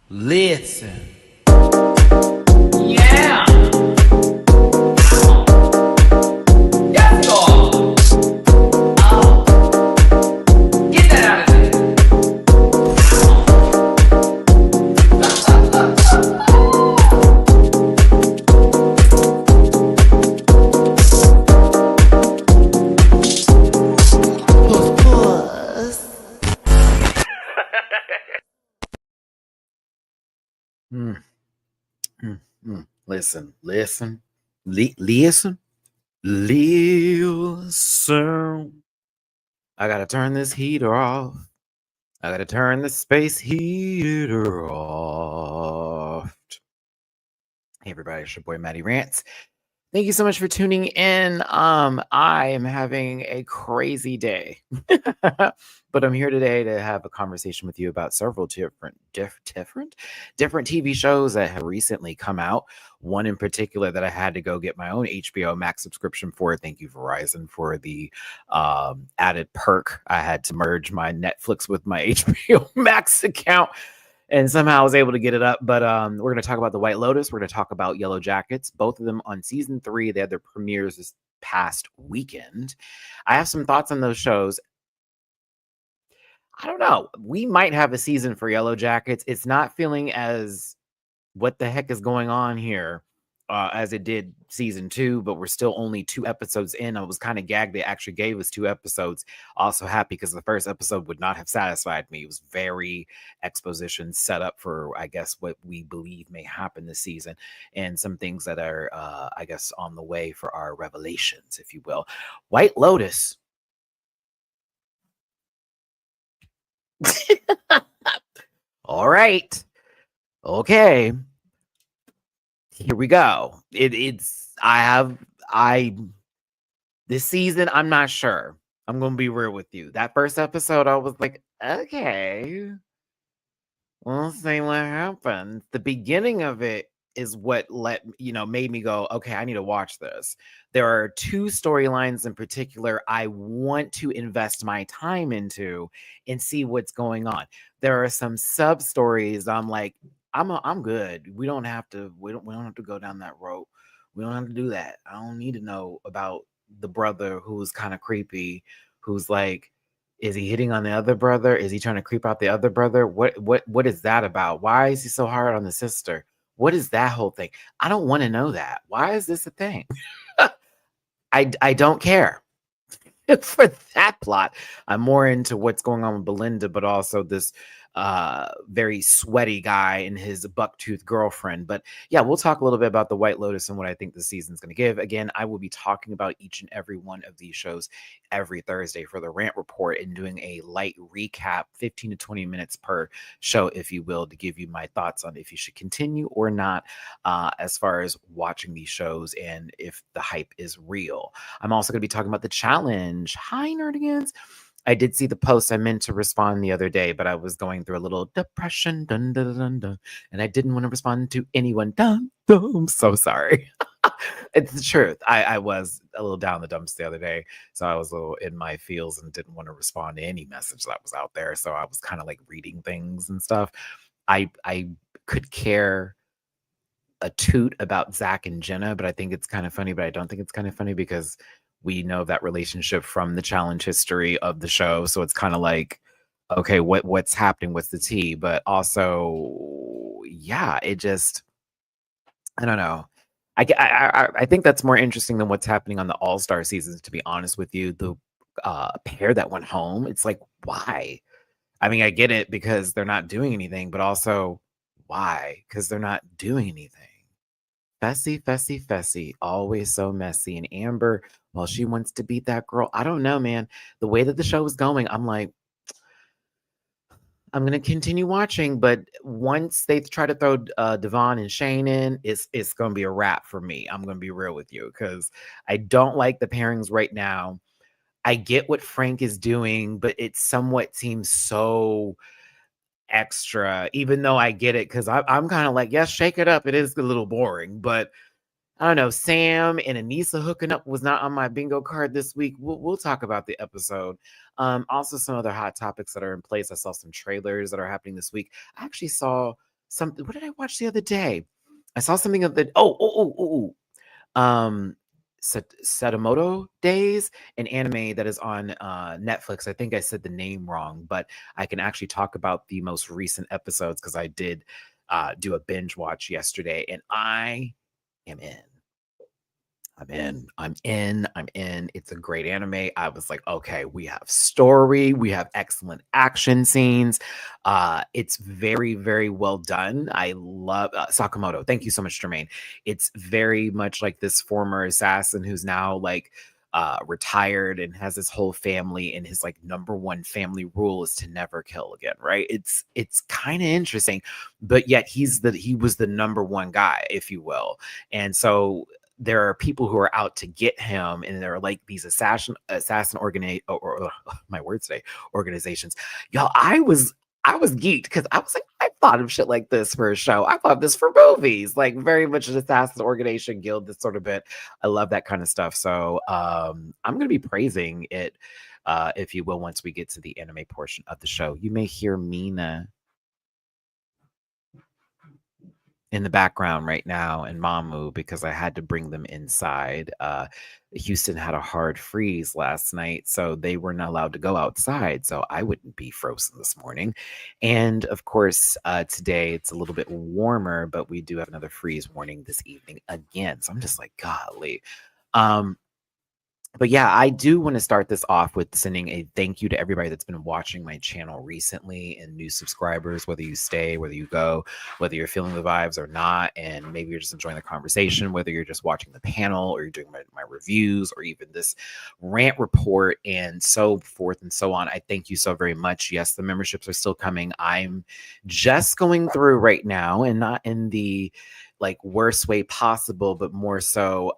Listen. Yeah. Yes, Lord. Oh. Get that out of Listen. I gotta turn this heater off. I gotta turn the space heater off. Hey everybody, it's your boy Matty-Rants. Thank you so much for tuning in. I am having a crazy day, but I'm here today to have a conversation with you about several different TV shows that have recently come out. One in particular that I had to go get my own HBO Max subscription for. Thank you, Verizon, for the added perk. I had to merge my Netflix with my HBO Max account, and somehow I was able to get it up. But we're going to talk about the White Lotus. We're going to talk about Yellowjackets, both of them on season 3. They had their premieres this past weekend. I have some thoughts on those shows. I don't know. We might have a season for Yellowjackets. It's not feeling as what the heck is going on here as it did season 2, but we're still only 2 episodes in. I was kind of gagged they actually gave us 2 episodes. Also happy because the first episode would not have satisfied me. It was very exposition set up for, I guess, what we believe may happen this season, and some things that are, I guess, on the way for our revelations, if you will. White Lotus. All right. Okay. Here we go. This season, I'm not sure. I'm gonna be real with you. That first episode, I was like, okay, we'll see what happens. The beginning of it is what made me go, okay, I need to watch this. There are 2 storylines in particular I want to invest my time into and see what's going on. There are some sub stories I'm like, I'm good. We don't have to go down that road. We don't have to do that. I don't need to know about the brother who's kind of creepy, who's like, is he hitting on the other brother? Is he trying to creep out the other brother? What is that about? Why is he so hard on the sister? What is that whole thing? I don't want to know that. Why is this a thing? I don't care for that plot. I'm more into what's going on with Belinda, but also this very sweaty guy and his bucktooth girlfriend. But yeah, we'll talk a little bit about the White Lotus and what I think the season's going to give. Again, I will be talking about each and every one of these shows every Thursday for the Rant Report and doing a light recap, 15 to 20 minutes per show, if you will, to give you my thoughts on if you should continue or not as far as watching these shows and if the hype is real. I'm also going to be talking about the challenge. Hi, Nerdigans. I did see the post. I meant to respond the other day, but I was going through a little depression, dun, dun, dun, dun, and I didn't want to respond to anyone. Dun, dun. I'm so sorry. It's the truth. I was a little down the dumps the other day, so I was a little in my feels and didn't want to respond to any message that was out there. So I was kind of like reading things and stuff. I could care a toot about Zach and Jenna, but I think it's kind of funny, but I don't think it's kind of funny because we know that relationship from the challenge history of the show. So it's kind of like, okay, what's happening? What's the tea? But also, yeah, it just, I don't know. I think that's more interesting than what's happening on the All-Star seasons, to be honest with you. The pair that went home, it's like, why? I mean, I get it because they're not doing anything, but also why? Because they're not doing anything. Fessy, always so messy. And Amber, well, she wants to beat that girl. I don't know, man. The way that the show is going, I'm like, I'm gonna continue watching, but once they try to throw Devon and Shane in, it's gonna be a wrap for me. I'm gonna be real with you because I don't like the pairings right now. I get what Frank is doing, but it somewhat seems so extra, even though I get it because I'm kind of like, yes, shake it up. It is a little boring, but I don't know. Sam and Anissa hooking up was not on my bingo card this week. We'll talk about the episode. Also, some other hot topics that are in place. I saw some trailers that are happening this week. I actually saw something. What did I watch the other day? I saw something of the um Sadamoto Days, an anime that is on Netflix. I think I said the name wrong, but I can actually talk about the most recent episodes because I did do a binge watch yesterday, and I am in. I'm in. I'm in. I'm in. It's a great anime. I was like, okay, we have story, we have excellent action scenes. It's very, very well done. I love Sakamoto. Thank you so much, Jermaine. It's very much like this former assassin who's now like retired and has his whole family, and his like number one family rule is to never kill again, right? It's kind of interesting, but yet he was the number one guy, if you will. And so there are people who are out to get him, and there are like these assassin my words today, organizations. Y'all, I was geeked because I was like, I thought of shit like this for a show. I thought of this for movies, like very much an assassin organization guild, this sort of bit. I love that kind of stuff. So I'm gonna be praising it, if you will, once we get to the anime portion of the show. You may hear Mina in the background right now and Mamu because I had to bring them inside. Houston had a hard freeze last night, so they were not allowed to go outside. So I wouldn't be frozen this morning. And of course, today it's a little bit warmer, but we do have another freeze warning this evening again. So I'm just like, golly. Um, but yeah, I do want to start this off with sending a thank you to everybody that's been watching my channel recently and new subscribers, whether you stay, whether you go, whether you're feeling the vibes or not. And maybe you're just enjoying the conversation, whether you're just watching the panel or you're doing my reviews or even this rant report and so forth and so on. I thank you so very much. Yes, the memberships are still coming. I'm just going through right now, and not in the like worst way possible, but more so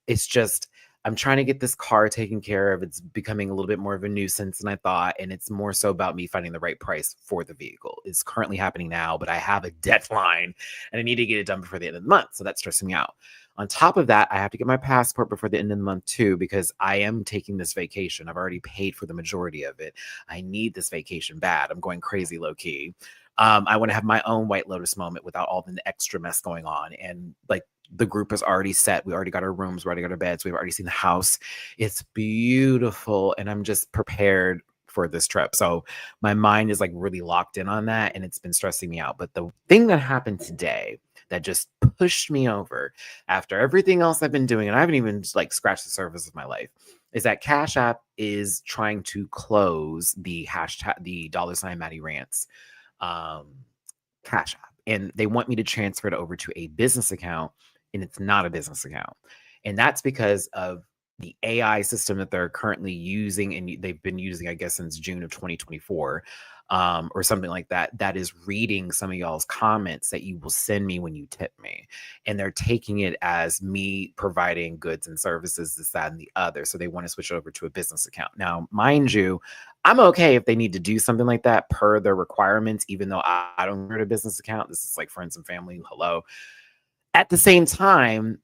it's just I'm trying to get this car taken care of. It's becoming a little bit more of a nuisance than I thought. And it's more so about me finding the right price for the vehicle. It's currently happening now, but I have a deadline and I need to get it done before the end of the month. So that's stressing me out. On top of that, I have to get my passport before the end of the month too, because I am taking this vacation. I've already paid for the majority of it. I need this vacation bad. I'm going crazy low key. I want to have my own White Lotus moment without all the extra mess going on. And like, the group is already set. We already got our rooms, we already got our beds, we've already seen the house. It's beautiful, and I'm just prepared for this trip. So my mind is like really locked in on that, and it's been stressing me out. But the thing that happened today that just pushed me over after everything else I've been doing, and I haven't even like scratched the surface of my life, is that Cash App is trying to close the hashtag, the $ Matty-Rants Cash App. And they want me to transfer it over to a business account, and it's not a business account. And that's because of the AI system that they're currently using, and they've been using, I guess, since June of 2024, or something like that, that is reading some of y'all's comments that you will send me when you tip me. And they're taking it as me providing goods and services, this, that, and the other. So they want to switch it over to a business account. Now, mind you, I'm okay if they need to do something like that per their requirements, even though I don't create a business account. This is like friends and family. Hello. At the same time,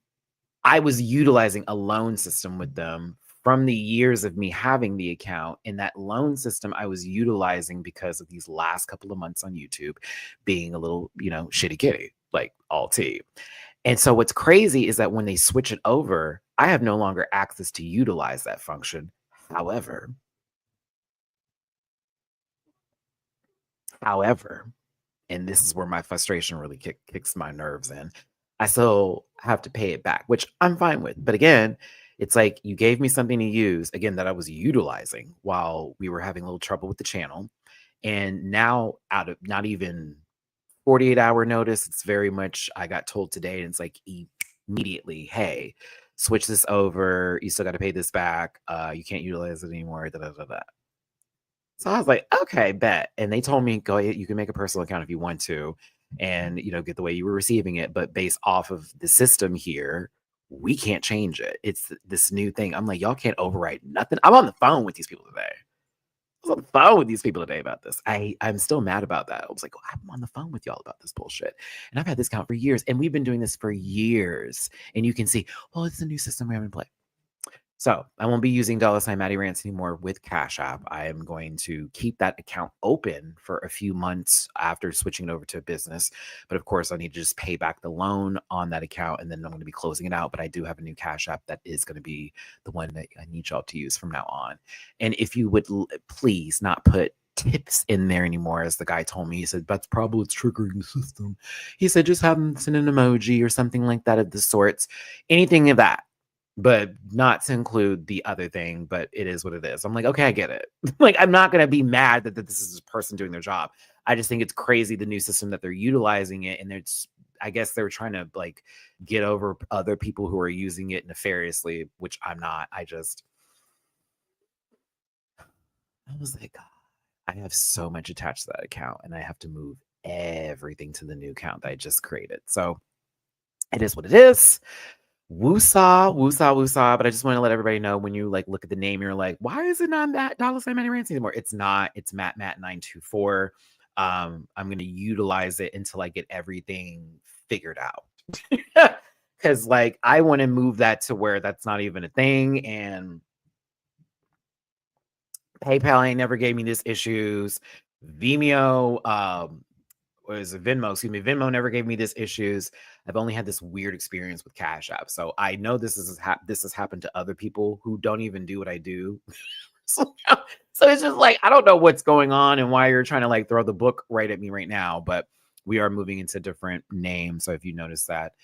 I was utilizing a loan system with them from the years of me having the account. And that loan system I was utilizing because of these last couple of months on YouTube being a little, shitty kitty, like all tea. And so what's crazy is that when they switch it over, I have no longer access to utilize that function. However, and this is where my frustration really kicks my nerves in, I still have to pay it back, which I'm fine with. But again, it's like you gave me something to use, again, that I was utilizing while we were having a little trouble with the channel. And now, out of not even 48-hour notice, it's very much, I got told today, and it's like immediately, hey, switch this over. You still got to pay this back. You can't utilize it anymore. Da, da, da, da. So I was like, okay, bet. And they told me, go ahead, you can make a personal account if you want to, and get the way you were receiving it. But based off of the system here, we can't change it. It's this new thing. I'm like, y'all can't override nothing. I'm on the phone with these people today. I was on the phone with these people today about this. I'm still mad about that. I was like, I'm on the phone with y'all about this bullshit. And I've had this account for years, and we've been doing this for years. And you can see, well, it's a new system we have in play. So I won't be using $ Matty-Rants anymore with Cash App. I am going to keep that account open for a few months after switching it over to a business. But of course, I need to just pay back the loan on that account, and then I'm going to be closing it out. But I do have a new Cash App that is going to be the one that I need y'all to use from now on. And if you would please not put tips in there anymore, as the guy told me. He said, that's probably what's triggering the system. He said, just have them send an emoji or something like that of the sorts. Anything of that, but not to include the other thing, but it is what it is. I'm like, okay, I get it. Like, I'm not going to be mad that this is a person doing their job. I just think it's crazy, the new system that they're utilizing it. And it's, I guess they're trying to like get over other people who are using it nefariously, which I'm not. I was like, God, I have so much attached to that account and I have to move everything to the new account that I just created. So it is what it is. Woosah, woosah, woosah. But I just want to let everybody know, when you like look at the name, you're like, why is it not that $ Matty-Rants anymore? It's not. It's Matt924. I'm going to utilize it until I get everything figured out. Because like I want to move that to where that's not even a thing. And PayPal ain't never gave me this issues. Vimeo, or is it Venmo? Excuse me. Venmo never gave me this issues. I've only had this weird experience with Cash App. So I know this has happened to other people who don't even do what I do. So it's just like, I don't know what's going on and why you're trying to like throw the book right at me right now, but we are moving into different names. So if you notice that,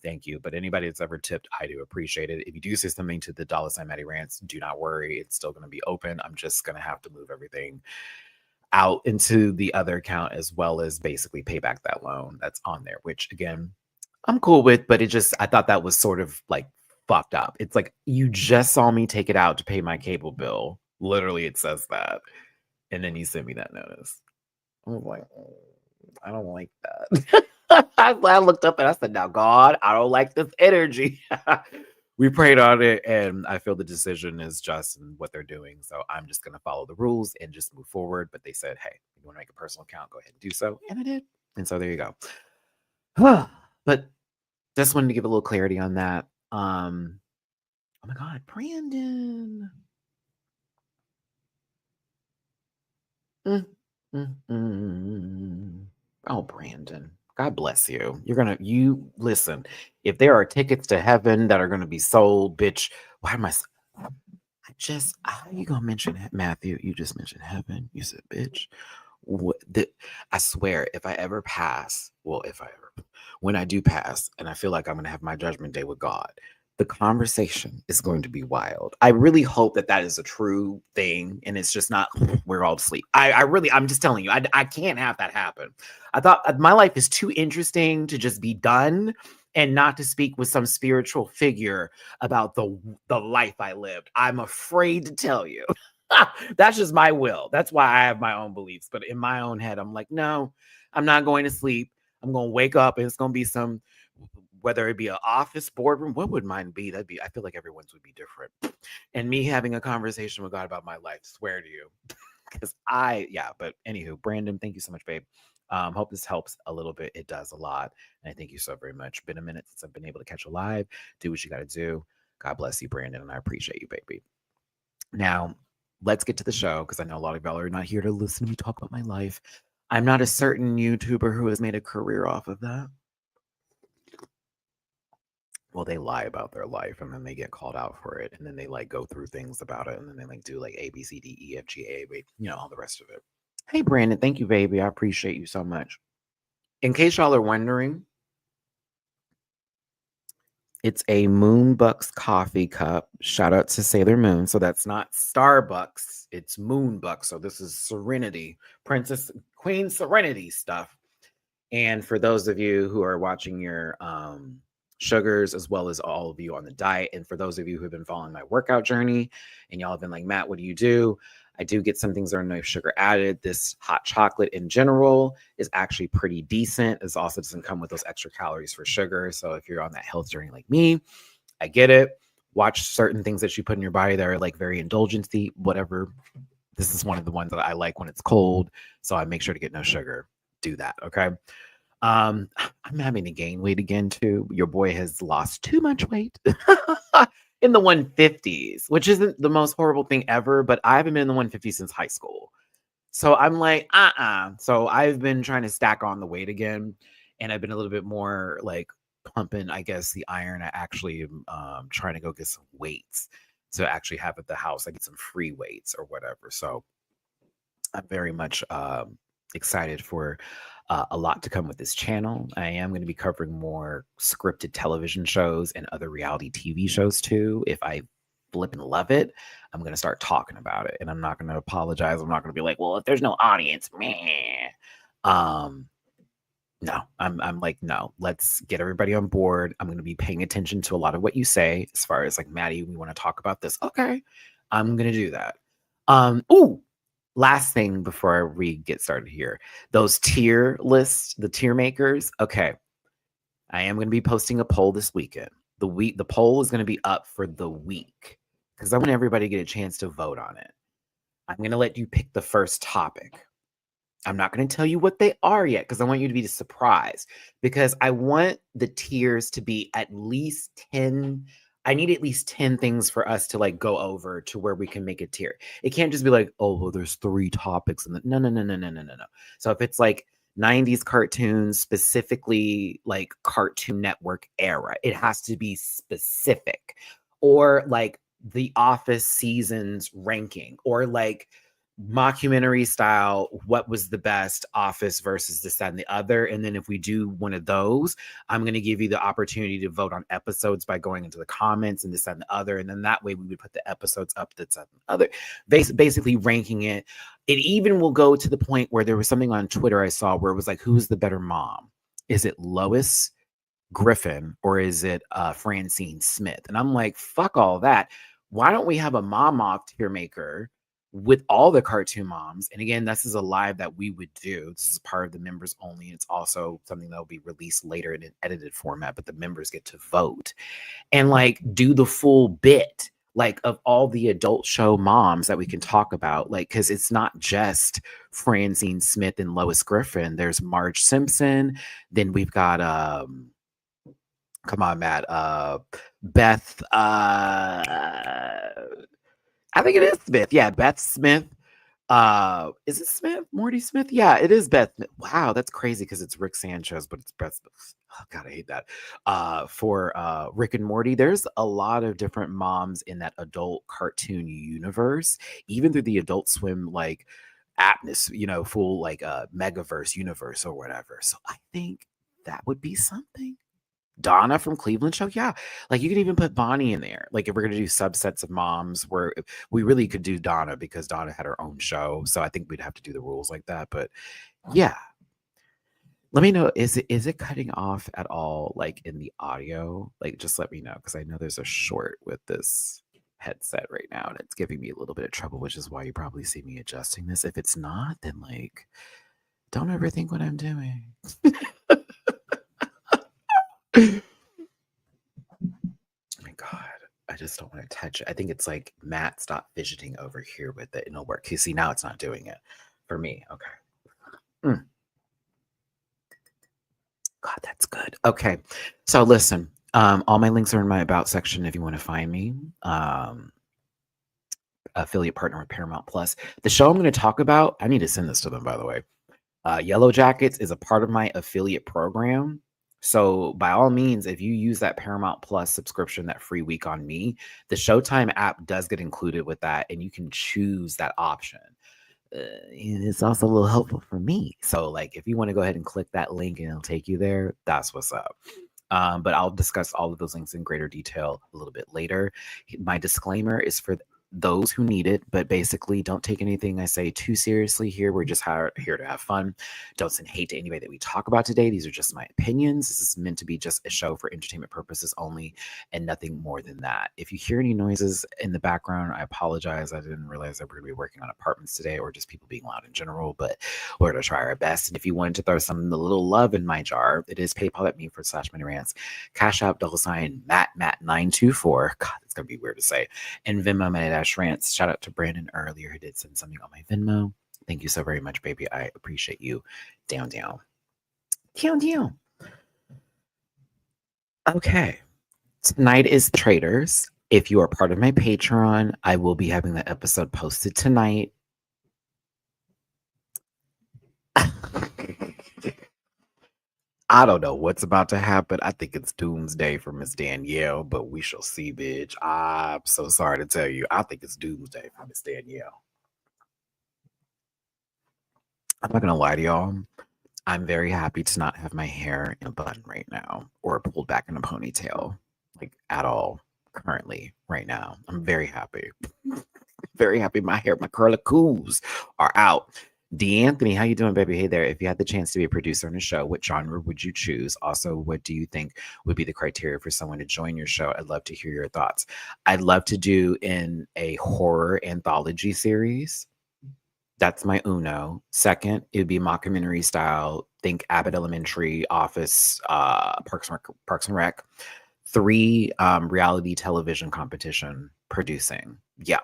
thank you. But anybody that's ever tipped, I do appreciate it. If you do say something to the $ Matty-Rants, do not worry. It's still going to be open. I'm just going to have to move everything out into the other account, as well as basically pay back that loan that's on there, which again, I'm cool with, but I thought that was sort of like fucked up. It's like, you just saw me take it out to pay my cable bill. Literally, it says that. And then you sent me that notice. I was like, I don't like that. I looked up and I said, now, God, I don't like this energy. We prayed on it, and I feel the decision is just in what they're doing. So I'm just going to follow the rules and just move forward. But they said, hey, if you want to make a personal account, go ahead and do so. And I did. And so there you go. But just wanted to give a little clarity on that. Oh my God, Brandon. Oh, Brandon. God bless you. You listen. If there are tickets to heaven that are gonna be sold, bitch, why am I how you gonna mention Matthew? You just mentioned heaven. You said, bitch. I swear, if I ever pass, when I do pass, and I feel like I'm gonna have my judgment day with God, the conversation is going to be wild. I really hope that is a true thing, and it's just not we're all asleep. I'm just telling you, I can't have that happen. I thought my life is too interesting to just be done and not to speak with some spiritual figure about the life I lived. I'm afraid to tell you. That's just my will. That's why I have my own beliefs. But in my own head, I'm like, no, I'm not going to sleep. I'm going to wake up, and it's going to be whether it be an office boardroom, what would mine be? I feel like everyone's would be different. And me having a conversation with God about my life, swear to you. Because but anywho, Brandon, thank you so much, babe. Hope this helps a little bit. It does a lot. And I thank you so very much. Been a minute since I've been able to catch you live. Do what you got to do. God bless you, Brandon. And I appreciate you, baby. Now, let's get to the show, because I know a lot of y'all are not here to listen to me talk about my life. I'm not a certain YouTuber who has made a career off of that. Well, they lie about their life, and then they get called out for it, and then they like go through things about it, and then they like do like A, B, C, D, E, F, G, A, B, all the rest of it. Hey, Brandon, thank you, baby. I appreciate you so much. In case y'all are wondering, it's a Moonbucks coffee cup. Shout out to Sailor Moon. So that's not Starbucks, it's Moonbucks. So this is Serenity, Princess Queen Serenity stuff. And for those of you who are watching your sugars, as well as all of you on the diet, and for those of you who have been following my workout journey, and y'all have been like, Matt, what do you do? I do get some things that are no sugar added. This hot chocolate in general is actually pretty decent. It also doesn't come with those extra calories for sugar. So if you're on that health journey like me, I get it. Watch certain things that you put in your body that are like very indulgency, whatever. This is one of the ones that I like when it's cold. So I make sure to get no sugar. Do that. Okay. I'm having to gain weight again too. Your boy has lost too much weight. in the 150s, which isn't the most horrible thing ever, but I haven't been in the 150s since high school. So I'm like, So I've been trying to stack on the weight again, and I've been a little bit more like pumping, I guess, the iron. I actually am trying to go get some weights to actually have at the house. I get some free weights or whatever. So I'm very much excited for a lot to come with this channel. I am going to be covering more scripted television shows and other reality TV shows too. If I flip and love it, I'm going to start talking about it, and I'm not going to apologize. I'm not going to be like, well, if there's no audience, meh. No, I'm like, no, let's get everybody on board. I'm going to be paying attention to a lot of what you say as far as like, Maddie, we want to talk about this. Okay, I'm going to do that. Ooh, last thing before we get started here, those tier lists, the tier makers. Okay, I am going to be posting a poll this weekend. The poll is going to be up for the week because I want everybody to get a chance to vote on it. I'm going to let you pick the first topic. I'm not going to tell you what they are yet because I want you to be surprised, because I want the tiers to be at least 10. I need at least 10 things for us to like go over to where we can make a tier. It can't just be like, oh, well, there's 3 topics. And no. So if it's like 90s cartoons, specifically like Cartoon Network era, it has to be specific. Or like the Office seasons ranking, or like mockumentary style, what was the best Office versus this, that, and the other. And then if we do one of those, I'm going to give you the opportunity to vote on episodes by going into the comments and this, that, and the other. And then that way we would put the episodes up, that's that, and the other, basically ranking it. It even will go to the point where there was something on Twitter I saw where it was like, who's the better mom? Is it Lois Griffin or is it Francine Smith? And I'm like, fuck all that. Why don't we have a mom off tier maker with all the cartoon moms? And again, this is a live that we would do. This is part of the members only. It's also something that will be released later in an edited format, but the members get to vote and like do the full bit like of all the adult show moms that we can talk about. Like, because it's not just Francine Smith and Lois Griffin. There's Marge Simpson. Then we've got come on, Matt. Beth. I think it is Smith. Yeah, Beth Smith. Is it Smith? Morty Smith? Yeah, it is Beth Smith. Wow, that's crazy because it's Rick Sanchez, but it's Beth Smith. Oh God, I hate that. For Rick and Morty, there's a lot of different moms in that adult cartoon universe, even through the Adult Swim like atmosphere, full like megaverse universe or whatever. So I think that would be something. Donna from Cleveland Show, yeah. Like you could even put Bonnie in there. Like if we're gonna do subsets of moms, where we really could do Donna because Donna had her own show. So I think we'd have to do the rules like that. But yeah, let me know. Is it cutting off at all? Like in the audio? Like just let me know because I know there's a short with this headset right now and it's giving me a little bit of trouble, which is why you probably see me adjusting this. If it's not, then like don't overthink what I'm doing. Oh my God, I just don't want to touch it. I think it's like, Matt, stop fidgeting over here with it and it'll work. You see, now it's not doing it for me. Okay. God, that's good. Okay. So listen, all my links are in my about section if you want to find me. Affiliate partner with Paramount Plus. The show I'm going to talk about, I need to send this to them, by the way. Yellowjackets is a part of my affiliate program. So by all means, if you use that Paramount Plus subscription, that free week on me, the Showtime app does get included with that, and you can choose that option. It's also a little helpful for me. So like, if you want to go ahead and click that link and it'll take you there, that's what's up. But I'll discuss all of those links in greater detail a little bit later. My disclaimer is for those who need it, but basically don't take anything I say too seriously here. We're just here to have fun. Don't send hate to anybody that we talk about today. These are just my opinions. This is meant to be just a show for entertainment purposes only and nothing more than that. If you hear any noises in the background, I apologize. I didn't realize that we're going to be working on apartments today or just people being loud in general, but we're going to try our best. And if you wanted to throw a little love in my jar, it is PayPal.me/Matty-Rants, Cash App $Matt924. God, it's going to be weird to say. And Venmo Matty-Rants. Shout out to Brandon earlier who did send something on my Venmo. Thank you so very much, baby. I appreciate you. Down. Okay. Tonight is Traders. If you are part of my Patreon, I will be having that episode posted tonight. I don't know what's about to happen. I think it's doomsday for Miss Danielle, but we shall see, bitch. I'm so sorry to tell you. I think it's doomsday for Miss Danielle. I'm not gonna lie to y'all. I'm very happy to not have my hair in a bun right now or pulled back in a ponytail, like at all currently right now. I'm very happy. Very happy my hair, my curlicues are out. D'Anthony, how you doing, baby? Hey there. If you had the chance to be a producer on a show, what genre would you choose? Also, what do you think would be the criteria for someone to join your show? I'd love to hear your thoughts. I'd love to do in a horror anthology series. That's my uno. Second, it would be mockumentary style. Think Abbott Elementary, Office, Parks and Rec. Three, reality television competition producing. Yeah,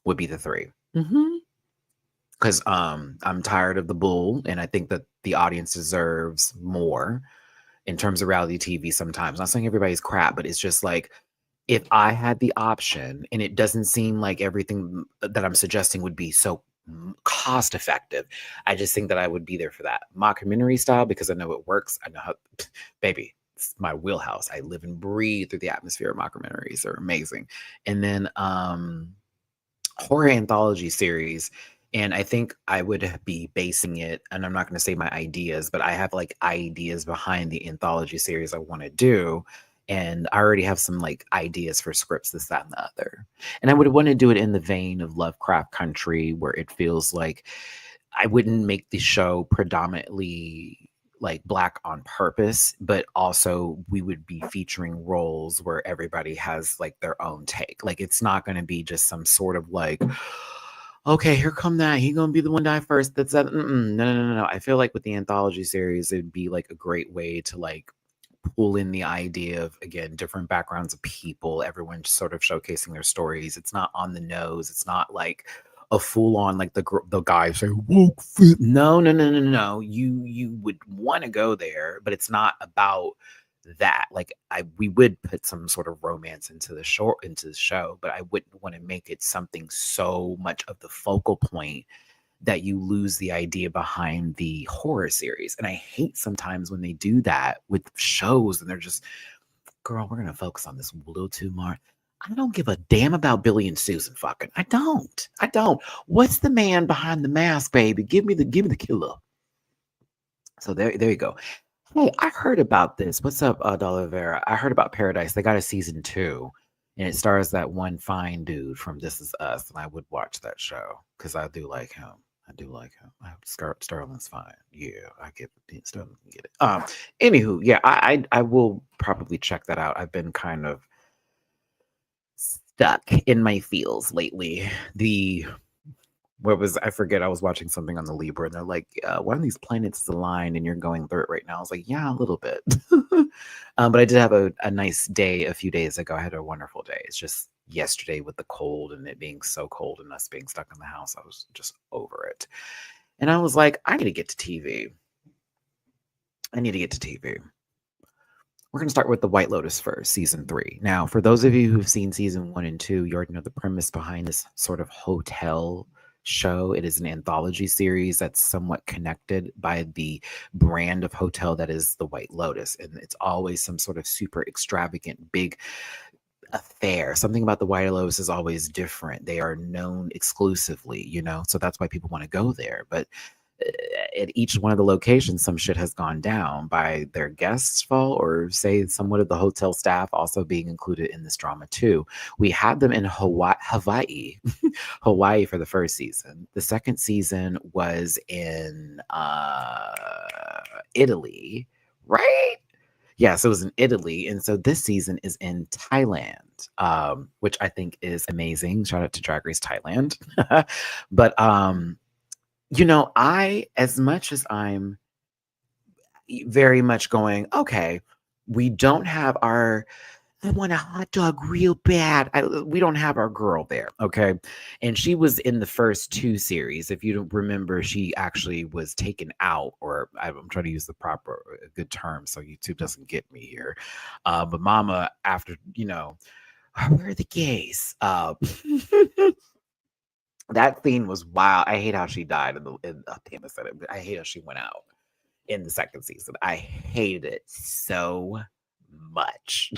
would be the three. Because I'm tired of the bull, and I think that the audience deserves more in terms of reality TV sometimes. Not saying everybody's crap, but it's just like, if I had the option, and it doesn't seem like everything that I'm suggesting would be so cost effective, I just think that I would be there for that mockumentary style because I know it works. I know how, baby, it's my wheelhouse. I live and breathe through the atmosphere of mockumentaries. They're amazing. And then horror anthology series. And I think I would be basing it, and I'm not going to say my ideas, but I have like ideas behind the anthology series I want to do. And I already have some like ideas for scripts, this, that, and the other. And I would want to do it in the vein of Lovecraft Country, where it feels like I wouldn't make the show predominantly like Black on purpose, but also we would be featuring roles where everybody has like their own take. Like it's not going to be just some sort of like, okay, here come that. He gonna be the one to die first. That's that. No, no, no, no. I feel like with the anthology series, it'd be like a great way to like pull in the idea of, again, different backgrounds of people, everyone sort of showcasing their stories. It's not on the nose. It's not like a full on like the guy saying woke fit. No, no, no, no, no. You would want to go there, but it's not about that. Like we would put some sort of romance into the show, but I wouldn't want to make it something so much of the focal point that you lose the idea behind the horror series. And I hate sometimes when they do that with shows and they're just, girl, we're gonna focus on this a little too much. I don't give a damn about Billy and Susan fucking. I don't. What's the man behind the mask, baby? Give me the killer. So there you go. Hey, I heard about this. What's up, Dolivera? I heard about Paradise. They got a season 2, and it stars that one fine dude from This Is Us, and I would watch that show because I do like him. Sterling's fine. Yeah, I get Sterling can get it. Anywho, yeah, I will probably check that out. I've been kind of stuck in my feels lately. I forget, I was watching something on the Libra and they're like, one of these planets is aligned and you're going through it right now. I was like, yeah, a little bit. But I did have a nice day a few days ago. I had a wonderful day. It's just yesterday with the cold and it being so cold and us being stuck in the house, I was just over it. And I was like, I need to get to TV. We're going to start with the White Lotus first, season 3. Now, for those of you who've seen season 1 and 2, you already know the premise behind this sort of hotel show. It is an anthology series that's somewhat connected by the brand of hotel that is the White Lotus. And it's always some sort of super extravagant, big affair. Something about the White Lotus is always different. They are known exclusively, so that's why people want to go there. But at each one of the locations, some shit has gone down by their guests' fault, or say somewhat of the hotel staff also being included in this drama too. We had them in Hawaii, Hawaii for the first season. The second season was in Italy, right? Yes, it was in Italy. And so this season is in Thailand, which I think is amazing. Shout out to Drag Race Thailand. But as much as I'm very much going, okay, we don't have I want a hot dog real bad. We don't have our girl there, okay? And she was in the first 2 series. If you don't remember, she actually was taken out, or I'm trying to use the good term so YouTube doesn't get me here. But Mama, after, Where are the gays? That scene was wild. I hate how she died damn, I said it, but I hate how she went out in the second season. I hated it so much.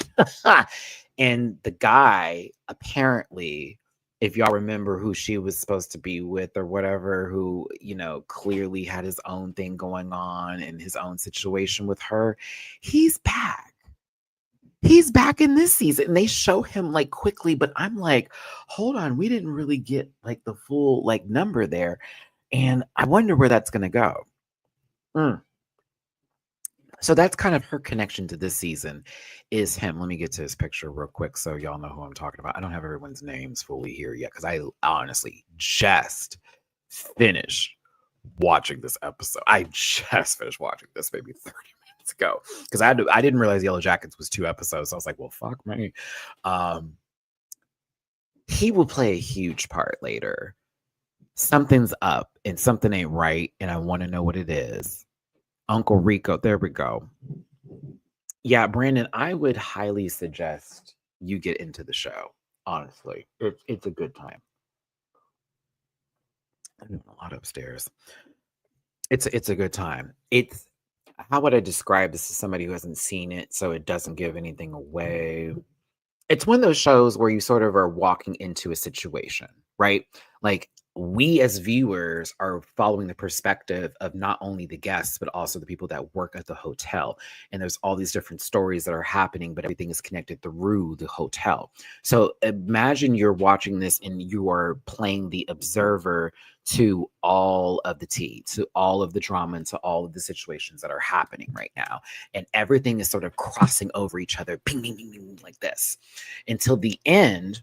And the guy, apparently, if y'all remember who she was supposed to be with or whatever, who, clearly had his own thing going on and his own situation with her, he's back. He's back in this season. And they show him like quickly, but I'm like, hold on, we didn't really get like the full like number there. And I wonder where that's gonna go. So that's kind of her connection to this season is him. Let me get to his picture real quick so y'all know who I'm talking about. I don't have everyone's names fully here yet because I honestly just finished watching this episode. I just finished watching this maybe 30 minutes ago because I didn't realize Yellowjackets was 2 episodes. So I was like, well, fuck me. He will play a huge part later. Something's up and something ain't right, and I want to know what it is. Uncle Rico, there we go. Yeah, Brandon, I would highly suggest you get into the show. Honestly, it's a good time. I'm doing a lot upstairs. It's a good time. How would I describe this to somebody who hasn't seen it so it doesn't give anything away? It's one of those shows where you sort of are walking into a situation, right? Like we as viewers are following the perspective of not only the guests, but also the people that work at the hotel. And there's all these different stories that are happening, but everything is connected through the hotel. So imagine you're watching this and you are playing the observer to all of the tea, to all of the drama, and to all of the situations that are happening right now. And everything is sort of crossing over each other, ping, ping, ping, ping, like this, until the end,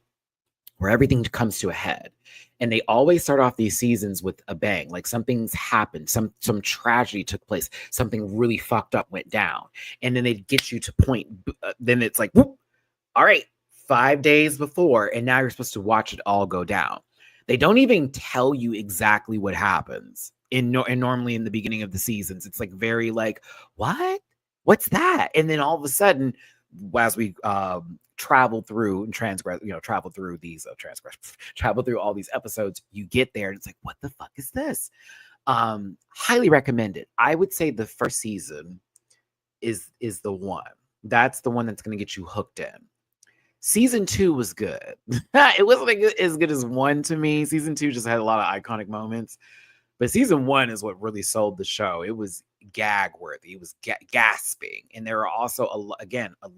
where everything comes to a head. And they always start off these seasons with a bang, like something's happened, some tragedy took place, something really fucked up went down. And then they get you to point, then it's like, whoop, all right, 5 days before, and now you're supposed to watch it all go down. They don't even tell you exactly what happens. And normally in the beginning of the seasons, it's like very like, what? What's that? And then all of a sudden, as we travel through and travel through all these episodes, you get there and it's like, what the fuck is this? Highly recommended. I would say the first season is the one. That's the one that's going to get you hooked in. Season 2 was good. It wasn't as good as 1 to me. Season 2 just had a lot of iconic moments. But season 1 is what really sold the show. It was gag worthy. It was gasping. And there are also, a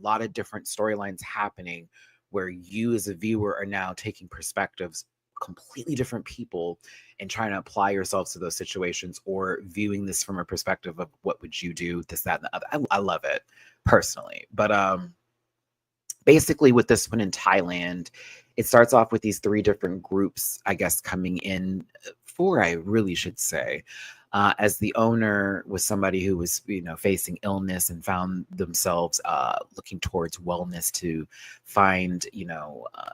lot of different storylines happening where you as a viewer are now taking perspectives, completely different people, and trying to apply yourselves to those situations or viewing this from a perspective of what would you do, this, that, and the other. I love it personally. But basically with this one in Thailand, it starts off with these 3 different groups, I guess, coming in. 4, I really should say, as the owner was somebody who was, facing illness and found themselves looking towards wellness to find,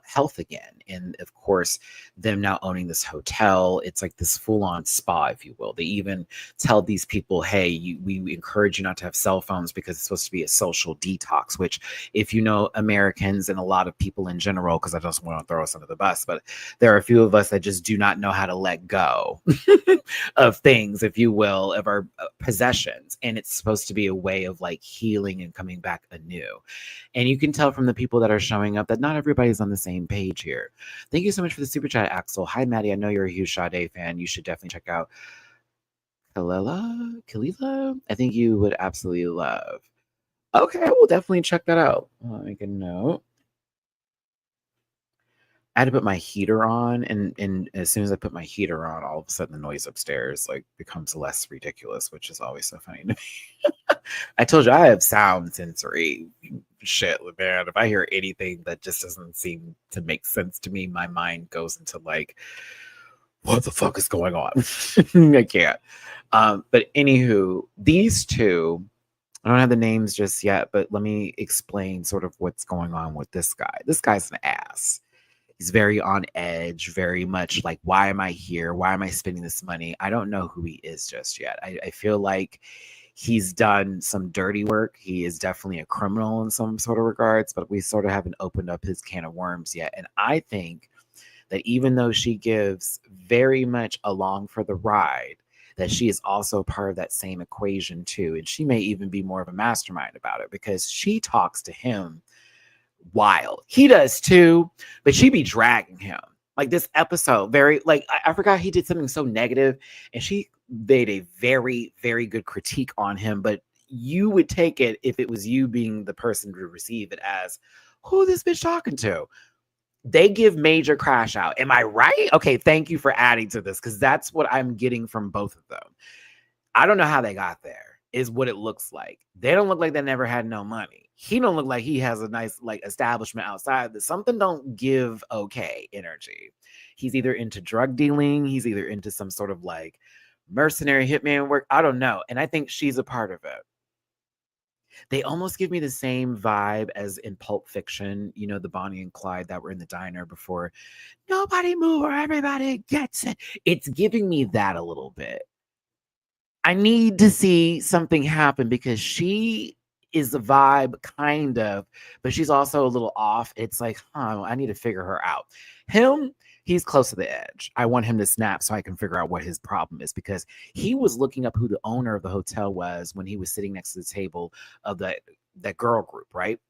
health again. And of course, them now owning this hotel, it's like this full-on spa, if you will. They even tell these people, hey, we encourage you not to have cell phones because it's supposed to be a social detox, which if you know Americans and a lot of people in general, because I just want to throw us under the bus, but there are a few of us that just do not know how to let go of things, if you will, of our possessions. And it's supposed to be a way of like healing and coming back anew. And you can tell from the people that are showing up that not everybody's on the same page here. Thank you so much for the super chat, Axel. Hi, Maddie. I know you're a huge Sade fan. You should definitely check out Kalila. I think you would absolutely love. Okay, we'll definitely check that out. I'll make a note. I had to put my heater on, and as soon as I put my heater on, all of a sudden the noise upstairs like becomes less ridiculous, which is always so funny to me. I told you I have sound sensory shit, man. If I hear anything that just doesn't seem to make sense to me, my mind goes into like, what the fuck is going on? I can't. But anywho, these 2, I don't have the names just yet, but let me explain sort of what's going on with this guy. This guy's an ass. He's very on edge, very much like, why am I here? Why am I spending this money? I don't know who he is just yet. I feel like He's done some dirty work. He is definitely a criminal in some sort of regards, but we sort of haven't opened up his can of worms yet. And I think that even though she gives very much along for the ride, that she is also part of that same equation too. And she may even be more of a mastermind about it because she talks to him wild. He does too, but she be dragging him. Like this episode, very like I forgot he did something so negative, and she made a very, very good critique on him. But you would take it if it was you being the person to receive it as who this bitch talking to. They give major crash out. Am I right? Okay, thank you for adding to this because that's what I'm getting from both of them. I don't know how they got there, is what it looks like. They don't look like they never had no money. He don't look like he has a nice like establishment outside. That something don't give okay energy. He's either into drug dealing, he's either into some sort of like mercenary hitman work. I don't know. And I think she's a part of it. They almost give me the same vibe as in Pulp Fiction, you know, the Bonnie and Clyde that were in the diner before. Nobody move or everybody gets it. It's giving me that a little bit. I need to see something happen because she is the vibe, kind of, but she's also a little off. It's like, I need to figure her out. Him, he's close to the edge. I want him to snap so I can figure out what his problem is because he was looking up who the owner of the hotel was when he was sitting next to the table of that girl group, right?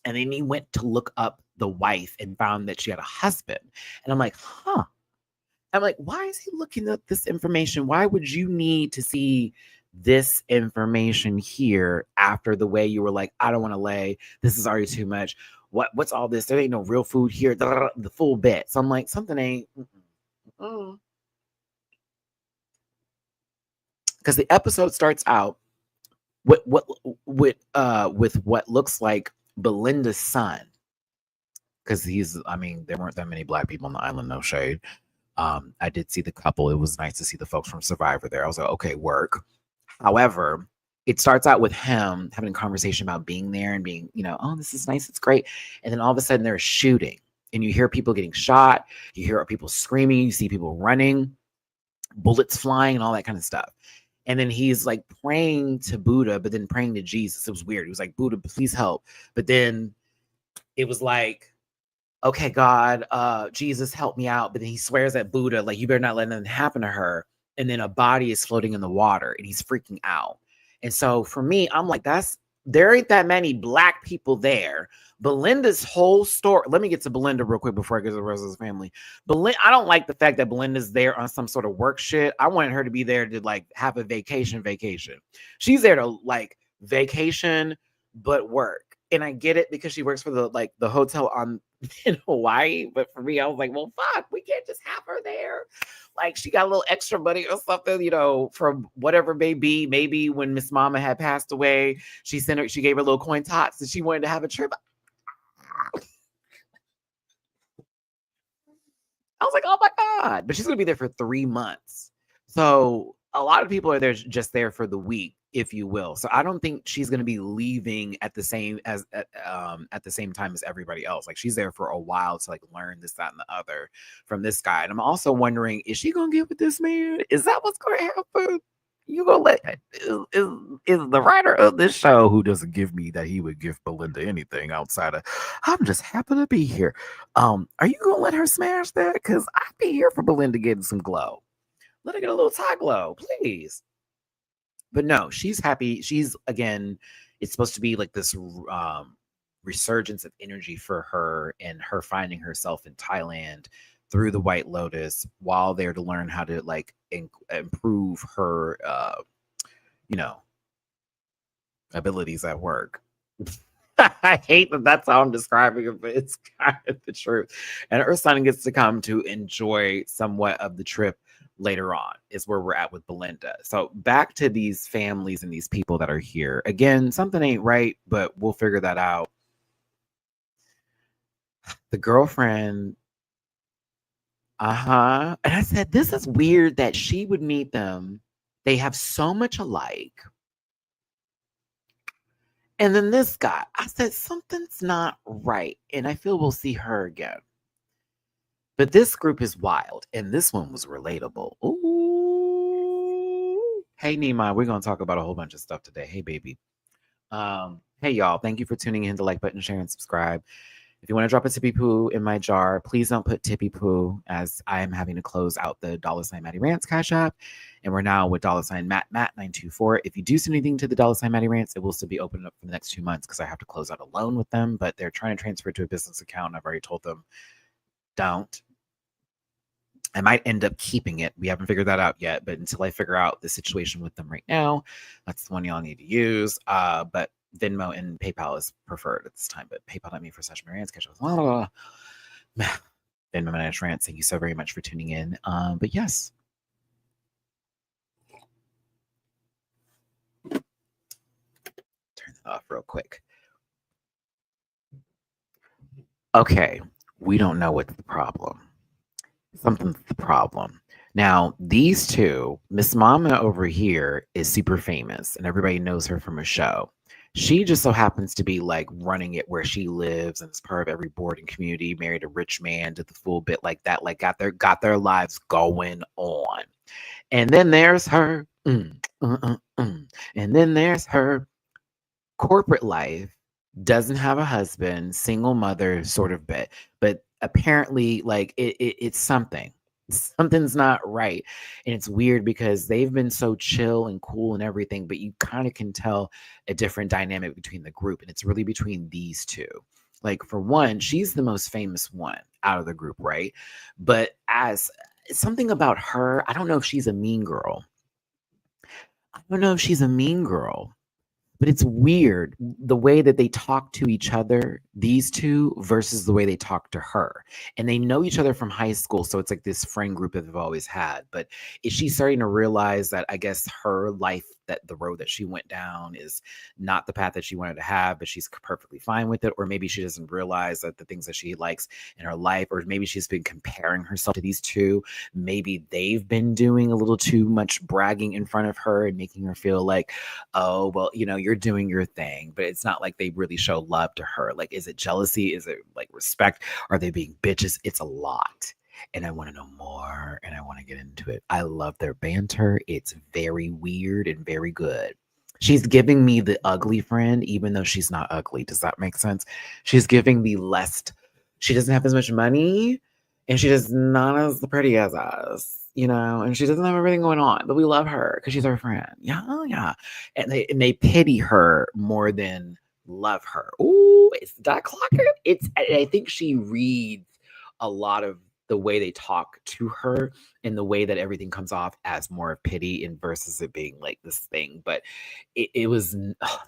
And then he went to look up the wife and found that she had a husband. And I'm like, I'm like, why is he looking up this information? Why would you need to see this information here after the way you were like, I don't want to lay. This is already too much. What's all this? There ain't no real food here. The full bit. So I'm like, something ain't. Because the episode starts out with what looks like Belinda's son. Because there weren't that many black people on the island, no shade. I did see the couple. It was nice to see the folks from Survivor there. I was like, okay, work. However, it starts out with him having a conversation about being there and being, oh, this is nice. It's great. And then all of a sudden there's shooting and you hear people getting shot. You hear people screaming. You see people running, bullets flying and all that kind of stuff. And then he's like praying to Buddha, but then praying to Jesus. It was weird. He was like, Buddha, please help. But then it was like, okay, God, Jesus, help me out. But then he swears at Buddha, like, you better not let nothing happen to her. And then a body is floating in the water and he's freaking out. And so for me, I'm like, there ain't that many black people there. Belinda's whole story. Let me get to Belinda real quick before I get to the rest of his family. I don't like the fact that Belinda's there on some sort of work shit. I wanted her to be there to like have a vacation. She's there to like vacation, but work. And I get it because she works for the hotel in Hawaii. But for me, I was like, well, fuck, we can't just have her there. Like she got a little extra money or something, from whatever may be. Maybe when Miss Mama had passed away, she gave her little coin tots and she wanted to have a trip. I was like, oh my God. But she's going to be there for 3 months. So a lot of people are there just there for the week, if you will. So I don't think she's going to be leaving at the same time as everybody else. Like she's there for a while to like learn this, that, and the other from this guy. And I'm also wondering, is she going to get with this man? Is that what's going to happen? You gonna let is the writer of this show who doesn't give me that he would give Belinda anything outside of I'm just happy to be here. Are you gonna let her smash that? Because I'd be here for Belinda getting some glow. Let her get a little tie glow, please. But no, she's happy. She's again, it's supposed to be like this resurgence of energy for her and her finding herself in Thailand through the White Lotus while there to learn how to like improve her abilities at work. I hate that that's how I'm describing it, but it's kind of the truth. And her son gets to come to enjoy somewhat of the trip later on is where we're at with Belinda. So back to these families and these people that are here. Again, something ain't right, but we'll figure that out. The girlfriend, and I said, this is weird that she would meet them. They have so much alike. And then this guy, I said, something's not right. And I feel we'll see her again. But this group is wild. And this one was relatable. Ooh. Hey Nima, we're gonna talk about a whole bunch of stuff today. Hey baby. Hey y'all, thank you for tuning in. The like button, share, and subscribe. If you want to drop a tippy poo in my jar, please don't put tippy poo as I am having to close out the $ Matty-Rants Cash App. And we're now with $Matt924. If you do send anything to the $Matty-Rants, it will still be open up for the next 2 months because I have to close out a loan with them, but they're trying to transfer it to a business account. And I've already told them, don't. I might end up keeping it. We haven't figured that out yet, but until I figure out the situation with them right now, that's the one y'all need to use. But Venmo and PayPal is preferred at this time, but PayPal.me for such Marianne's cash. Venmo Managed Rants. Thank you so very much for tuning in. But yes. Turn that off real quick. Okay, we don't know what's the problem. Something's the problem. Now, these two, Miss Mama over here is super famous and everybody knows her from a show. She just so happens to be like running it where she lives and is part of every boarding community, married a rich man, did the full bit like that, like got their lives going on. And then there's her, and then there's her corporate life, doesn't have a husband, single mother sort of bit, but apparently like it's something's not right. And it's weird because they've been so chill and cool and everything, but you kind of can tell a different dynamic between the group, and it's really between these two. Like, for one, she's the most famous one out of the group, right? But as something about her, I don't know if she's a mean girl. I don't know if she's a mean girl, but it's weird the way that they talk to each other, these two, versus the way they talk to her. And they know each other from high school, so it's like this friend group that they've always had. But is she starting to realize that, I guess, her life, that the road that she went down is not the path that she wanted to have, but she's perfectly fine with it? Or maybe she doesn't realize that the things that she likes in her life, or maybe she's been comparing herself to these two. Maybe they've been doing a little too much bragging in front of her and making her feel like, oh, well, you're doing your thing, but it's not like they really show love to her. Like, is it jealousy? Is it like respect? Are they being bitches? It's a lot. And I want to know more, and I want to get into it. I love their banter. It's very weird and very good. She's giving me the ugly friend, even though she's not ugly. Does that make sense? She's giving the less, she doesn't have as much money, and she does not as pretty as us, and she doesn't have everything going on, but we love her because she's our friend. Yeah, oh, yeah. And they pity her more than love her. Ooh, it's that clocker. I think she reads a lot of the way they talk to her and the way that everything comes off as more of pity and versus it being like this thing. But it was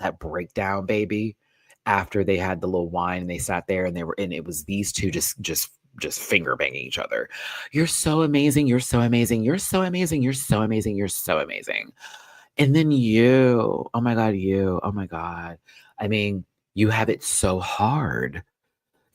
that breakdown, baby, after they had the little wine and they sat there and it was these two just finger banging each other. You're so amazing. You're so amazing. You're so amazing. You're so amazing. You're so amazing. And then you, oh my God, oh my God. I mean, you have it so hard.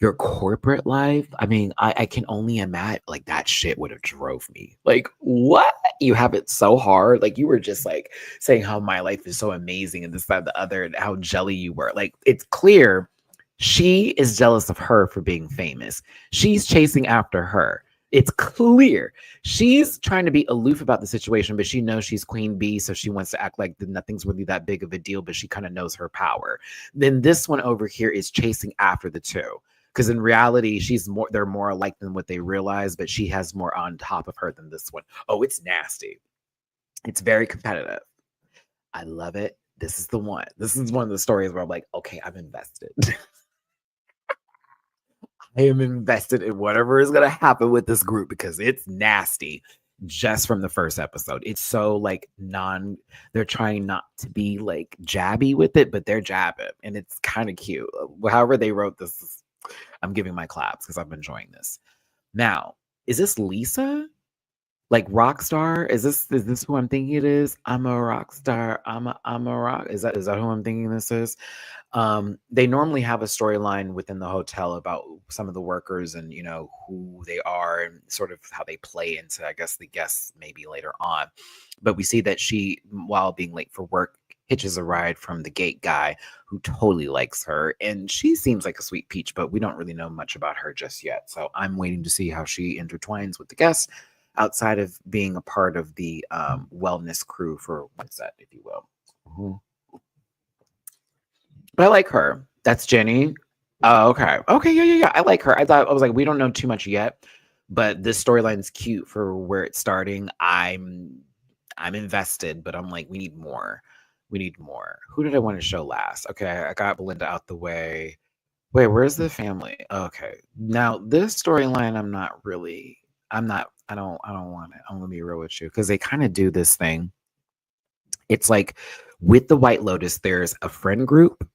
Your corporate life, I mean, I can only imagine, like, that shit would have drove me. Like, what? You have it so hard? Like, you were just, like, saying how my life is so amazing and this, that, and the other, and how jelly you were. Like, it's clear she is jealous of her for being famous. She's chasing after her. It's clear. She's trying to be aloof about the situation, but she knows she's queen bee, so she wants to act like nothing's really that big of a deal, but she kind of knows her power. Then this one over here is chasing after the two. Because in reality, they're more alike than what they realize, but she has more on top of her than this one. Oh, it's nasty. It's very competitive. I love it. This is the one. This is one of the stories where I'm like, okay, I'm invested. I am invested in whatever is going to happen with this group because it's nasty just from the first episode. It's so like they're trying not to be like jabby with it, but they're jabbing and it's kind of cute. However they wrote this, I'm giving my claps because I'm enjoying this. Now, is this Lisa? Like rock star? Is this who I'm thinking it is? I'm a rock star. I'm a rock. Is that who I'm thinking this is? They normally have a storyline within the hotel about some of the workers and who they are and sort of how they play into, I guess, the guests maybe later on. But we see that she, while being late for work, hitches a ride from the gate guy who totally likes her. And she seems like a sweet peach, but we don't really know much about her just yet. So I'm waiting to see how she intertwines with the guests outside of being a part of the wellness crew for one set, if you will. Mhm. But I like her. That's Jenny. Oh, okay. Okay, yeah. I like her. I was like, we don't know too much yet, but this storyline's cute for where it's starting. I'm invested, but I'm like, we need more. We need more. Who did I want to show last? Okay, I got Belinda out the way. Wait, where's the family? Okay. Now this storyline, I don't want it. I'm gonna be real with you. Because they kind of do this thing. It's like with the White Lotus, there's a friend group,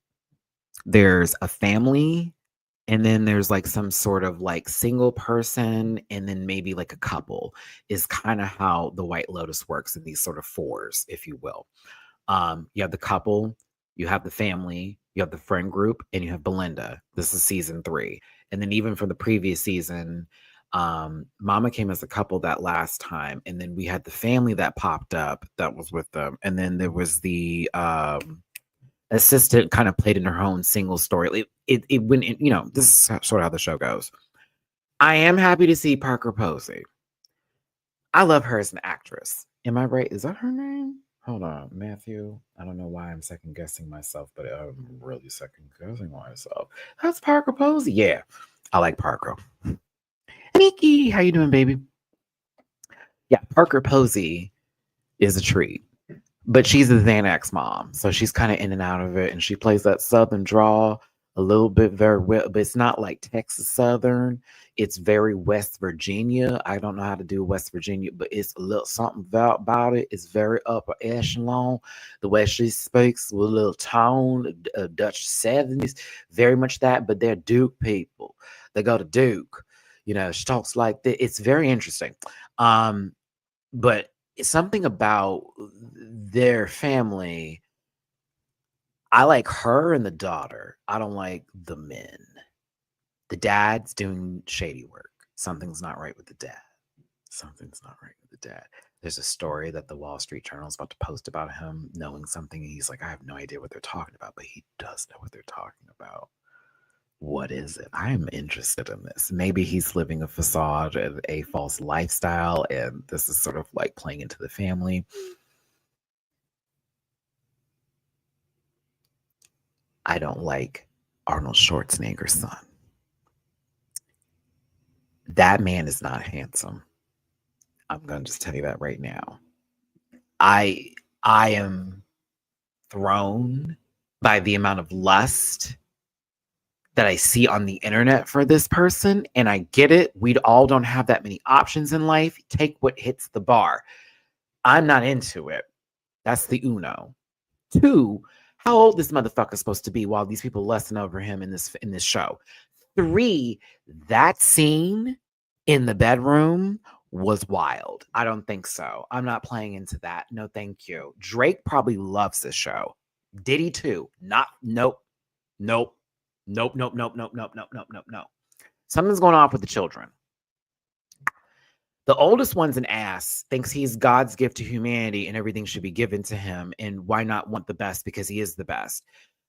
there's a family, and then there's like some sort of like single person, and then maybe like a couple is kind of how the White Lotus works in these sort of fours, if you will. You have the couple, you have the family, you have the friend group, and you have Belinda. This is season 3. And then even from the previous season, Mama came as a couple that last time, and then we had the family that popped up that was with them, and then there was the assistant kind of played in her own single story. It went in, this is sort of how the show goes. I am happy to see Parker Posey. I love her as an actress. Am I right? Is that her name? Hold on, Matthew. I don't know why I'm second guessing myself, but I'm really second guessing myself. That's Parker Posey. Yeah, I like Parker. Nikki, how you doing, baby? Yeah, Parker Posey is a treat. But she's a Xanax mom, so she's kind of in and out of it, and she plays that Southern drawl a little bit very well, but it's not like Texas Southern. It's very West Virginia. I don't know how to do West Virginia, but it's a little something about it. It's very upper echelon. The way she speaks with a little tone, Dutch 70s, very much that, but they're Duke people. They go to Duke. She talks like that. It's very interesting. But something about their family. I like her and the daughter. I don't like the men. The dad's doing shady work. Something's not right with the dad. Something's not right with the dad. There's a story that the Wall Street Journal is about to post about him knowing something. And he's like, I have no idea what they're talking about, but he does know what they're talking about. What is it? I am interested in this. Maybe he's living a facade and a false lifestyle, and this is sort of like playing into the family. I don't like Arnold Schwarzenegger's son. That man is not handsome. I'm going to just tell you that right now. I am thrown by the amount of lust that I see on the internet for this person, and I get it. We all don't have that many options in life. Take what hits the bar. I'm not into it. That's the uno. 2, how old this motherfucker supposed to be while these people lusting over him in this show? 3, that scene in the bedroom was wild. I don't think so. I'm not playing into that. No, thank you. Drake probably loves this show. Diddy too. Nope. Something's going on with the children. The oldest one's an ass, thinks he's God's gift to humanity and everything should be given to him. And why not want the best? Because he is the best.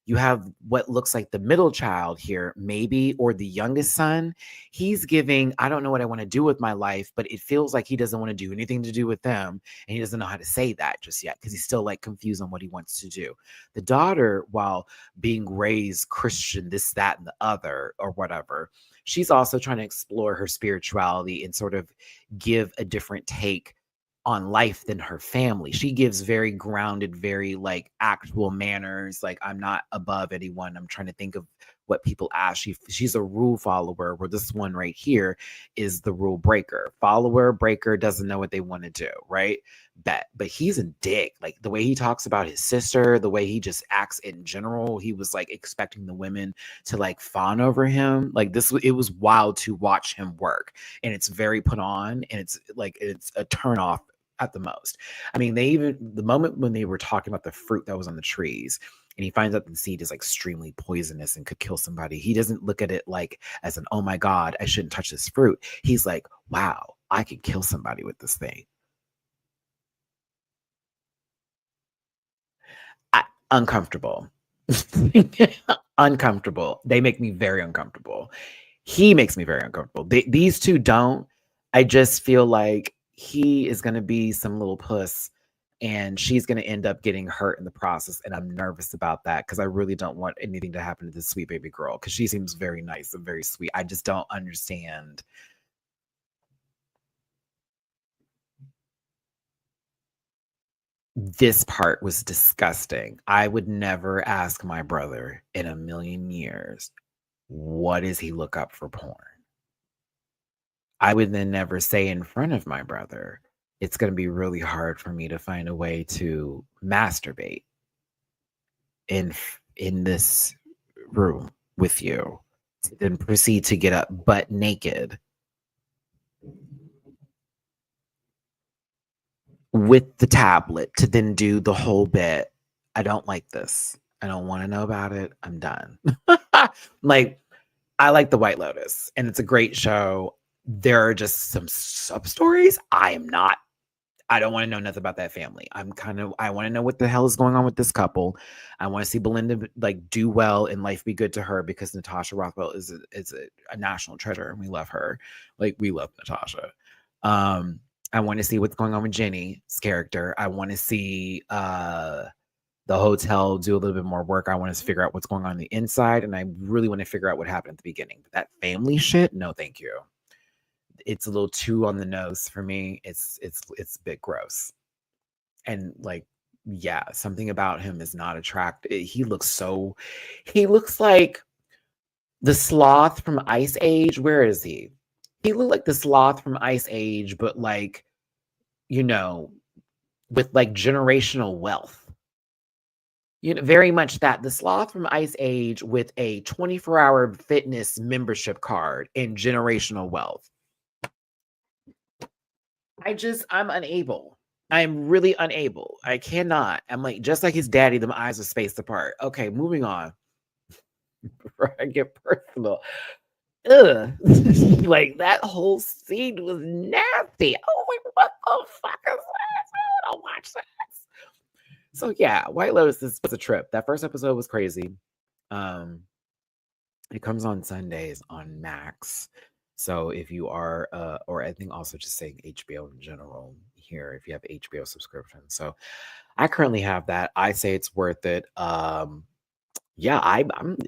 You have what looks like the middle child here, maybe, or the youngest son. He's giving, I don't know what I want to do with my life, but it feels like he doesn't want to do anything to do with them. And he doesn't know how to say that just yet because he's still like confused on what he wants to do. The daughter, while being raised Christian, this, that, and the other, or whatever, she's also trying to explore her spirituality and sort of give a different take on life than her family. She gives very grounded, very like actual manners. Like, I'm not above anyone. I'm trying to think of what people ask. She's a rule follower, where this one right here is the rule breaker. Follower, breaker, doesn't know what they want to do, right? But he's a dick. Like the way he talks about his sister, the way he just acts in general, he was like expecting the women to like fawn over him. Like it was wild to watch him work, and it's very put on, and it's a turn off at the most. I mean, the moment when they were talking about the fruit that was on the trees, and he finds out the seed is extremely poisonous and could kill somebody, he doesn't look at it like as an, oh my God, I shouldn't touch this fruit. He's like, wow, I could kill somebody with this thing. Uncomfortable. Uncomfortable. They make me very uncomfortable. He makes me very uncomfortable. These two don't. I just feel like he is going to be some little puss and she's going to end up getting hurt in the process. And I'm nervous about that because I really don't want anything to happen to this sweet baby girl because she seems very nice and very sweet. I just don't understand. This part was disgusting. I would never ask my brother in a million years, what does he look up for porn? I would then never say in front of my brother, it's going to be really hard for me to find a way to masturbate in this room with you, then proceed to get up butt naked with the tablet to then do the whole bit. I don't like this. I don't want to know about it. I'm done. Like, I like the White Lotus and it's a great show. There are just some sub stories. I don't want to know nothing about that family. I want to know what the hell is going on with this couple. I want to see Belinda like do well and life be good to her because Natasha Rothwell is a national treasure and we love her. Like we love Natasha. I want to see what's going on with Jenny's character. I want to see the hotel do a little bit more work. I want to figure out what's going on the inside, and I really want to figure out what happened at the beginning. But that family shit, no, thank you. It's a little too on the nose for me. It's a bit gross, and like, yeah, something about him is not attractive. He looks like the sloth from Ice Age. Where is he? He looked like the sloth from Ice Age, but like, with like generational wealth. Very much that the sloth from Ice Age with a 24-hour fitness membership card and generational wealth. I'm unable. I'm really unable. I cannot. I'm like, just like his daddy, them eyes are spaced apart. Okay, moving on. Before I get personal. Ugh. Like that whole scene was nasty. Oh my, what the fuck is this? I don't watch this. So yeah, White Lotus was a trip. That first episode was crazy. It comes on Sundays on Max. So if you are, or I think also just saying HBO in general here, if you have HBO subscription. So I currently have that. I say it's worth it. Yeah,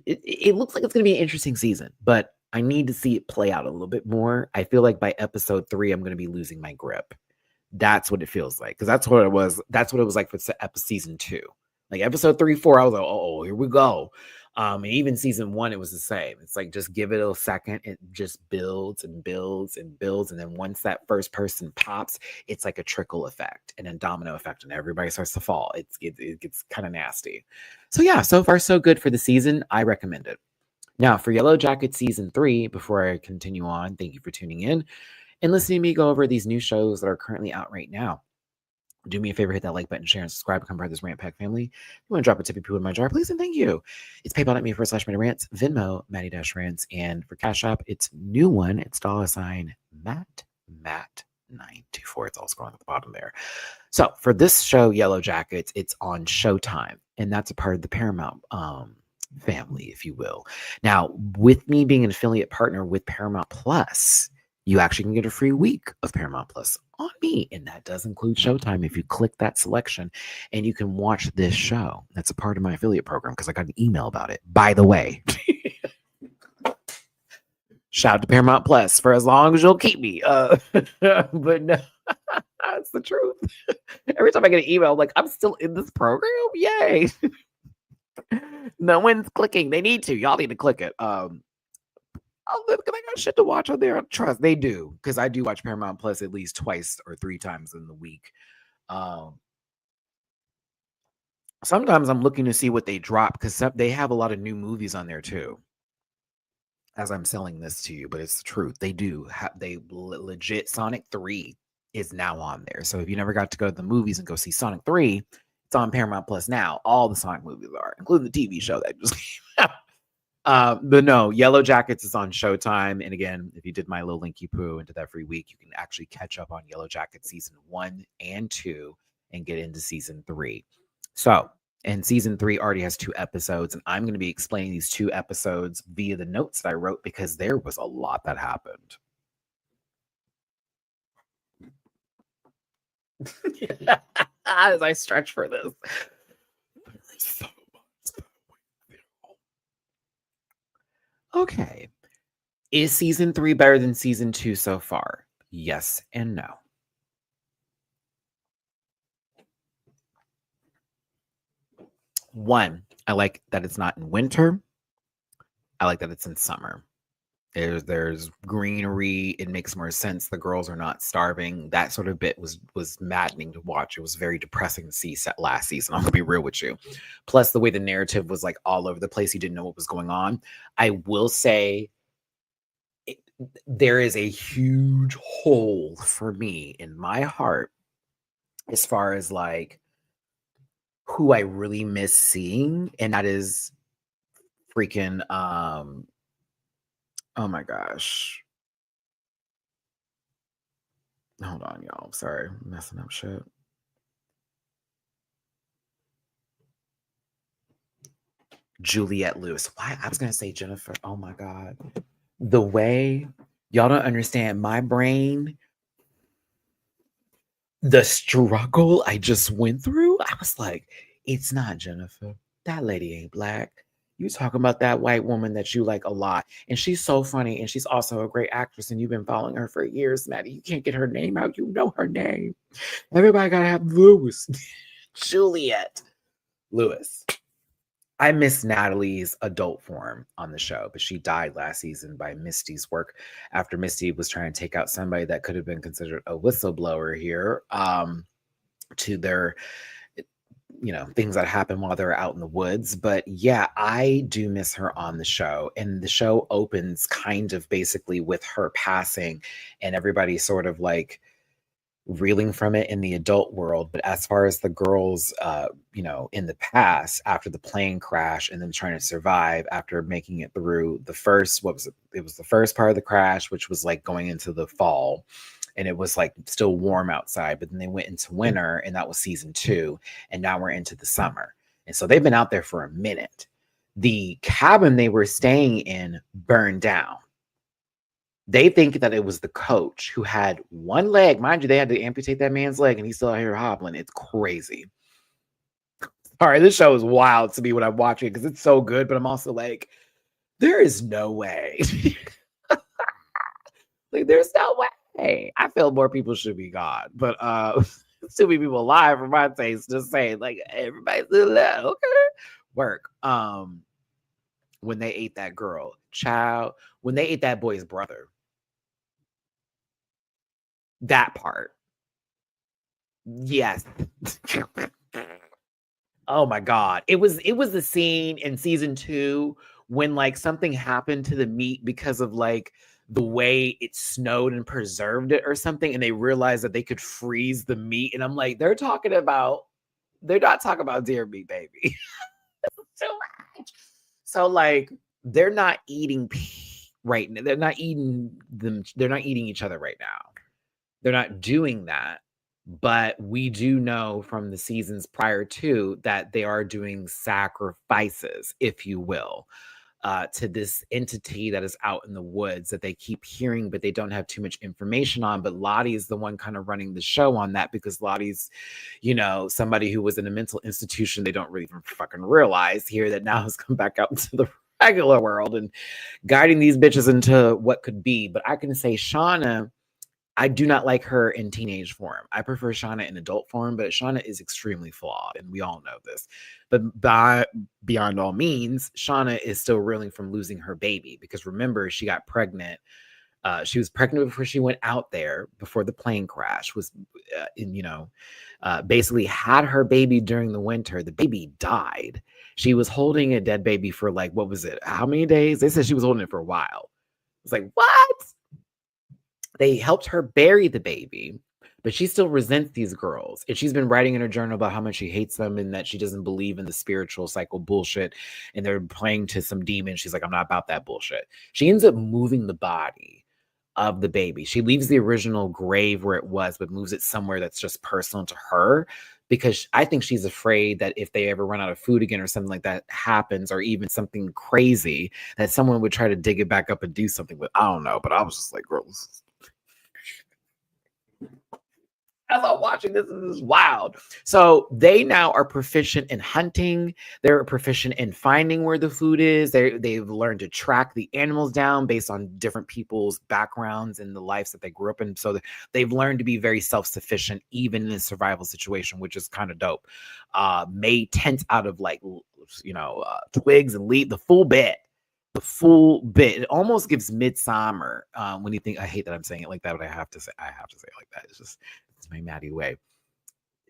it looks like it's going to be an interesting season, but I need to see it play out a little bit more. I feel like by episode 3, I'm going to be losing my grip. That's what it feels like. Because that's what it was. That's what it was like for season 2. Like episode 3, 4, I was like, oh, here we go. And even season 1, it was the same. It's like, just give it a second. It just builds and builds and builds. And then once that first person pops, it's like a trickle effect and a domino effect, and everybody starts to fall. It gets kind of nasty. So yeah, so far so good for the season. I recommend it. Now for Yellowjackets season 3, before I continue on, thank you for tuning in and listening to me go over these new shows that are currently out right now. Do me a favor, hit that like button, share, and subscribe, become part of this Rant Pack family. If you want to drop a tip of poo in my jar, please and thank you. It's PayPal.me/Matty-Rants, Venmo, Matty-Rants, and for Cash App, it's new one. It's $Matt924. It's all scrolling at the bottom there. So for this show, Yellowjackets, it's on Showtime, and that's a part of the Paramount family, if you will. Now, with me being an affiliate partner with Paramount Plus, you actually can get a free week of Paramount Plus on me, and that does include Showtime if you click that selection, and you can watch this show. That's a part of my affiliate program because I got an email about it, by the way. Shout out to Paramount Plus for as long as you'll keep me. But no, that's the truth. Every time I get an email, I'm like, I'm still in this program? Yay. No one's clicking. They need to. Y'all need to click it. They got shit to watch on there. Trust they do, because I do watch Paramount Plus at least twice or 3 times in the week. Sometimes I'm looking to see what they drop because they have a lot of new movies on there too. As I'm selling this to you, but it's the truth. They do. They legit Sonic 3 is now on there. So if you never got to go to the movies and go see Sonic 3, it's on Paramount Plus now. All the Sonic movies are, including the TV show that just came out. But no, Yellowjackets is on Showtime. And again, if you did my little linky poo into that free week, you can actually catch up on Yellowjackets season 1 and 2 and get into season 3. So, and season 3 already has 2 episodes, and I'm going to be explaining these 2 episodes via the notes that I wrote because there was a lot that happened. As I stretch for this. There is so much that we feel. Okay. Is season 3 better than season 2 so far? Yes and no. One, I like that it's not in winter. I like that it's in summer. There's greenery. It makes more sense. The girls are not starving. That sort of bit was maddening to watch. It was very depressing to see set last season. I'm gonna be real with you. Plus, the way the narrative was like all over the place, you didn't know what was going on. I will say there is a huge hole for me in my heart as far as like who I really miss seeing, and that is freaking oh my gosh. Hold on, y'all. Sorry, I'm messing up shit. Juliette Lewis. Why? I was gonna say Jennifer. Oh my god. The way y'all don't understand my brain, the struggle I just went through. I was like, it's not Jennifer. That lady ain't black. You talking about that white woman that you like a lot. And she's so funny. And she's also a great actress. And you've been following her for years, Maddie. You can't get her name out. You know her name. Everybody gotta have Lewis. Juliette Lewis. I miss Natalie's adult form on the show, but she died last season by Misty's work after Misty was trying to take out somebody that could have been considered a whistleblower here, to their, things that happen while they're out in the woods. But yeah, I do miss her on the show. And the show opens kind of basically with her passing and everybody sort of like reeling from it in the adult world. But as far as the girls, in the past, after the plane crash and then trying to survive after making it through the first, what was it? It was the first part of the crash, which was like going into the fall. And it was like still warm outside, but then they went into winter, and that was season 2. And now we're into the summer. And so they've been out there for a minute. The cabin they were staying in burned down. They think that it was the coach who had one leg. Mind you, they had to amputate that man's leg and he's still out here hobbling. It's crazy. All right, this show is wild to me when I'm watching it because it's so good, but I'm also like, there is no way. Like, there's no way. I feel more people should be gone, but still be people alive for my taste. Just saying, like, everybody's still alive. Okay. Work. When they ate that girl, child, when they ate that boy's brother. That part. Yes. Oh my god. It was the scene in season 2 when like something happened to the meat because of like the way it snowed and preserved it or something, and they realized that they could freeze the meat. And I'm like, they're not talking about deer meat, baby. So much. So like they're not eating right now. They're not eating each other right now. They're not doing that. But we do know from the seasons prior to that they are doing sacrifices, if you will, to this entity that is out in the woods that they keep hearing, but they don't have too much information on. But Lottie is the one kind of running the show on that because Lottie's, somebody who was in a mental institution they don't really even fucking realize here that now has come back out into the regular world and guiding these bitches into what could be. But I can say Shauna, I do not like her in teenage form. I prefer Shauna in adult form, but Shauna is extremely flawed, and we all know this. But beyond all means, Shauna is still reeling from losing her baby because remember, she got pregnant. She was pregnant before she went out there, before the plane crash, basically had her baby during the winter. The baby died. She was holding a dead baby for like, what was it? How many days? They said she was holding it for a while. It's like, what? They helped her bury the baby, but she still resents these girls. And she's been writing in her journal about how much she hates them and that she doesn't believe in the spiritual cycle bullshit. And they're playing to some demon. She's like, I'm not about that bullshit. She ends up moving the body of the baby. She leaves the original grave where it was, but moves it somewhere that's just personal to her. Because I think she's afraid that if they ever run out of food again or something like that happens, or even something crazy, that someone would try to dig it back up and do something with. I don't know. But I was just like, girl, as I'm watching this is wild. So they now are proficient in hunting. They're proficient in finding where the food is. They've learned to track the animals down based on different people's backgrounds and the lives that they grew up in. So they've learned to be very self-sufficient, even in a survival situation, which is kind of dope. Made tents out of like twigs and leaves, the full bit. The full bit. It almost gives midsummer. When you think, I hate that I'm saying it like that, but I have to say it like that. It's my Maddie way.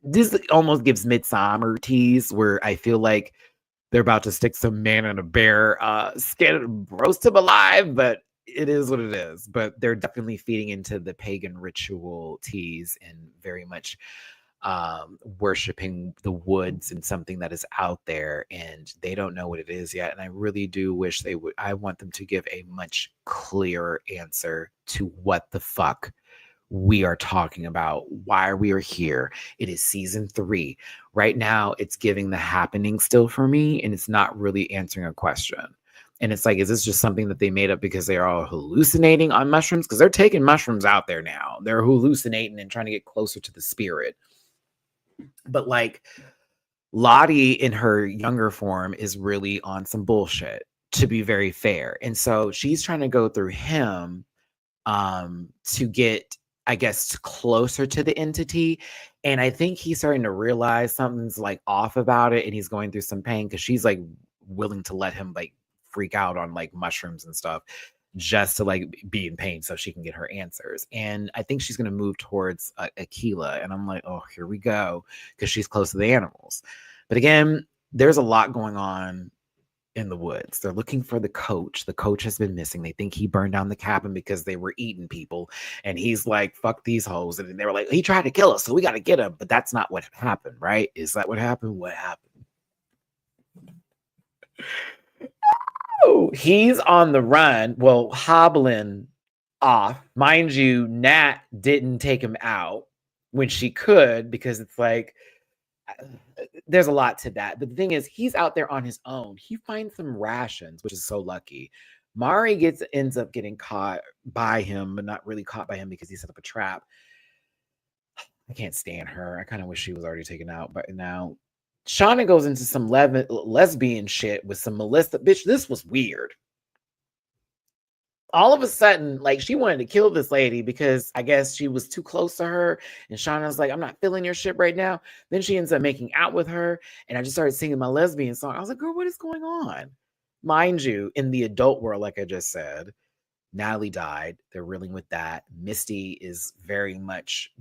This almost gives midsummer teas where I feel like they're about to stick some man in a bear skin, roast him alive, but it is what it is. But they're definitely feeding into the pagan ritual teas and very much worshiping the woods and something that is out there, and they don't know what it is yet. And I really do wish they would. I want them to give a much clearer answer to what the fuck we are talking about, why we are here. It is season 3 right now. It's giving the happening still for me, and it's not really answering a question. And it's like, is this just something that they made up because they are all hallucinating on mushrooms? Because they're taking mushrooms out there now. They're hallucinating and trying to get closer to the spirit. But like Lottie in her younger form is really on some bullshit, to be very fair. And so she's trying to go through him to get, I guess, closer to the entity. And I think he's starting to realize something's like off about it, and he's going through some pain because she's like willing to let him like freak out on like mushrooms and stuff just to like be in pain so she can get her answers. And I think she's going to move towards Aquila. And I'm like, oh, here we go, because she's close to the animals. But again, there's a lot going on in the woods. They're looking for the coach. The coach has been missing. They think he burned down the cabin because they were eating people. And he's like, fuck these hoes. And they were like, he tried to kill us, so we got to get him. But that's not what happened, right? Is that what happened? What happened? Oh, he's on the run. Well, hobbling off. Mind you, Nat didn't take him out when she could, because it's like, there's a lot to that. But the thing is, he's out there on his own. He finds some rations, which is so lucky. Mari ends up getting caught by him, but not really caught by him because he set up a trap. I can't stand her. I kind of wish she was already taken out, but now Shauna goes into some lesbian shit with some Melissa. Bitch, this was weird. All of a sudden, like, she wanted to kill this lady because I guess she was too close to her. And Shauna's like, I'm not feeling your shit right now. Then she ends up making out with her. And I just started singing my lesbian song. I was like, girl, what is going on? Mind you, in the adult world, like I just said, Natalie died. They're reeling with that. Misty is very much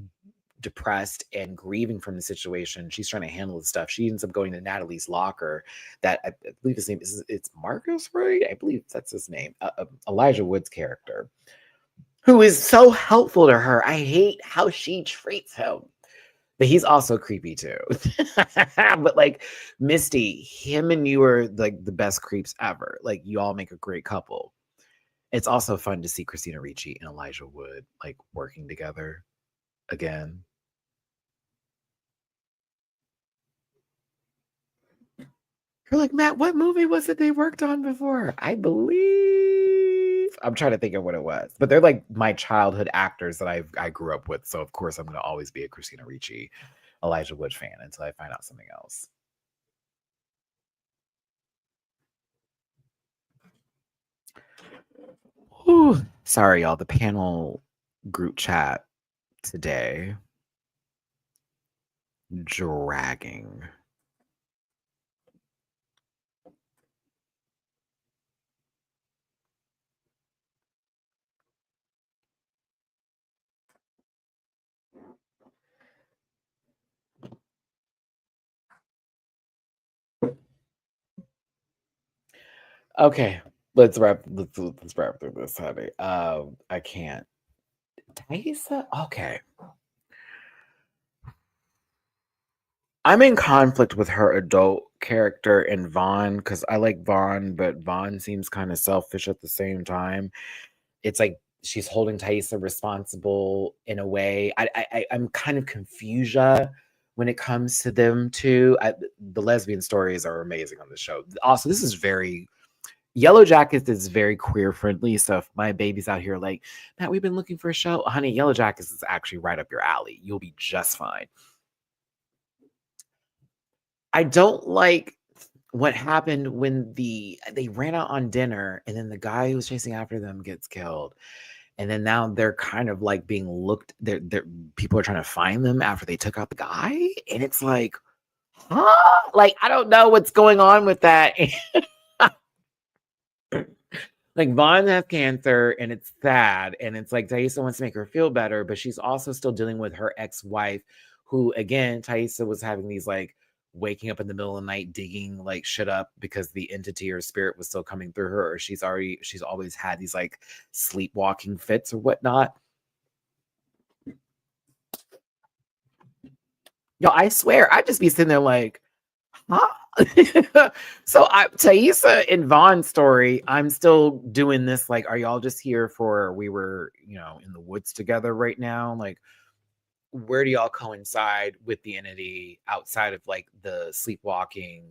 depressed and grieving from the situation. She's trying to handle the stuff. She ends up going to Natalie's locker. That I believe his name is, it's Marcus, right? I believe that's his name. Elijah Wood's character, who is so helpful to her. I hate how she treats him, but he's also creepy too. But like Misty, him and you are like the best creeps ever. Like, you all make a great couple. It's also fun to see Christina Ricci and Elijah Wood like working together again. You're like, Matt, what movie was it they worked on before? I believe I'm trying to think of what it was, but they're like my childhood actors that I grew up with. So of course I'm going to always be a Christina Ricci, Elijah Wood fan until I find out something else. Whew. Sorry, y'all. The panel group chat today dragging. Okay, let's wrap through this, honey. I can't. Thaisa? Okay. I'm in conflict with her adult character in Vaughn because I like Vaughn, but Vaughn seems kind of selfish at the same time. It's like she's holding Thaisa responsible in a way. I'm kind of confusia when it comes to them too. The lesbian stories are amazing on the show. Also, this is very Yellowjackets is very queer friendly. So if my baby's out here like, Matt, we've been looking for a show, honey, Yellowjackets is actually right up your alley. You'll be just fine. I don't like what happened when they ran out on dinner and then the guy who was chasing after them gets killed. And then now they're kind of like being looked, they're people are trying to find them after they took out the guy. And it's like, huh? Like, I don't know what's going on with that. Like Vaughn has cancer and it's sad. And it's like Taissa wants to make her feel better, but she's also still dealing with her ex-wife, who again, Taissa was having these like waking up in the middle of the night, digging like shit up because the entity or spirit was still coming through her, or she's always had these like sleepwalking fits or whatnot. Yo, I swear, I'd just be sitting there like, huh? So Taissa and Vaughn's story, I'm still doing this. Like, are y'all just here for we were, in the woods together right now? Like, where do y'all coincide with the entity outside of like the sleepwalking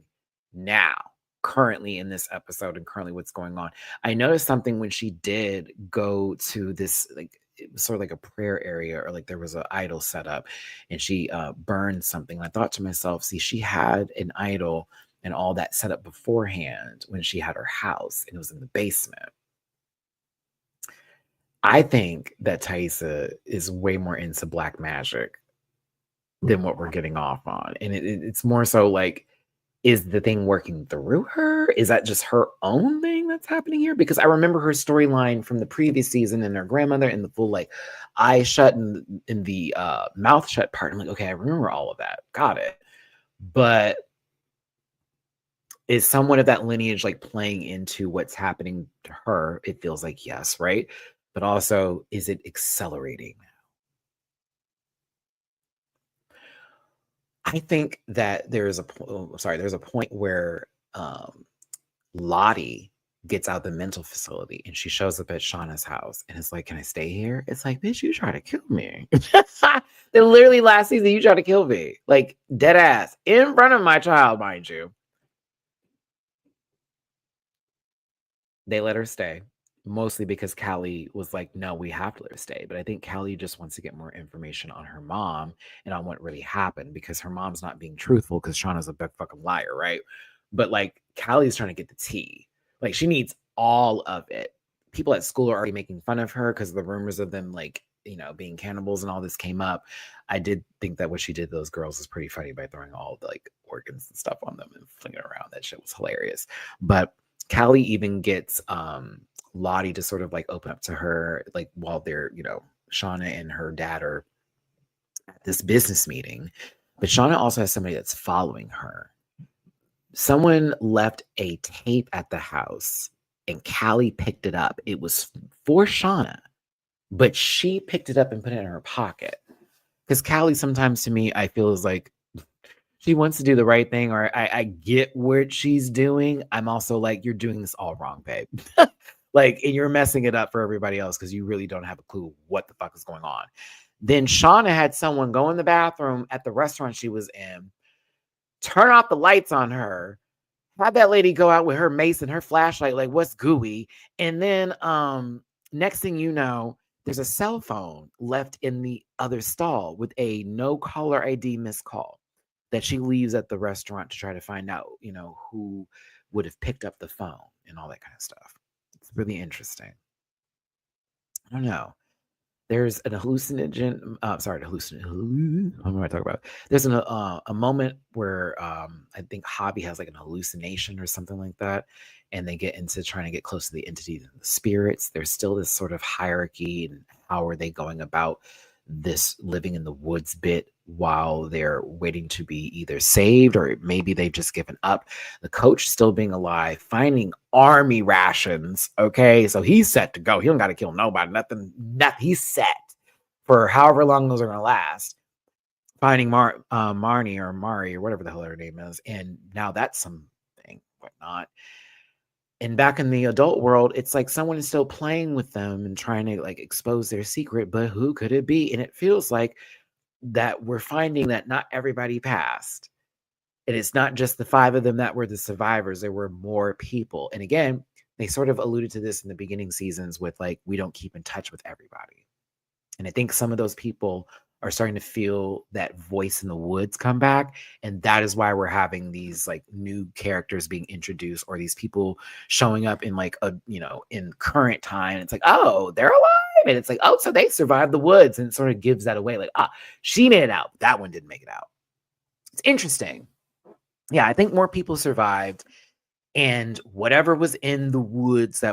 now, currently in this episode and currently what's going on? I noticed something when she did go to this, like, it was sort of like a prayer area, or like there was an idol set up and she burned something. And I thought to myself, see, she had an idol and all that set up beforehand when she had her house and it was in the basement. I think that Taissa is way more into black magic than what we're getting off on. And it's more so like, is the thing working through her? Is that just her own thing that's happening here? Because I remember her storyline from the previous season and her grandmother and the full like eye shut and in the mouth shut part. I'm like, okay, I remember all of that. Got it. But is somewhat of that lineage like playing into what's happening to her? It feels like yes, right? But also, is it accelerating? I think that there's a point where Lottie gets out the mental facility and she shows up at Shauna's house and it's like, can I stay here? It's like, bitch, you try to kill me. Then literally last season, you try to kill me. Like, dead ass. In front of my child, mind you. They let her stay. Mostly because Callie was like, no, we have to let her stay. But I think Callie just wants to get more information on her mom and on what really happened, because her mom's not being truthful because Shauna's a big fucking liar, right? But like Callie's trying to get the tea. Like, she needs all of it. People at school are already making fun of her because the rumors of them like, being cannibals and all this came up. I did think that what she did to those girls was pretty funny by throwing all the like organs and stuff on them and flinging it around. That shit was hilarious. But Callie even gets Lottie to sort of like open up to her, like while they're, Shauna and her dad are at this business meeting. But Shauna also has somebody that's following her. Someone left a tape at the house and Callie picked it up. It was for Shauna, but she picked it up and put it in her pocket. Because Callie sometimes to me, I feel is like, she wants to do the right thing, or I get what she's doing. I'm also like, you're doing this all wrong, babe. Like, and you're messing it up for everybody else because you really don't have a clue what the fuck is going on. Then Shauna had someone go in the bathroom at the restaurant she was in, turn off the lights on her, have that lady go out with her mace and her flashlight, like, what's gooey? And then next thing you know, there's a cell phone left in the other stall with a no caller ID missed call that she leaves at the restaurant to try to find out, who would have picked up the phone and all that kind of stuff. It's really interesting. I don't know. There's an hallucinogen. What am I talking about? There's a moment where I think Hobby has like an hallucination or something like that, and they get into trying to get close to the entities and the spirits. There's still this sort of hierarchy, and how are they going about this living in the woods bit while they're waiting to be either saved, or maybe they've just given up. The coach still being alive, finding army rations. Okay, so he's set to go. He don't got to kill nobody, nothing. He's set for however long those are going to last. Finding Marnie or Mari or whatever the hell her name is, and now that's something, whatnot. And back in the adult world, it's like someone is still playing with them and trying to like expose their secret, but who could it be? And it feels like that we're finding that not everybody passed. And it's not just the 5 of them that were the survivors. There were more people. And again, they sort of alluded to this in the beginning seasons with like, we don't keep in touch with everybody. And I think some of those people are starting to feel that voice in the woods come back. And that is why we're having these like new characters being introduced, or these people showing up in like a, in current time. It's like, oh, they're alive. And it's like, oh, so they survived the woods. And it sort of gives that away. Like, she made it out. That one didn't make it out. It's interesting. Yeah, I think more people survived. And whatever was in the woods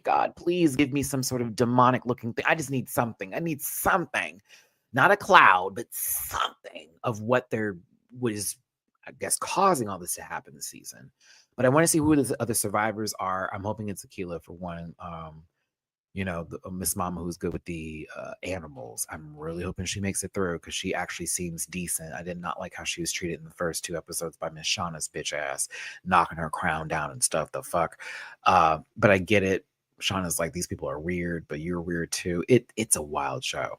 God, please give me some sort of demonic looking thing. I just need something. I need something, not a cloud, but something of what was, I guess, causing all this to happen this season. But I want to see who the other survivors are. I'm hoping it's Aquila for one. Miss Mama who's good with the animals. I'm really hoping she makes it through because she actually seems decent. I did not like how she was treated in the first 2 episodes by Miss Shauna's bitch ass, knocking her crown down and stuff. The fuck. But I get it. Shauna's like, these people are weird, but you're weird too. It's a wild show.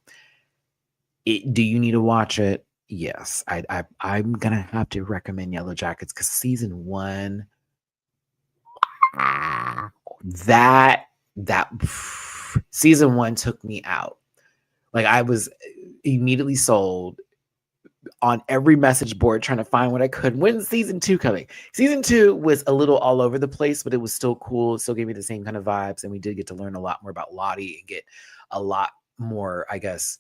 Do you need to watch it? Yes. I'm gonna have to recommend Yellowjackets because season 1, that season 1 took me out. Like, I was immediately sold on every message board trying to find what I could. When's season 2 coming? Season 2 was a little all over the place, but it was still cool. It still gave me the same kind of vibes. And we did get to learn a lot more about Lottie and get a lot more, I guess,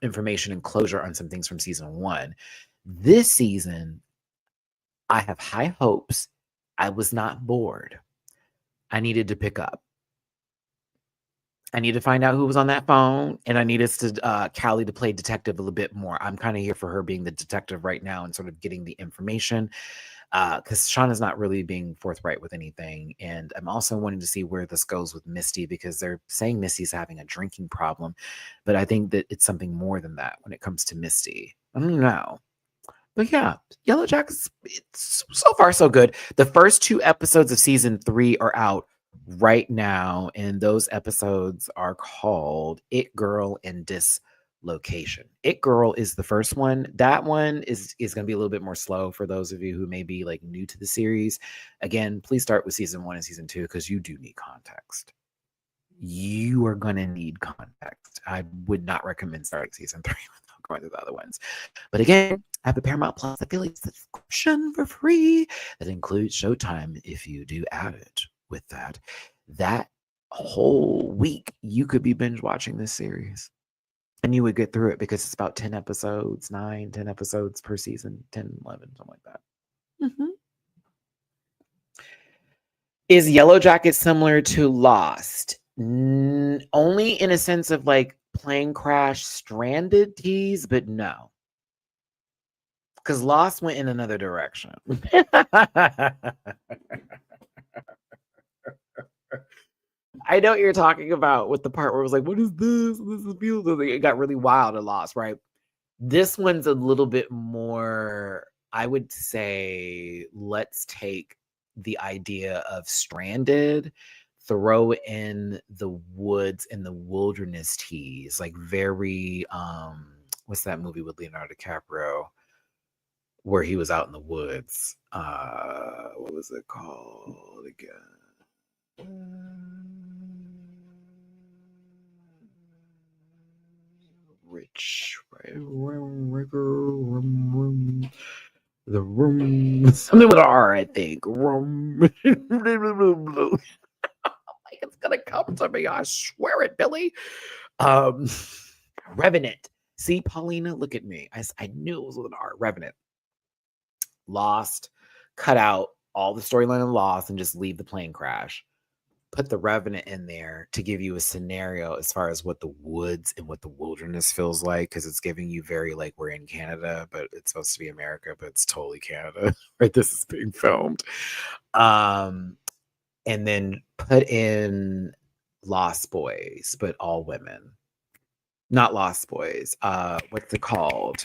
information and closure on some things from season 1. This season, I have high hopes. I was not bored. I needed to pick up. I need to find out who was on that phone, and I need us to Callie to play detective a little bit more. I'm kind of here for her being the detective right now and sort of getting the information because Shauna's not really being forthright with anything. And I'm also wanting to see where this goes with Misty because they're saying Misty's having a drinking problem, but I think that it's something more than that when it comes to Misty. I don't know. But yeah, Yellowjackets, it's so far so good. The first 2 episodes of season 3 are out right now, and those episodes are called It Girl and Dislocation. It Girl is the first one. That one is going to be a little bit more slow for those of you who may be like new to the series. Again, please start with season 1 and season 2 because you do need context. You are going to need context. I would not recommend starting season 3 without going to the other ones. But again, I have a Paramount Plus affiliate subscription for free that includes Showtime if you do add it. With that whole week, you could be binge watching this series and you would get through it because it's about 10 episodes, 10 episodes per season, 10, 11, something like that. Mm-hmm. Is Yellowjacket similar to Lost? Only in a sense of like plane crash stranded tease, but no. Because Lost went in another direction. I know what you're talking about with the part where it was like, what is this? This is beautiful. It got really wild and Lost, right? This one's a little bit more, I would say, let's take the idea of stranded, throw in the woods and the wilderness tease, like very, what's that movie with Leonardo DiCaprio where he was out in the woods? What was it called again? Rich, right? The room, something with an R, I think. Room. Like it's gonna come to me. I swear it, Billy. Revenant. See, Paulina, look at me. I knew it was with an R. Revenant. Lost. Cut out all the storyline of Lost and just leave the plane crash. Put the Revenant in there to give you a scenario as far as what the woods and what the wilderness feels like, because it's giving you very like we're in Canada, but it's supposed to be America, but it's totally Canada. Right? This is being filmed. And then put in Lost Boys, but all women. Not Lost Boys. What's it called?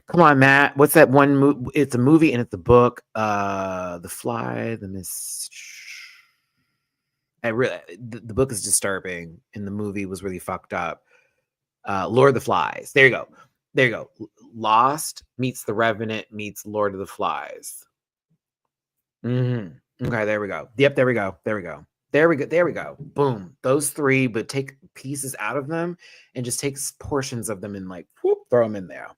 Come on, Matt. What's that one movie? It's a movie and it's a book. The Fly, the Miss. The book is disturbing, and the movie was really fucked up. Lord of the Flies. There you go. Lost meets The Revenant meets Lord of the Flies. Okay, there we go. Yep, there we go. There we go. There we go. There we go. Boom. Those three, but take pieces out of them and just take portions of them and like whoop, throw them in there.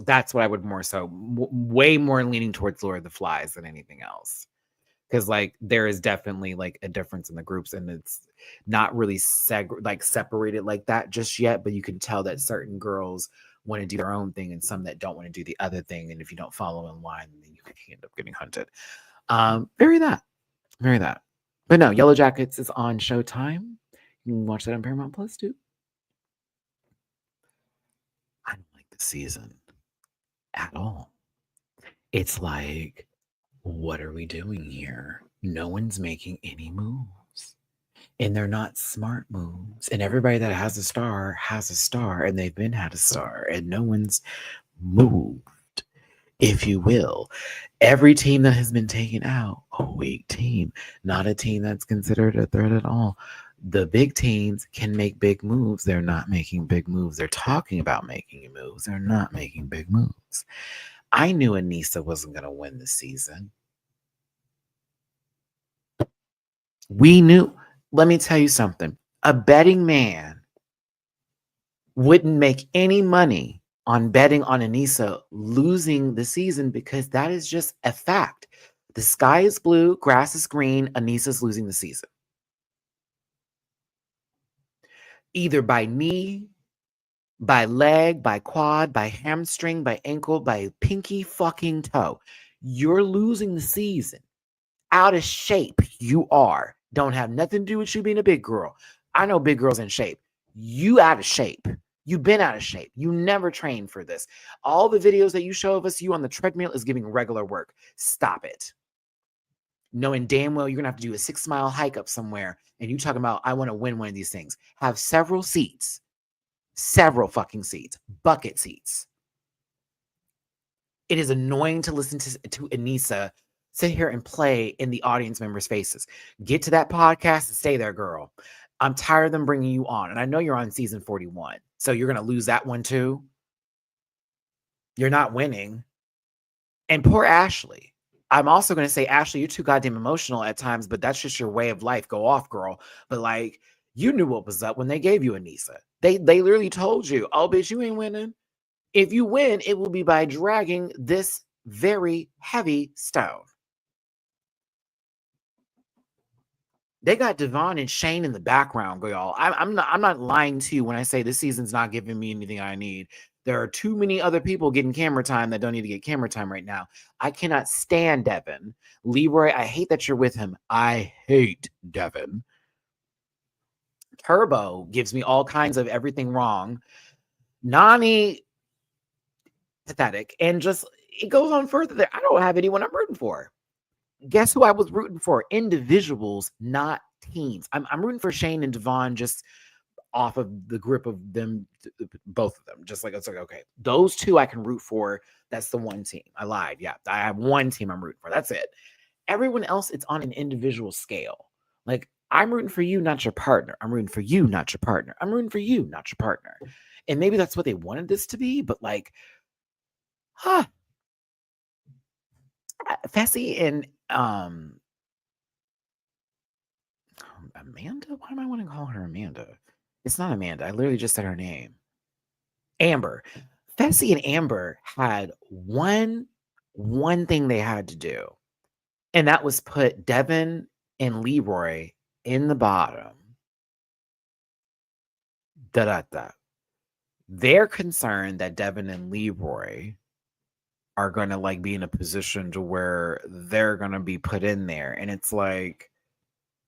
That's what I would more so, way more leaning towards Lord of the Flies than anything else. Because like there is definitely like a difference in the groups, and it's not really separated like that just yet. But you can tell that certain girls want to do their own thing, and some that don't want to do the other thing. And if you don't follow in line, then you can end up getting hunted. Very that. Very that. But no, Yellow Jackets is on Showtime. You can watch that on Paramount Plus too. I don't like the season at all. It's like, what are we doing here? No one's making any moves. And they're not smart moves. And everybody that has a star, and they've been had a star, and no one's moved, if you will. Every team that has been taken out, a weak team, not a team that's considered a threat at all. The big teams can make big moves. They're not making big moves. They're talking about making moves. They're not making big moves. I knew Anissa wasn't going to win this season. We knew. Let me tell you something. A betting man wouldn't make any money on betting on Anissa losing the season, because that is just a fact. The sky is blue, grass is green, Anissa's losing the season. Either by knee, by leg, by quad, by hamstring, by ankle, by pinky fucking toe. You're losing the season. Out of shape, you are. Don't have nothing to do with you being a big girl. I know big girls in shape. You out of shape. You've been out of shape. You never trained for this. All the videos that you show of us, you on the treadmill, is giving regular work. Stop it. Knowing damn well you're going to have to do a 6-mile hike up somewhere, and you talking about, I want to win one of these things. Have several seats. Several fucking seats. Bucket seats. It is annoying to listen to Anissa sit here and play in the audience members' faces. Get to that podcast and stay there, girl. I'm tired of them bringing you on. And I know you're on season 41. So you're going to lose that one too. You're not winning. And poor Ashley. I'm also going to say, Ashley, you're too goddamn emotional at times, but that's just your way of life. Go off, girl. But like, you knew what was up when they gave you Anissa. They literally told you, oh, bitch, you ain't winning. If you win, it will be by dragging this very heavy stone. They got Devon and Shane in the background, y'all. I'm not lying to you when I say this season's not giving me anything I need. There are too many other people getting camera time that don't need to get camera time right now. I cannot stand Devin. Leroy, I hate that you're with him. I hate Devin. Turbo gives me all kinds of everything wrong. Nani, pathetic. And just, it goes on further there. I don't have anyone I'm rooting for. Guess who I was rooting for? Individuals, not teams. I'm rooting for Shane and Devon just off of the grip of them, both of them. Just like, it's like, okay, those two I can root for. That's the one team. I lied. Yeah, I have one team I'm rooting for. That's it. Everyone else, it's on an individual scale. Like, I'm rooting for you, not your partner. I'm rooting for you, not your partner. I'm rooting for you, not your partner. And maybe that's what they wanted this to be, but like, Fessy and Amanda? Why am I want to call her Amanda? It's not Amanda. I literally just said her name. Amber. Fessy and Amber had one thing they had to do, and that was put Devin and Leroy in the bottom. They're concerned that Devin and Leroy are going to like be in a position to where they're going to be put in there. And it's like,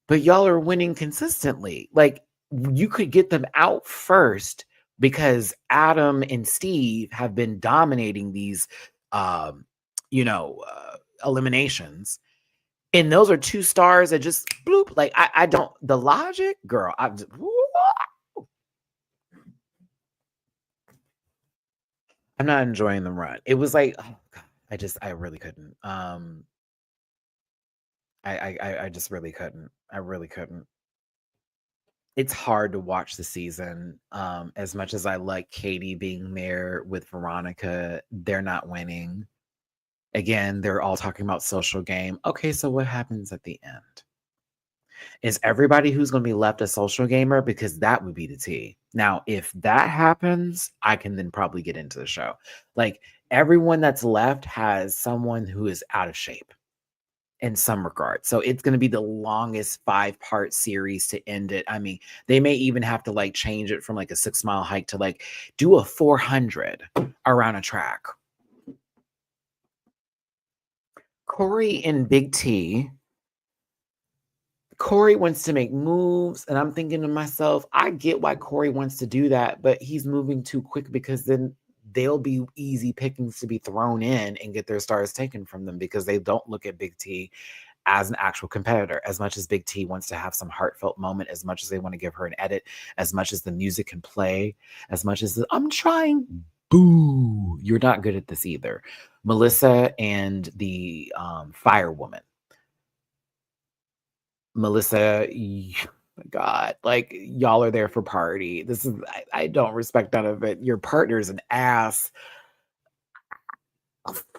but y'all are winning consistently. Like, you could get them out first because Adam and Steve have been dominating these, eliminations. And those are 2 stars that just bloop. Like, I don't, the logic, girl, I'm not enjoying the run. It was like, oh God, I really couldn't. I just really couldn't. I really couldn't. It's hard to watch the season. As much as I like Katie being there with Veronica, they're not winning. Again, they're all talking about social game. Okay, so what happens at the end? Is everybody who's going to be left a social gamer? Because that would be the tea. Now, if that happens, I can then probably get into the show. Like, everyone that's left has someone who is out of shape in some regard. So it's going to be the longest 5-part series to end it. I mean, they may even have to like change it from like a 6-mile hike to like do a 400 around a track. Corey and Big T. Corey wants to make moves, and I'm thinking to myself, I get why Corey wants to do that, but he's moving too quick because then they'll be easy pickings to be thrown in and get their stars taken from them because they don't look at Big T as an actual competitor. As much as Big T wants to have some heartfelt moment, as much as they want to give her an edit, as much as the music can play, as much as I'm trying, boo, you're not good at this either. Melissa and the firewoman. Melissa, God, like y'all are there for party. This is I don't respect none of it. Your partner's an ass.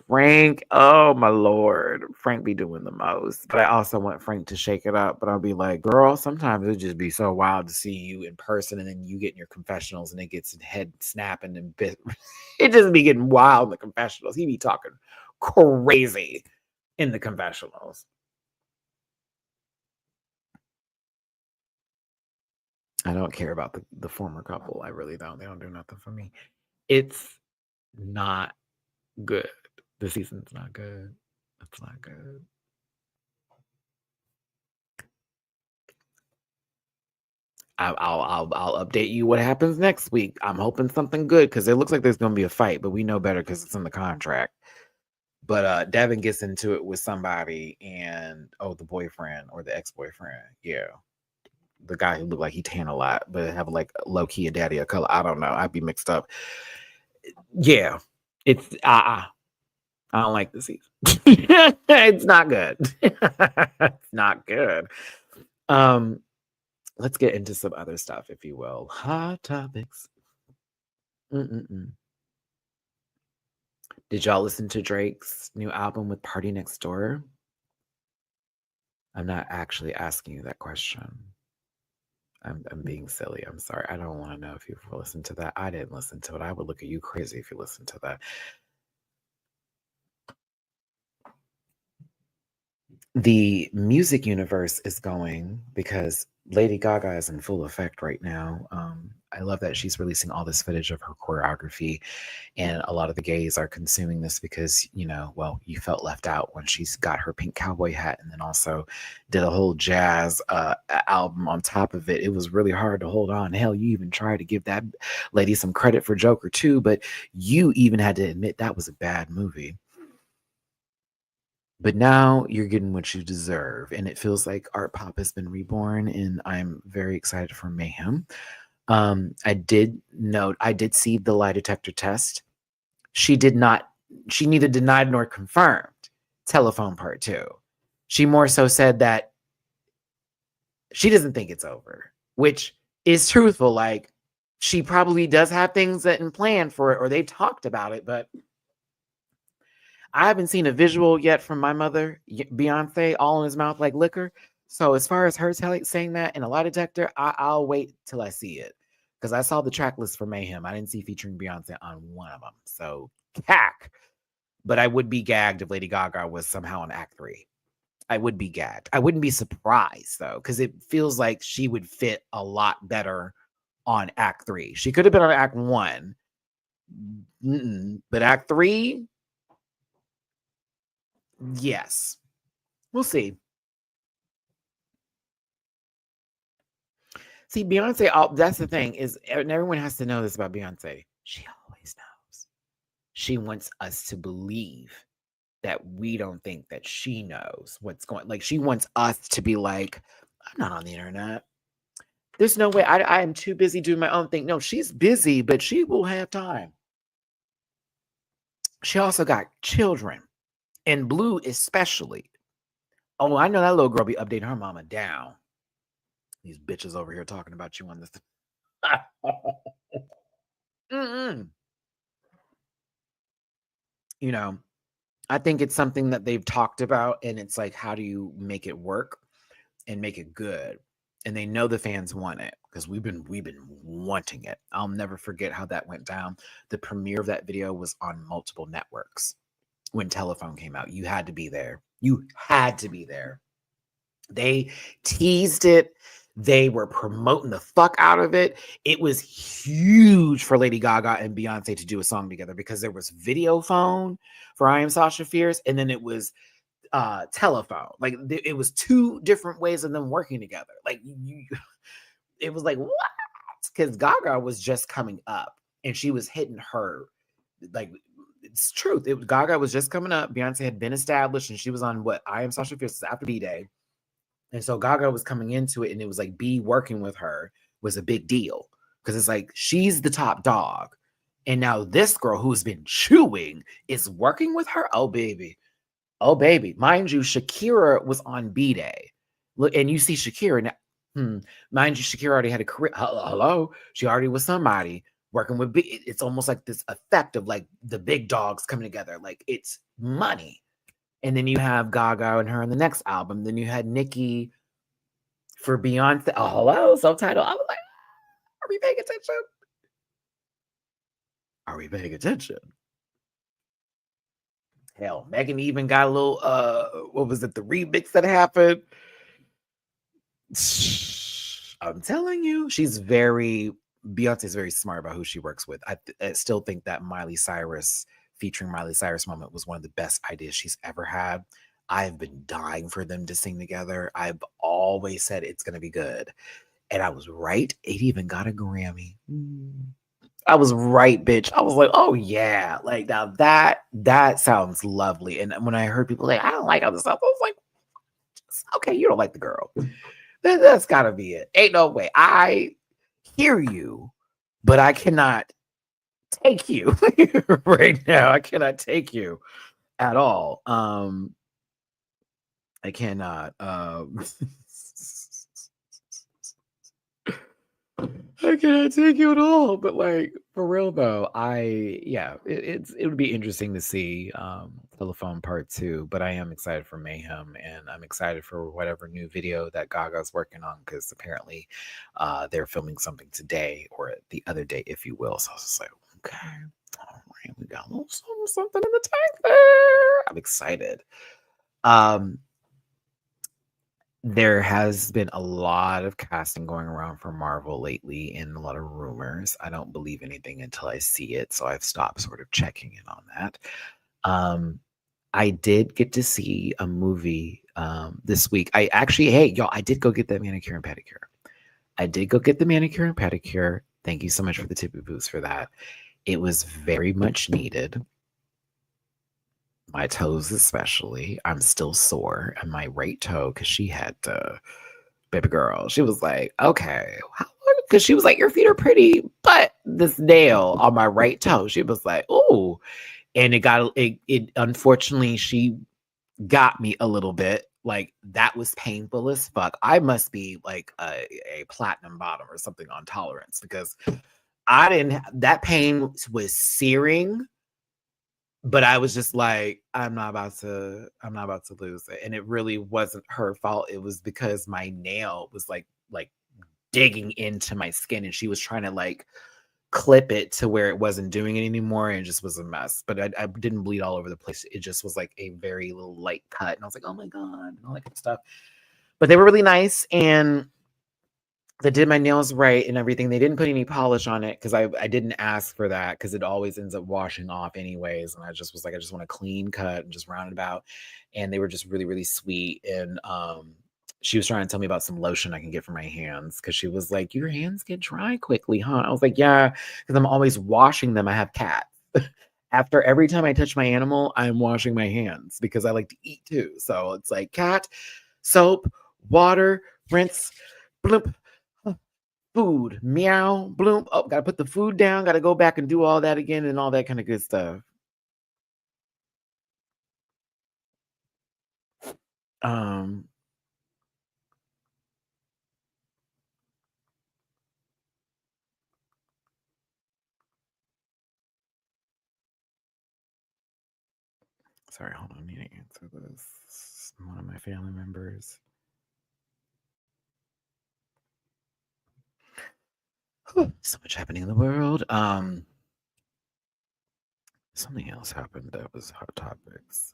Frank, oh my lord, Frank be doing the most. But I also want Frank to shake it up. But I'll be like, girl, sometimes it just be so wild to see you in person, and then you get in your confessionals, and it gets head snapping and it just be getting wild in the confessionals. He be talking crazy in the confessionals. I don't care about the former couple. I really don't. They don't do nothing for me. It's not good. The season's not good. It's not good. I'll update you what happens next week. I'm hoping something good because it looks like there's gonna be a fight, but we know better because it's in the contract. But Devin gets into it with somebody, and the boyfriend or the ex-boyfriend, yeah, the guy who looked like he tan a lot, but have like low key a daddy of color. I don't know. I'd be mixed up. Yeah, it's I don't like the season. It's not good. It's not good. Let's get into some other stuff, if you will. Hot topics. Mm-mm-mm. Did y'all listen to Drake's new album with Party Next Door? I'm not actually asking you that question. I'm being silly. I'm sorry. I don't want to know if you've listened to that. I didn't listen to it. I would look at you crazy if you listened to that. The music universe is going because Lady Gaga is in full effect right now. I love that she's releasing all this footage of her choreography, and a lot of the gays are consuming this because, well, you felt left out when she's got her pink cowboy hat and then also did a whole jazz album on top of it. It was really hard to hold on. Hell, you even tried to give that lady some credit for Joker too, but you even had to admit that was a bad movie. But now you're getting what you deserve, and it feels like art pop has been reborn, and I'm very excited for Mayhem. I did see the lie detector test. She neither denied nor confirmed telephone part 2. She more so said that she doesn't think it's over, which is truthful. Like, she probably does have things that in plan for it, or they talked about it, but I haven't seen a visual yet from my mother, Beyonce, all in his mouth like liquor. So as far as her saying that in a lie detector, I'll wait till I see it. Because I saw the track list for Mayhem. I didn't see featuring Beyonce on one of them. So, cack. But I would be gagged if Lady Gaga was somehow in Act 3. I would be gagged. I wouldn't be surprised, though, because it feels like she would fit a lot better on Act 3. She could have been on Act 1. But Act 3, yes. We'll see. See, Beyonce, that's the thing, and everyone has to know this about Beyonce. She always knows. She wants us to believe that we don't think that she knows what's going. Like, she wants us to be like, I'm not on the internet. There's no way. I am too busy doing my own thing. No, she's busy, but she will have time. She also got children, and Blue especially. Oh, I know that little girl be updating her mama down. These bitches over here talking about you on this. You know, I think it's something that they've talked about, and it's like, how do you make it work and make it good? And they know the fans want it because we've been wanting it. I'll never forget how that went down. The premiere of that video was on multiple networks when Telephone came out. You had to be there. You had to be there. They teased it. They were promoting the fuck out of it. It was huge for Lady Gaga and Beyonce to do a song together because there was video phone for I Am Sasha Fierce, and then it was telephone. Like it was two different ways of them working together. Like it was like what? Because Gaga was just coming up and she was hitting her like it's truth. Gaga was just coming up. Beyonce had been established and she was on what I Am Sasha Fierce after B-Day. And so Gaga was coming into it, and it was like B working with her was a big deal because it's like she's the top dog. And now this girl who's been chewing is working with her. Oh, baby. Oh, baby. Mind you, Shakira was on B Day. Look, and you see Shakira now. Mind you, Shakira already had a career. Hello. She already was somebody working with B. It's almost like this effect of like the big dogs coming together. Like it's money. And then you have Gaga and her in the next album. Then you had Nicki for Beyonce. Oh, hello, subtitle. I was like, are we paying attention? Are we paying attention? Hell, Megan even got a little what was it, the remix that happened? I'm telling you, Beyonce's very smart about who she works with. I still think that Miley Cyrus featuring Miley Cyrus moment was one of the best ideas she's ever had. I've been dying for them to sing together. I've always said it's going to be good. And I was right. It even got a Grammy. I was right, bitch. I was like, oh yeah. Like now that sounds lovely. And when I heard people like, I don't like other stuff, I was like, okay, you don't like the girl. That's gotta be it. Ain't no way. I hear you, but I cannot take you right now. I cannot take you at all. I cannot. I cannot take you at all. But like for real though, it would be interesting to see Telephone Part 2. But I am excited for Mayhem, and I'm excited for whatever new video that Gaga's working on because apparently they're filming something today or the other day, if you will. So I was just like, okay, all right, we got a little something in the tank there. I'm excited. There has been a lot of casting going around for Marvel lately and a lot of rumors. I don't believe anything until I see it, so I've stopped sort of checking in on that. I did get to see a movie this week. Hey, y'all, I did go get that manicure and pedicure. I did go get the manicure and pedicure. Thank you so much for the tippy boost for that. It was very much needed. My toes especially. I'm still sore on my right toe because she had baby girl. She was like, okay, because she was like, your feet are pretty, but this nail on my right toe. She was like, oh, and it unfortunately she got me a little bit. Like that was painful as fuck. I must be like a platinum bottom or something on tolerance because I didn't. That pain was searing. But I was just like, I'm not about to lose it. And it really wasn't her fault. It was because my nail was like digging into my skin and she was trying to like clip it to where it wasn't doing it anymore and it just was a mess. But I didn't bleed all over the place. It just was like a very little light cut. And I was like, oh my God, and all that kind of stuff. But they were really nice and they did my nails right and everything. They didn't put any polish on it because I didn't ask for that because it always ends up washing off anyways. And I just was like, I just want a clean cut and just round it about. And they were just really, really sweet. And she was trying to tell me about some lotion I can get for my hands because she was like, your hands get dry quickly, huh? I was like, yeah, because I'm always washing them. I have cats. After every time I touch my animal, I'm washing my hands because I like to eat too. So it's like cat, soap, water, rinse, bloop, food, meow, bloom. Oh, gotta put the food down, gotta go back and do all that again and all that kind of good stuff. Um, Sorry, hold on. I need to answer this. One of my family members. So much happening in the world. Something else happened that was hot topics.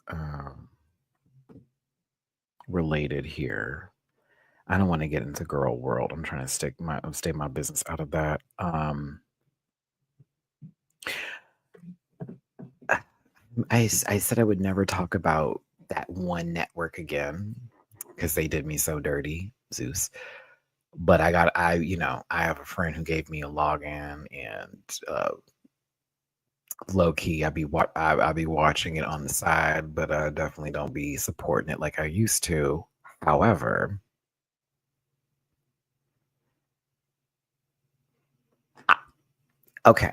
Related here. I don't want to get into girl world. I'm trying to stay my business out of that. I said I would never talk about that one network again because they did me so dirty, Zeus. But I have a friend who gave me a login, and low key, I'll be watching it on the side, but I definitely don't be supporting it like I used to. However, okay.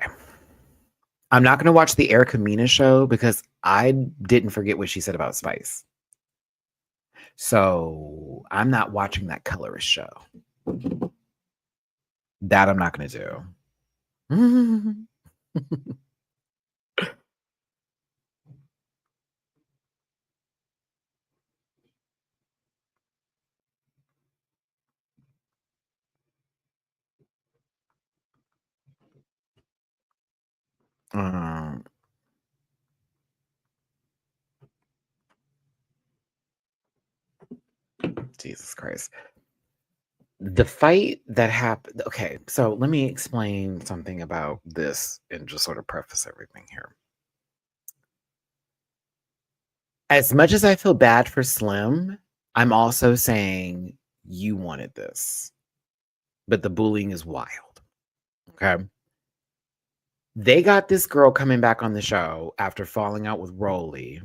I'm not going to watch the Erica Mena show because I didn't forget what she said about Spice. So I'm not watching that colorist show. That I'm not going to do. Um, Jesus Christ. The fight that happened. Okay, so let me explain something about this and just sort of preface everything here. As much as I feel bad for Slim, I'm also saying you wanted this, but the bullying is wild. Okay. They got this girl coming back on the show after falling out with Rolly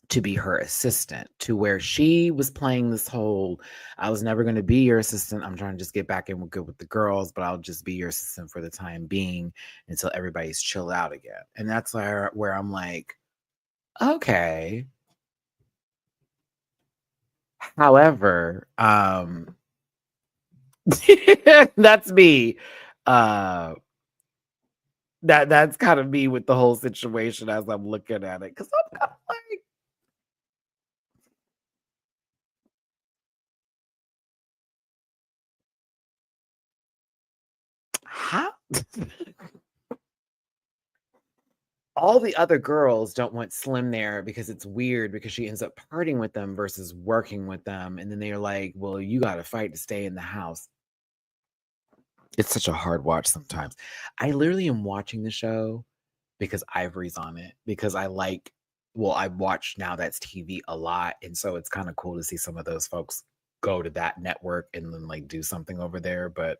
to be her assistant, to where she was playing this whole, I was never going to be your assistant. I'm trying to just get back in with good with the girls, but I'll just be your assistant for the time being until everybody's chilled out again. And that's where I'm like, okay. However, that's me. That's kind of me with the whole situation as I'm looking at it. Cause I'm kind of like, how all the other girls don't want Slim there because it's weird because she ends up partying with them versus working with them. And then they're like, well, you got to fight to stay in the house. It's such a hard watch sometimes. I literally am watching the show because Ivory's on it, because I watch Now That's TV a lot. And so it's kind of cool to see some of those folks go to that network and then like do something over there. But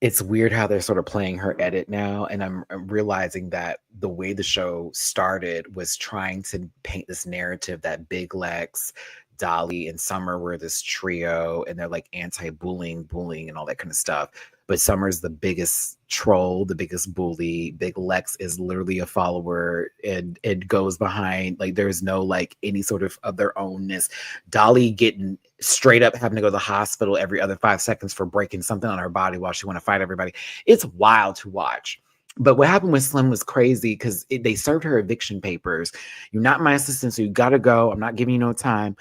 it's weird how they're sort of playing her edit now, and I'm realizing that the way the show started was trying to paint this narrative that Big Lex, Dolly, and Summer were this trio, and they're like bullying, and all that kind of stuff. But Summer's the biggest troll, the biggest bully. Big Lex is literally a follower, and it goes behind, like there's no like any sort of their ownness. Dolly getting straight up having to go to the hospital every other 5 seconds for breaking something on her body while she want to fight everybody. It's wild to watch. But what happened with Slim was crazy because they served her eviction papers. You're not my assistant, so you got to go. I'm not giving you no time.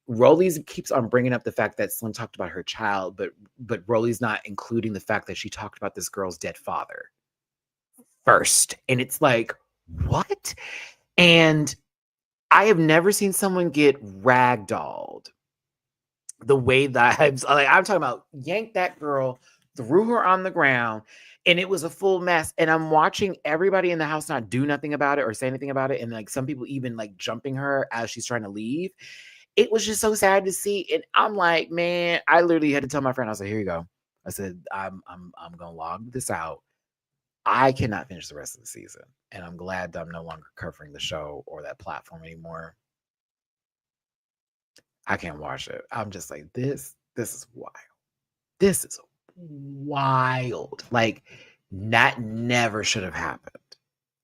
Rolly's keeps on bringing up the fact that Slim talked about her child, but Rolly's not including the fact that she talked about this girl's dead father first. And it's like, what? And I have never seen someone get ragdolled the way that I'm talking about, yanked that girl, threw her on the ground, and it was a full mess. And I'm watching everybody in the house not do nothing about it or say anything about it. And like some people even like jumping her as she's trying to leave. It was just so sad to see. And I'm like, man, I literally had to tell my friend, I was like, here you go. I said, I'm gonna log this out. I cannot finish the rest of the season. And I'm glad that I'm no longer covering the show or that platform anymore. I can't watch it. I'm just like, this is wild. This is wild. Like, that never should have happened.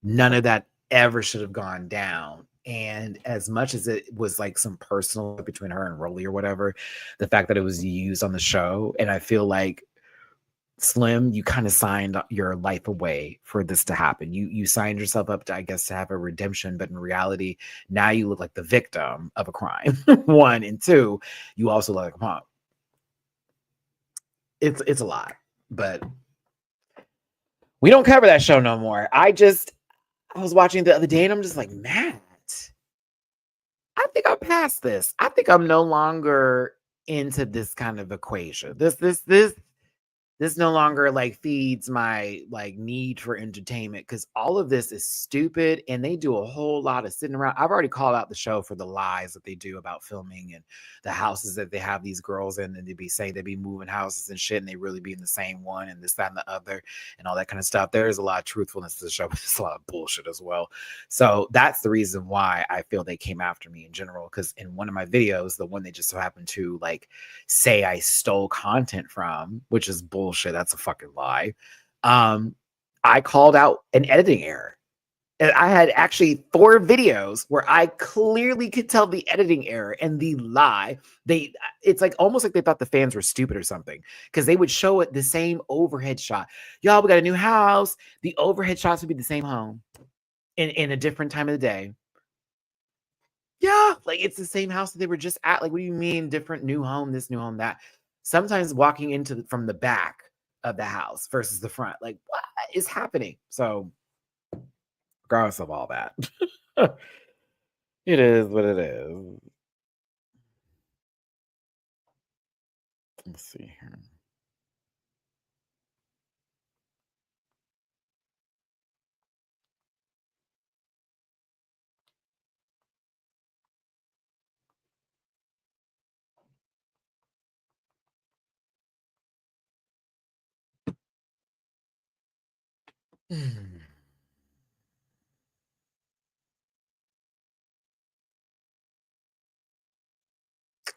None of that ever should have gone down. And as much as it was like some personal between her and Rolly or whatever, the fact that it was used on the show, and I feel like Slim, you kind of signed your life away for this to happen. You signed yourself up to, I guess, to have a redemption, but in reality, now you look like the victim of a crime. One and two, you also look like a punk. It's a lot, but we don't cover that show no more. I was watching the other day and I'm just like, Matt, I think I'm past this. I think I'm no longer into this kind of equation. This no longer like feeds my like need for entertainment because all of this is stupid and they do a whole lot of sitting around. I've already called out the show for the lies that they do about filming and the houses that they have these girls in, and they be saying they be moving houses and shit and they really be in the same one and this, that, and the other and all that kind of stuff. There is a lot of truthfulness to the show, but it's a lot of bullshit as well. So that's the reason why I feel they came after me in general. Because in one of my videos, the one they just so happened to like say I stole content from, which is bullshit. That's a fucking lie. I called out an editing error. And I had actually 4 videos where I clearly could tell the editing error and the lie. It's like almost like they thought the fans were stupid or something because they would show it the same overhead shot. Y'all, we got a new house. The overhead shots would be the same home in a different time of the day. Yeah, like it's the same house that they were just at. Like, what do you mean different new home, this new home, that? Sometimes walking into from the back of the house versus the front. Like, what is happening? So, regardless of all that, it is what it is. Let's see here. Hmm.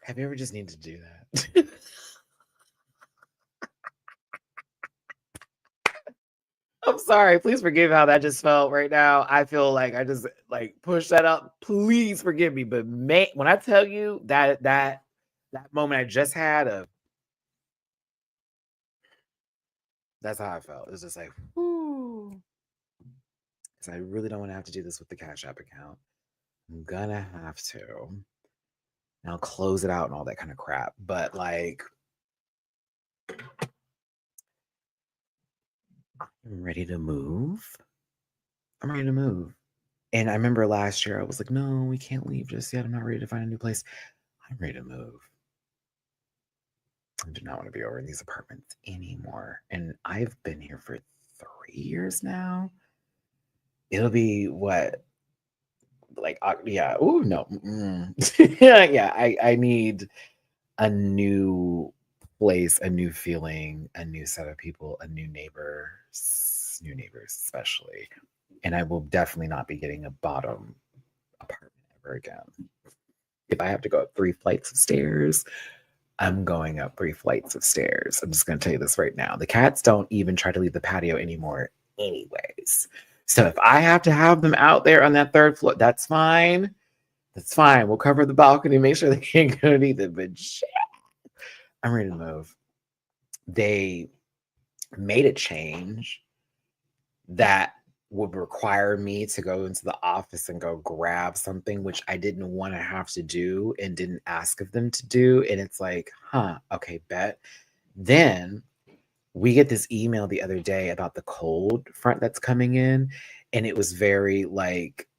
Have you ever just needed to do that? I'm sorry. Please forgive how that just felt right now. I feel like I just like pushed that up. Please forgive me. But when I tell you that moment I just had of, that's how I felt. It was just like, whoo. Because I really don't want to have to do this with the Cash App account. I'm gonna have to. And I'll close it out and all that kind of crap. But like, I'm ready to move. I'm ready to move. And I remember last year I was like, no, we can't leave just yet. I'm not ready to find a new place. I'm ready to move. I do not want to be over in these apartments anymore. And I've been here for 3 years now. It'll be what? Like, yeah. Oh, no. Yeah, I need a new place, a new feeling, a new set of people, a new neighbors especially. And I will definitely not be getting a bottom apartment ever again. If I have to go up 3 flights of stairs, I'm going up 3 flights of stairs. I'm just going to tell you this right now. The cats don't even try to leave the patio anymore, anyways. So if I have to have them out there on that 3rd floor, that's fine. That's fine. We'll cover the balcony, make sure they can't go underneath it. But shit, I'm ready to move. They made a change that would require me to go into the office and go grab something, which I didn't want to have to do and didn't ask of them to do. And it's like, okay, bet. Then we get this email the other day about the cold front that's coming in. And it was very like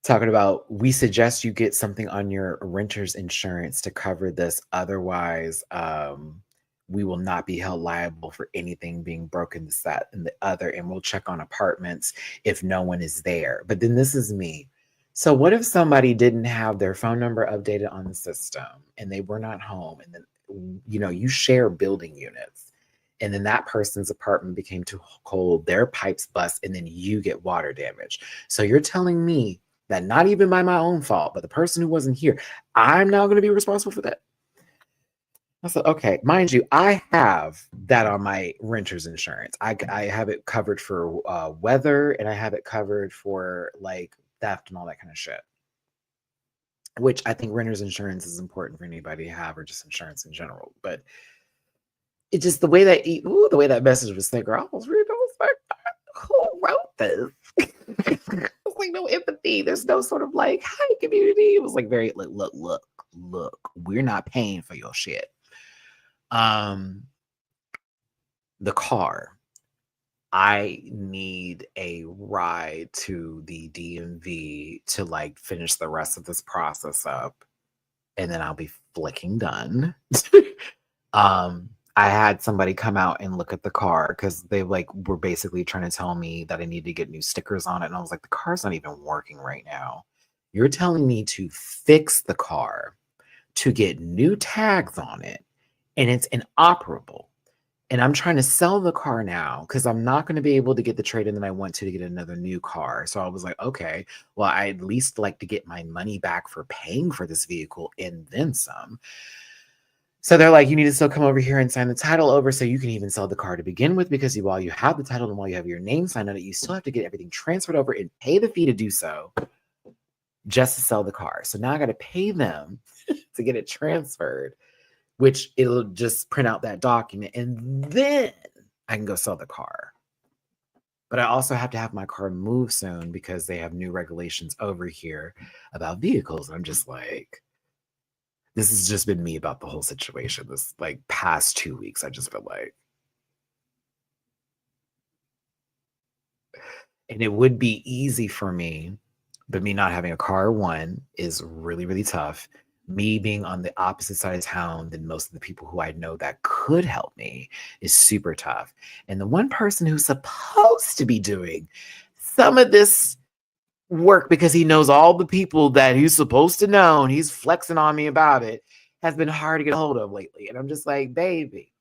talking about, we suggest you get something on your renter's insurance to cover this. Otherwise, we will not be held liable for anything being broken, this, that, and the other. And we'll check on apartments if no one is there. But then this is me. So what if somebody didn't have their phone number updated on the system and they were not home? And then, you share building units. And then that person's apartment became too cold, their pipes bust, and then you get water damage. So you're telling me that not even by my own fault, but the person who wasn't here, I'm now going to be responsible for that? I said, okay, mind you, I have that on my renter's insurance. I have it covered for weather, and I have it covered for like theft and all that kind of shit. Which I think renter's insurance is important for anybody to have, or just insurance in general. But it just the way that the way that message was sent, girl, I was reading, I was like, who wrote this? It was like no empathy. There's no sort of like, hi community. It was like very like, look, we're not paying for your shit. The car. I need a ride to the DMV to like finish the rest of this process up, and then I'll be flicking done. I had somebody come out and look at the car because they like were basically trying to tell me that I need to get new stickers on it. And I was like, the car's not even working right now. You're telling me to fix the car, to get new tags on it, and it's inoperable. And I'm trying to sell the car now because I'm not going to be able to get the trade-in that I want to get another new car. So I was like, okay, well, I at least like to get my money back for paying for this vehicle and then some. So they're like, you need to still come over here and sign the title over so you can even sell the car to begin with, because while you have the title and while you have your name signed on it, you still have to get everything transferred over and pay the fee to do so just to sell the car. So now I got to pay them to get it transferred, which it'll just print out that document and then I can go sell the car. But I also have to have my car moved soon because they have new regulations over here about vehicles. I'm just like, this has just been me about the whole situation. This like past 2 weeks, I just feel like. And it would be easy for me, but me not having a car, one, is really, really tough. Me being on the opposite side of town than most of the people who I know that could help me is super tough. And the one person who's supposed to be doing some of this work because he knows all the people that he's supposed to know and he's flexing on me about it has been hard to get a hold of lately. And I'm just like, baby,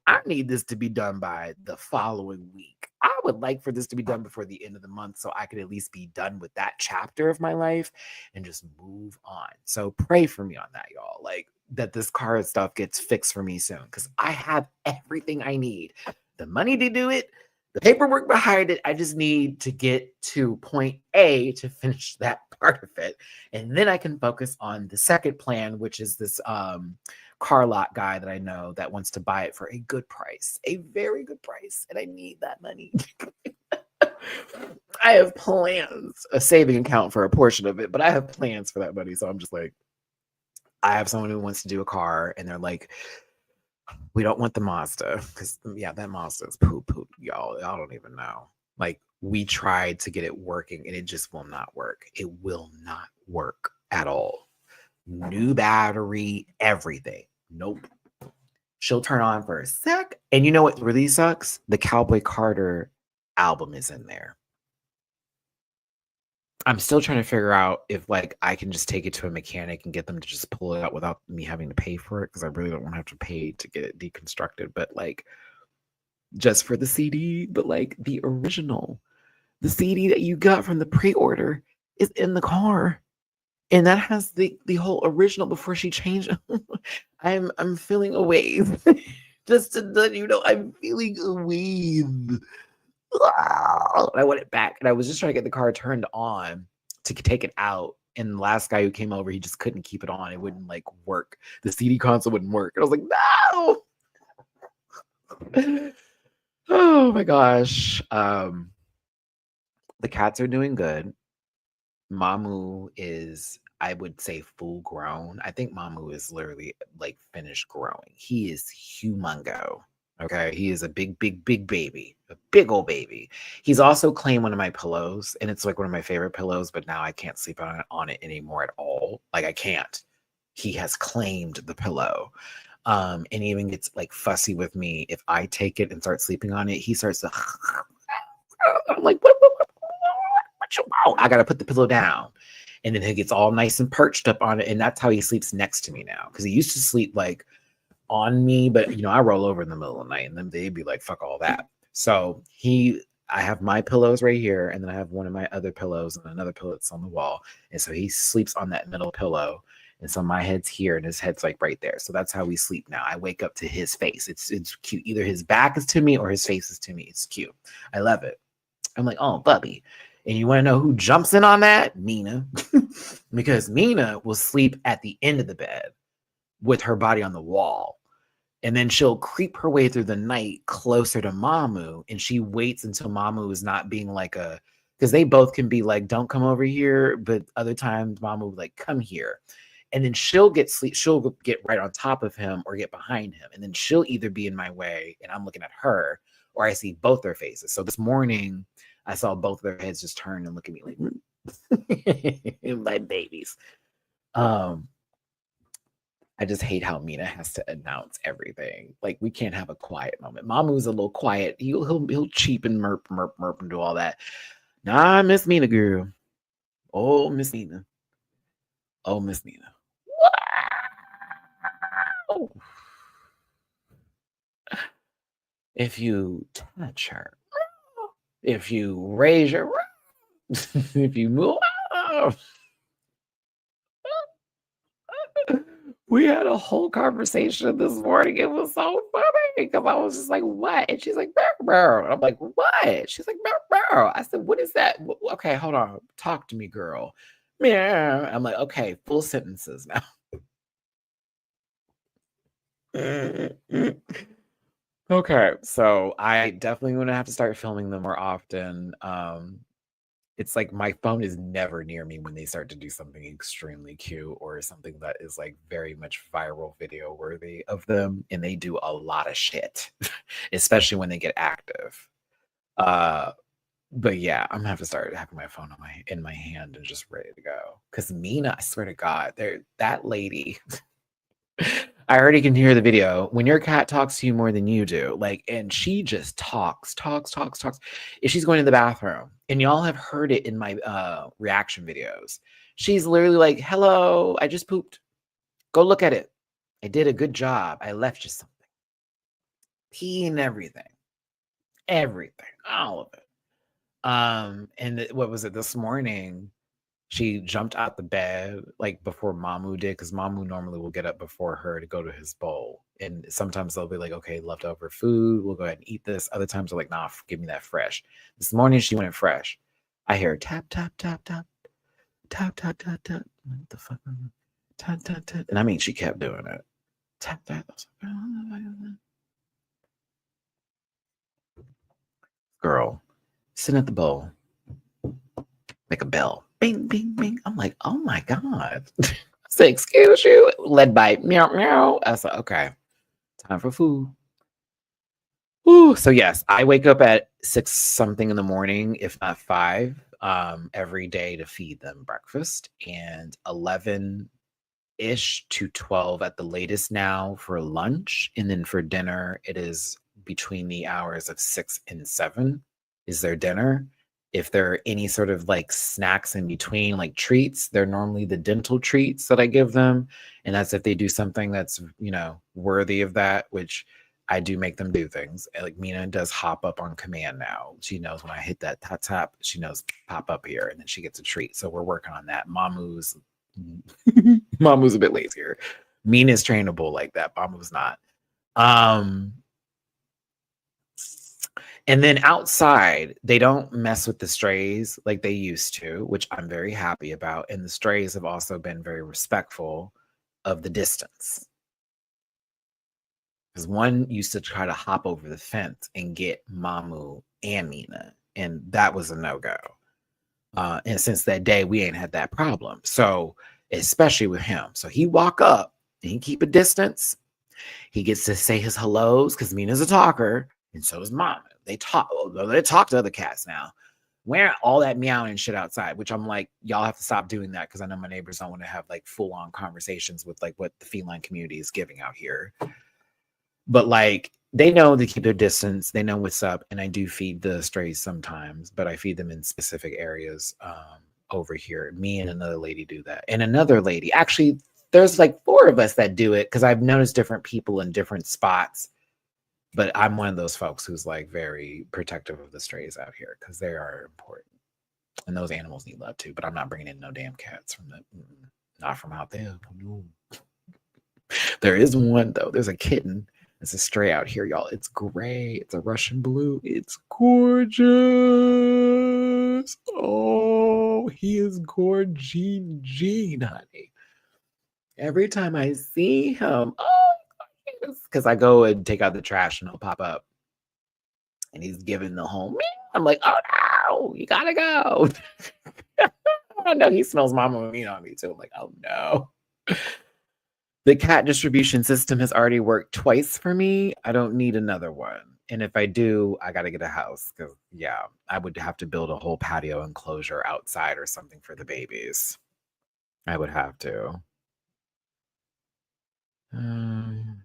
I need this to be done by the following week. I would like for this to be done before the end of the month so I could at least be done with that chapter of my life and just move on. So pray for me on that, y'all. Like that this car stuff gets fixed for me soon because I have everything I need. The money to do it, the paperwork behind it. I just need to get to point A to finish that part of it. And then I can focus on the second plan, which is this car lot guy that I know that wants to buy it for a good price, a very good price. And I need that money. I have plans, a saving account for a portion of it, but I have plans for that money. So I'm just like, I have someone who wants to do a car and they're like, we don't want the Mazda because yeah, that Mazda is poo, y'all. Y'all don't even know. Like we tried to get it working and it just will not work. It will not work at all. New battery, everything. Nope. She'll turn on for a sec. And you know what really sucks? The Cowboy Carter album is in there. I'm still trying to figure out if like I can just take it to a mechanic and get them to just pull it out without me having to pay for it because I really don't want to have to pay to get it deconstructed. But like just for the CD, but like the original, the CD that you got from the pre-order is in the car. And that has the whole original before she changed. I'm feeling a wave. Just to let you know, I'm feeling a wave. I want it back. And I was just trying to get the car turned on to take it out. And the last guy who came over, he just couldn't keep it on. It wouldn't like work. The CD console wouldn't work. And I was like, no. Oh my gosh. The cats are doing good. Mamu is, I would say, full grown. I think Mamu is literally like finished growing. He is humongo. Okay. He is a big baby, a big old baby. He's also claimed one of my pillows, and it's like one of my favorite pillows, but now I can't sleep on it anymore at all. Like I can't. He has claimed the pillow. And he even gets like fussy with me if I take it and start sleeping on it. He starts to I'm like, what you want? I gotta put the pillow down. And then he gets all nice and perched up on it. And that's how he sleeps next to me now. Because he used to sleep like on me, but you know, I roll over in the middle of the night and then they'd be like, fuck all that. So I have my pillows right here, and then I have one of my other pillows and another pillow that's on the wall. And so he sleeps on that middle pillow. And so my head's here and his head's like right there. So that's how we sleep now. I wake up to his face. It's cute. Either his back is to me or his face is to me. It's cute. I love it. I'm like, oh, Bubby. And you want to know who jumps in on that? Mina. Because Mina will sleep at the end of the bed with her body on the wall. And then she'll creep her way through the night closer to Mamu, and she waits until Mamu is not being like a, because they both can be like, don't come over here, but other times Mamu will like, come here. And then she'll get right on top of him or get behind him. And then she'll either be in my way and I'm looking at her, or I see both their faces. So this morning I saw both their heads just turn and look at me like my babies. I just hate how Mina has to announce everything. Like, we can't have a quiet moment. Mamu's a little quiet. He'll cheep and merp and do all that. Nah, Miss Mina, girl. Oh, Miss Mina. Oh, Miss Mina. Wow. If you touch her, if you raise your, if you move, we had a whole conversation this morning. It was so funny because I was just like, what? And she's like, bro. I'm like, what? She's like, bro. I said, what is that? Okay, hold on. Talk to me, girl. Yeah. I'm like, okay, full sentences now. Okay, so I definitely going to have to start filming them more often. It's like my phone is never near me when they start to do something extremely cute or something that is like very much viral video worthy of them, and they do a lot of shit, especially when they get active. But yeah, I'm gonna have to start having my phone in my hand and just ready to go. Because Mina, I swear to God, that lady. I already can hear the video. When your cat talks to you more than you do, like, and she just talks. If she's going to the bathroom, and y'all have heard it in my reaction videos, she's literally like, hello, I just pooped. Go look at it. I did a good job. I left you something. Pee and everything. Everything. All of it. And what was it this morning? She jumped out the bed like before Mamu did, because Mamu normally will get up before her to go to his bowl. And sometimes they'll be like, okay, leftover food, we'll go ahead and eat this. Other times they're like, nah, give me that fresh. This morning she went fresh. I hear tap, tap, tap, tap, tap, tap, tap, tap. What the fuck? Tap, tap, tap. And I mean, she kept doing it. Tap, tap. Girl, sitting at the bowl, make a bell. Bing, bing, bing. I'm like, oh my God. I said, excuse you. Led by meow, meow. I said, okay, time for food. Ooh, so yes, I wake up at 6 something in the morning, if not 5, every day to feed them breakfast, and 11-ish to 12 at the latest now for lunch. And then for dinner, it is between the hours of 6 and 7 is their dinner. If there are any sort of like snacks in between, like treats, they're normally the dental treats that I give them. And that's if they do something that's, worthy of that, which I do make them do things. Like Mina does hop up on command now. She knows when I hit that tap, she knows pop up here, and then she gets a treat. So we're working on that. Mamu's a bit lazier. Mina's trainable like that. Mamu's not. And then outside, they don't mess with the strays like they used to, which I'm very happy about. And the strays have also been very respectful of the distance. Because one used to try to hop over the fence and get Mamu and Mina, and that was a no-go. And since that day, we ain't had that problem. So, especially with him. So he walk up and he keep a distance. He gets to say his hellos because Mina's a talker, and so is Mama. They talk to other cats now. Wearing all that meowing and shit outside, which I'm like, y'all have to stop doing that, because I know my neighbors don't want to have like full-on conversations with like what the feline community is giving out here. But like, they know to keep their distance. They know what's up, and I do feed the strays sometimes, but I feed them in specific areas over here. Me and another lady do that, and another lady, actually, there's like 4 of us that do it, because I've noticed different people in different spots. But I'm one of those folks who's like very protective of the strays out here, because they are important, and those animals need love too. But I'm not bringing in no damn cats from not from out there. No. There is one though. There's a kitten. It's a stray out here, y'all. It's gray. It's a Russian blue. It's gorgeous. Oh, he is gorgeous, honey. Every time I see him, oh, Because I go and take out the trash and he'll pop up and he's giving the whole meow. I'm like, oh no, you gotta go. I know he smells mama meat on me too. I'm like, oh no. The cat distribution system has already worked twice for me. I don't need another one. And if I do, I got to get a house because, yeah, I would have to build a whole patio enclosure outside or something for the babies. I would have to. Um,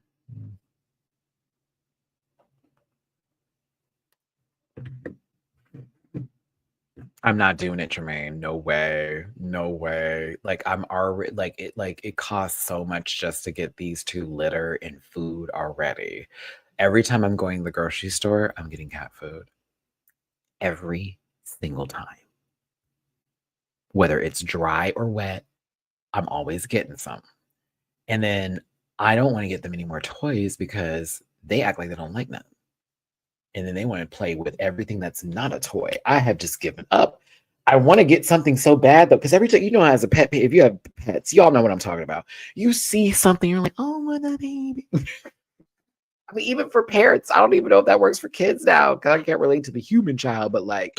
I'm not doing it, Tremaine. No way. No way. Like I'm already like it costs so much just to get these two litter and food already. Every time I'm going to the grocery store, I'm getting cat food. Every single time. Whether it's dry or wet, I'm always getting some. And then I don't want to get them any more toys because they act like they don't like them. And then they want to play with everything that's not a toy. I have just given up. I want to get something so bad though, because every time, you know, as a pet, if you have pets, y'all know what I'm talking about. You see something, you're like, oh, what a baby. I mean, even for parents, I don't even know if that works for kids now because I can't relate to the human child. But like,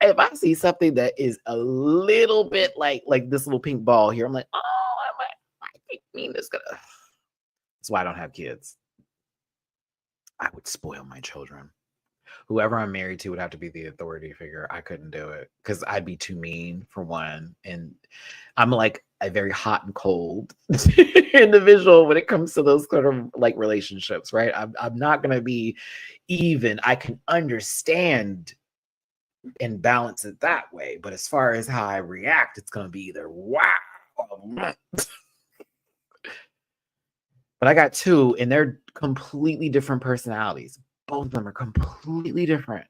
if I see something that is a little bit like this little pink ball here, I'm like, oh, I think Nina's gonna. That's why I don't have kids. I would spoil my children. Whoever I'm married to would have to be the authority figure. I couldn't do it because I'd be too mean for one. And I'm like a very hot and cold individual when it comes to those sort of like relationships, right? I'm not going to be even. I can understand and balance it that way. But as far as how I react, it's going to be either wow. But I got two, and they're completely different personalities. Both of them are completely different.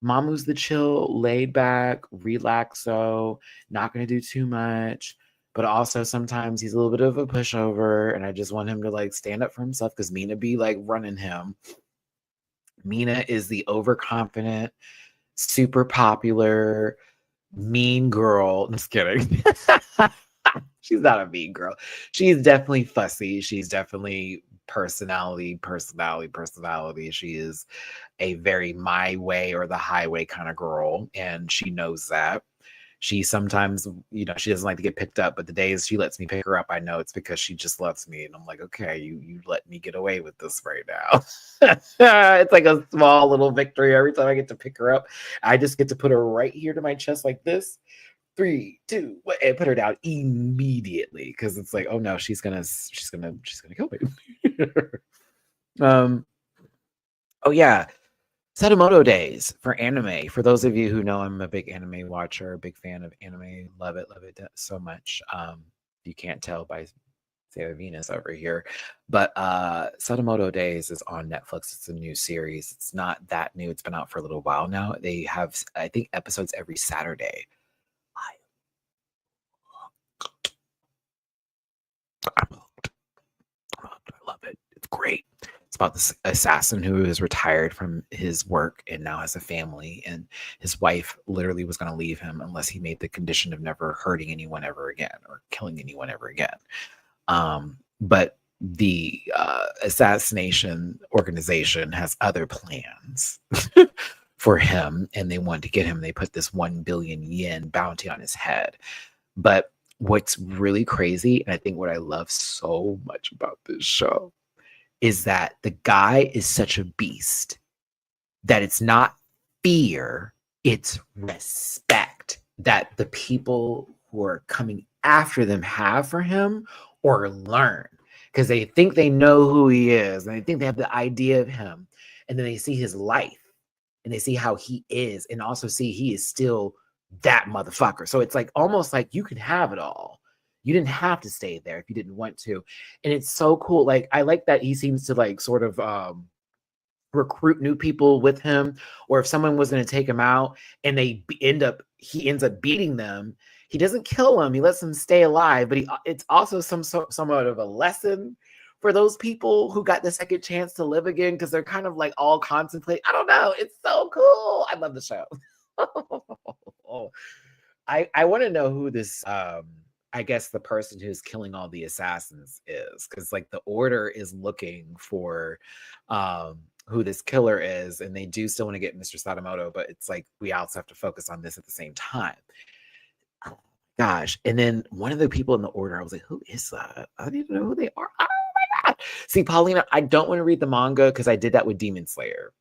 Mamu's the chill, laid back, relaxo, not going to do too much. But also sometimes he's a little bit of a pushover, and I just want him to like stand up for himself because Mina be like running him. Mina is the overconfident, super popular, mean girl. I'm just kidding. She's not a mean girl. She's definitely fussy. She's definitely personality. She is a very my way or the highway kind of girl, and she knows that. She sometimes, you know, she doesn't like to get picked up, but the days she lets me pick her up, I know it's because she just loves me. And I'm like, okay, you let me get away with this right now. It's like a small little victory every time I get to pick her up. I just get to put her right here to my chest like this. 3, 2, and put her down immediately because it's like, oh no, she's gonna kill me. Oh yeah, Sadamoto days for anime. For those of you who know, I'm a big anime watcher, a big fan of anime. Love it so much. You can't tell by Sailor Venus over here, but Sadamoto Days is on Netflix. It's a new series. It's not that new. It's been out for a little while now. They have, I think, episodes every Saturday. I'm hooked. I love it. It's great. It's about this assassin who is retired from his work and now has a family, and his wife literally was going to leave him unless he made the condition of never hurting anyone ever again or killing anyone ever again. But the assassination organization has other plans for him, and they wanted to get him. They put this 1 billion yen bounty on his head. But what's really crazy, and I think what I love so much about this show, is that the guy is such a beast that it's not fear, it's respect that the people who are coming after them have for him or learn, because they think they know who he is and they think they have the idea of him, and then they see his life and they see how he is and also see he is still that motherfucker. So it's like almost like you can have it all. You didn't have to stay there if you didn't want to. And it's so cool. Like I like that he seems to like sort of recruit new people with him, or if someone was going to take him out and he ends up beating them, he doesn't kill them, he lets them stay alive. But it's also somewhat of a lesson for those people who got the second chance to live again, because they're kind of like all contemplate. I don't know, it's so cool. I love the show. I want to know who this I guess the person who's killing all the assassins is, because like the order is looking for who this killer is, and they do still want to get Mr. Sadamoto, but it's like we also have to focus on this at the same time. Oh, gosh. And then one of the people in the order, I was like, who is that? I don't even know who they are. Oh my God. See, Paulina, I don't want to read the manga because I did that with Demon Slayer.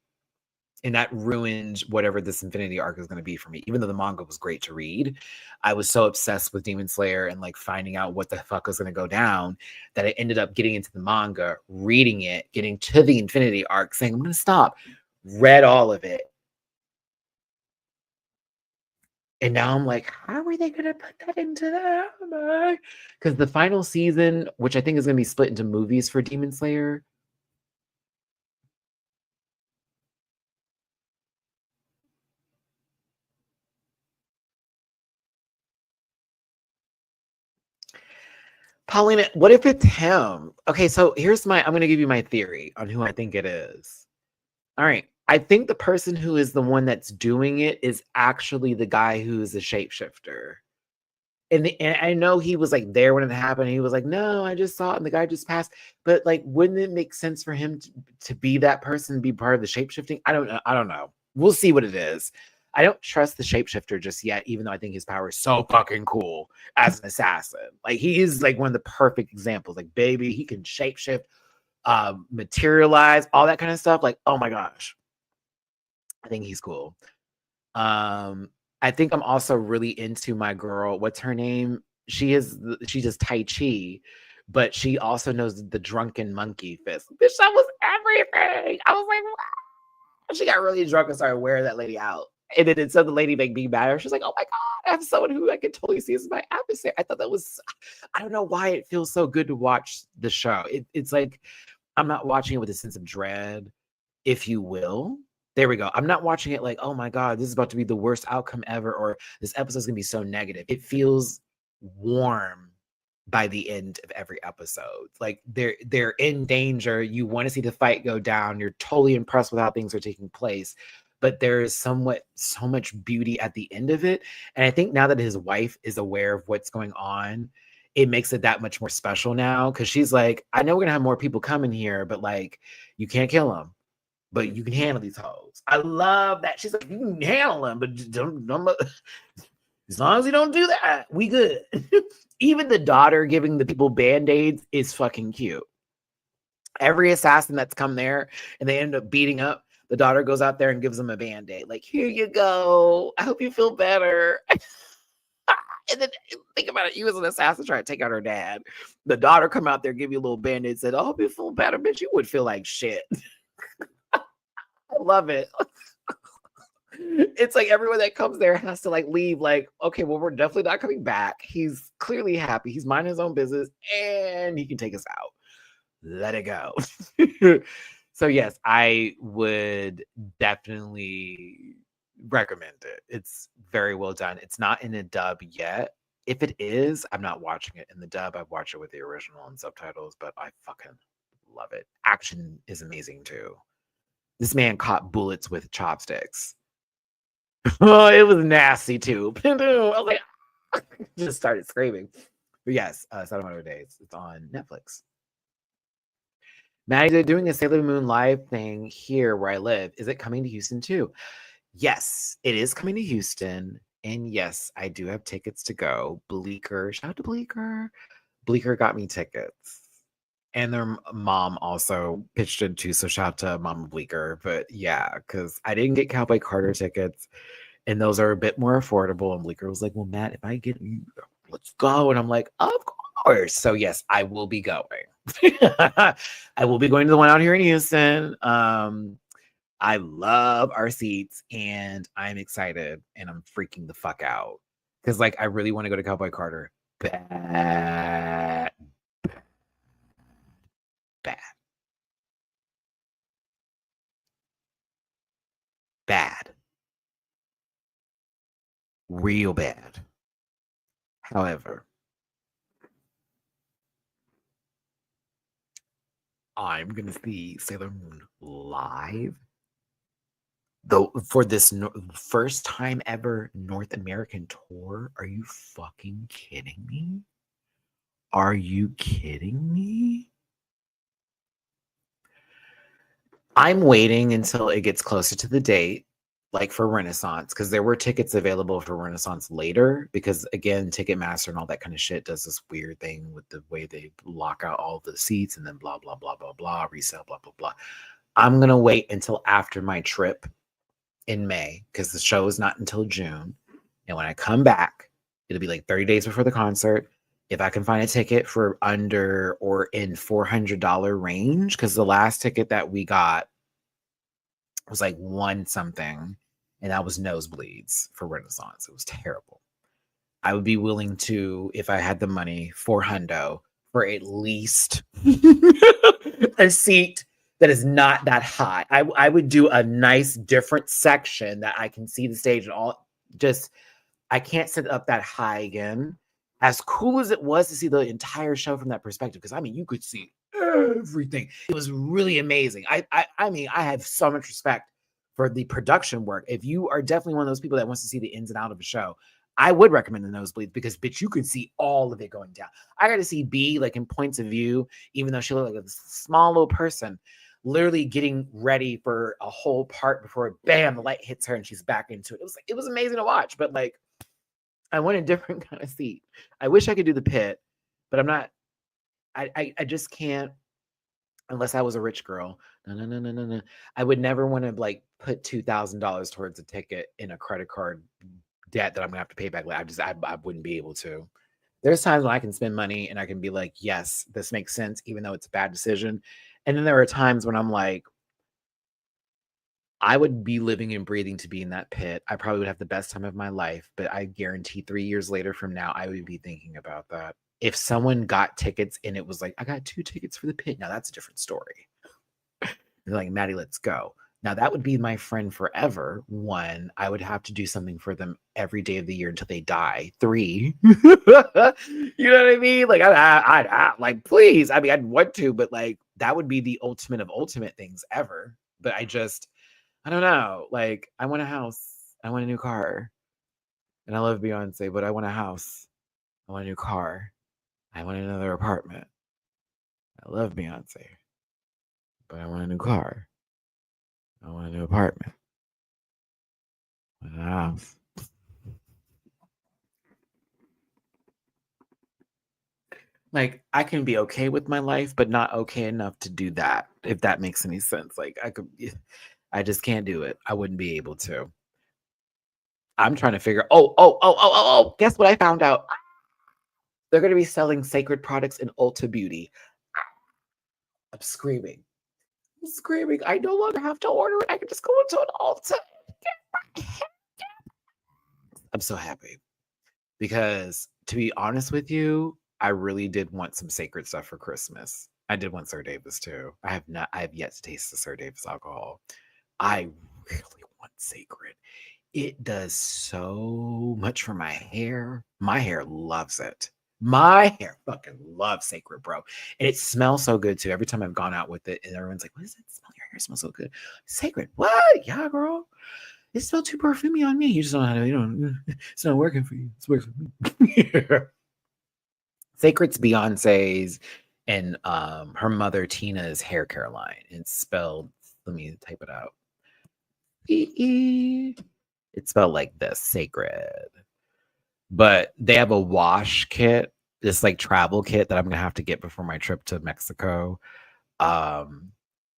And that ruined whatever this Infinity arc is going to be for me. Even though the manga was great to read, I was so obsessed with Demon Slayer and like finding out what the fuck was going to go down that I ended up getting into the manga, reading it, getting to the Infinity arc, saying, I'm going to stop. Read all of it. And now I'm like, how are they going to put that into the anime? Because the final season, which I think is going to be split into movies for Demon Slayer, Paulina, what if it's him? Okay, so I'm going to give you my theory on who I think it is. All right. I think the person who is the one that's doing it is actually the guy who's a shapeshifter. And I know he was like there when it happened. He was like, no, I just saw it and the guy just passed. But like, wouldn't it make sense for him to be that person, be part of the shapeshifting? I don't know. I don't know. We'll see what it is. I don't trust the shapeshifter just yet, even though I think his power is so fucking cool as an assassin. Like he is like one of the perfect examples. Like, baby, he can shapeshift, materialize, all that kind of stuff. Like, oh my gosh. I think he's cool. I think I'm also really into my girl. What's her name? She does Tai Chi, but she also knows the drunken monkey fist. Bitch, that was everything. I was like, wow. She got really drunk and started wearing that lady out. And then instead of the lady make me better, she's like, oh my God, I have someone who I can totally see as my adversary. I thought that was, I don't know why it feels so good to watch the show. It's like, I'm not watching it with a sense of dread, if you will. There we go. I'm not watching it like, oh my God, this is about to be the worst outcome ever, or this episode is going to be so negative. It feels warm by the end of every episode. Like they're in danger. You want to see the fight go down. You're totally impressed with how things are taking place. But there is so much beauty at the end of it. And I think now that his wife is aware of what's going on, it makes it that much more special now. Cause she's like, I know we're gonna have more people coming here, but like, you can't kill them, but you can handle these hoes. I love that. She's like, you can handle them, but don't as long as you don't do that, we good. Even the daughter giving the people band-aids is fucking cute. Every assassin that's come there and they end up beating up, the daughter goes out there and gives them a band-aid. Like, here you go. I hope you feel better. And then think about it. You as an assassin trying to take out her dad. The daughter come out there, give you a little band-aid, said, I hope you feel better, bitch. You would feel like shit. I love it. It's like everyone that comes there has to like leave like, okay, well, we're definitely not coming back. He's clearly happy. He's minding his own business and he can take us out. Let it go. So yes, I would definitely recommend it. It's very well done. It's not in a dub yet. If it is, I'm not watching it in the dub. I've watched it with the original and subtitles, but I fucking love it. Action is amazing too. This man caught bullets with chopsticks. Oh, it was nasty too. I was like, just started screaming. But yes, 700 Days. It's on Netflix. Maddie, they're doing a Sailor Moon live thing here where I live. Is it coming to Houston too? Yes, it is coming to Houston. And yes, I do have tickets to go. Bleecker, shout out to Bleecker. Bleecker got me tickets. And their mom also pitched in too. So shout out to Mama Bleecker. But yeah, because I didn't get Cowboy Carter tickets. And those are a bit more affordable. And Bleecker was like, well, Matt, if I get you, let's go. And I'm like, of course. So yes, I will be going. I will be going to the one out here in Houston. I love our seats and I'm excited and I'm freaking the fuck out. Because like I really want to go to Cowboy Carter. Bad. Bad. Bad. Real bad. However, I'm gonna see Sailor Moon live. Though for this first time ever North American tour. Are you fucking kidding me? Are you kidding me? I'm waiting until it gets closer to the date, like for Renaissance, because there were tickets available for Renaissance later. Because again, Ticketmaster and all that kind of shit does this weird thing with the way they lock out all the seats and then blah, blah, blah, blah, blah, resale, blah, blah, blah. I'm going to wait until after my trip in May because the show is not until June. And when I come back, it'll be like 30 days before the concert. If I can find a ticket for under or in $400 range, because the last ticket that we got was like one something, and that was nosebleeds for Renaissance. It was terrible. I would be willing to, if I had the money, for hundo for at least a seat that is not that high. I would do a nice different section that I can see the stage and all. Just I can't sit up that high again. As cool as it was to see the entire show from that perspective, because I mean, you could see everything. It was really amazing. I mean, I have so much respect for the production work. If you are definitely one of those people that wants to see the ins and out of a show, I would recommend the nosebleeds because, bitch, you can see all of it going down. I got to see B like in points of view, even though she looked like a small little person, literally getting ready for a whole part before bam, the light hits her and she's back into it. It was amazing to watch, but like I want a different kind of seat. I wish I could do the pit, but I'm not. I just can't unless I was a rich girl. No. I would never want to like put $2,000 towards a ticket in a credit card debt that I'm gonna have to pay back later. I wouldn't be able to. There's times when I can spend money and I can be like, yes, this makes sense, even though it's a bad decision. And then there are times when I'm like, I would be living and breathing to be in that pit. I probably would have the best time of my life, but I guarantee 3 years later from now, I would be thinking about that. If someone got tickets and it was like, I got 2 tickets for the pit, now that's a different story. They're like, Maddie, let's go. Now that would be my friend forever. 1, I would have to do something for them every day of the year until they die. 3, you know what I mean? Like, I like, please. I mean, I'd want to, but like, that would be the ultimate of ultimate things ever. But I don't know. Like, I want a house. I want a new car. And I love Beyonce, but I want a house. I want a new car. I want another apartment. I love Beyonce, but I want a new car. I want a new apartment. I want a house. Like, I can be okay with my life, but not okay enough to do that, if that makes any sense. Like, I just can't do it. I wouldn't be able to. I'm trying to figure, guess what I found out? They're going to be selling sacred products in Ulta Beauty. I'm screaming. I'm screaming. I no longer have to order it. I can just go into an Ulta. I'm so happy because, to be honest with you, I really did want some sacred stuff for Christmas. I did want Sir Davis too. I have yet to taste the Sir Davis alcohol. I really want sacred. It does so much for my hair. My hair loves it. My hair fucking loves sacred, bro. And it smells so good too. Every time I've gone out with it, and everyone's like, what does it smell? Your hair smells so good. Sacred. What? Yeah, girl. It smells too perfumey on me. You just don't know how to, it's not working for you. It's working for me. Sacred's Beyonce's and her mother Tina's hair care line. It's spelled, let me type it out. It's spelled like this, sacred. But they have a wash kit, this like travel kit that I'm gonna have to get before my trip to Mexico. Um,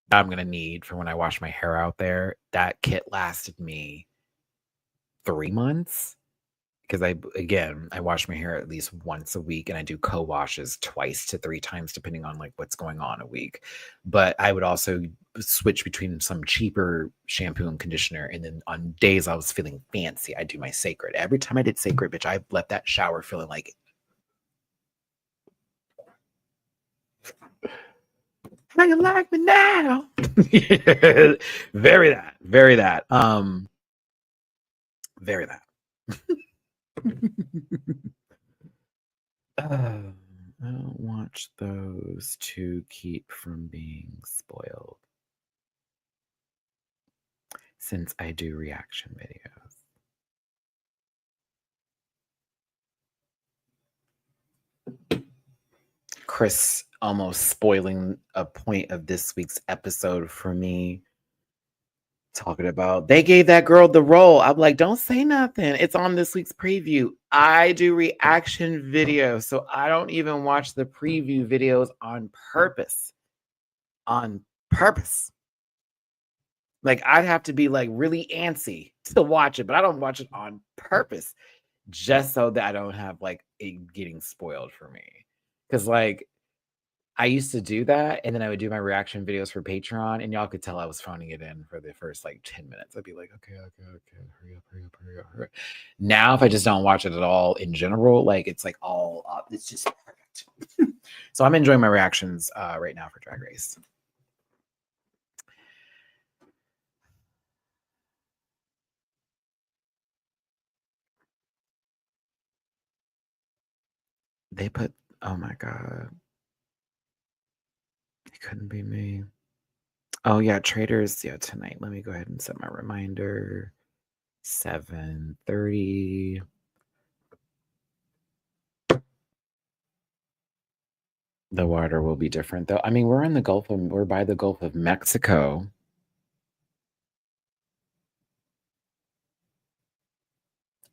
I'm gonna need for when I wash my hair out there. That kit lasted me 3 months because I wash my hair at least once a week and I do co-washes twice to 3 times depending on like what's going on a week. But I would also switch between some cheaper shampoo and conditioner, and then on days I was feeling fancy, I do my sacred. Every time I did sacred, bitch, I left that shower feeling like, how you like me now? Very that, very that. Very that. I don't watch those to keep from being spoiled since I do reaction videos. Chris almost spoiling a point of this week's episode for me. Talking about they gave that girl the role. I'm like, don't say nothing. It's on this week's preview. I do reaction videos, so I don't even watch the preview videos on purpose. On purpose. Like, I'd have to be like really antsy to watch it, but I don't watch it on purpose just so that I don't have like it getting spoiled for me. Because like I used to do that, and then I would do my reaction videos for Patreon, and y'all could tell I was phoning it in for the first like 10 minutes. I'd be like, okay, hurry up. Now, if I just don't watch it at all in general, like it's like all up. It's just perfect. So I'm enjoying my reactions right now for Drag Race. They put, oh my God. It couldn't be me. Oh yeah, Traders, yeah, tonight. Let me go ahead and set my reminder. 7:30. The water will be different though. I mean, we're by the Gulf of Mexico.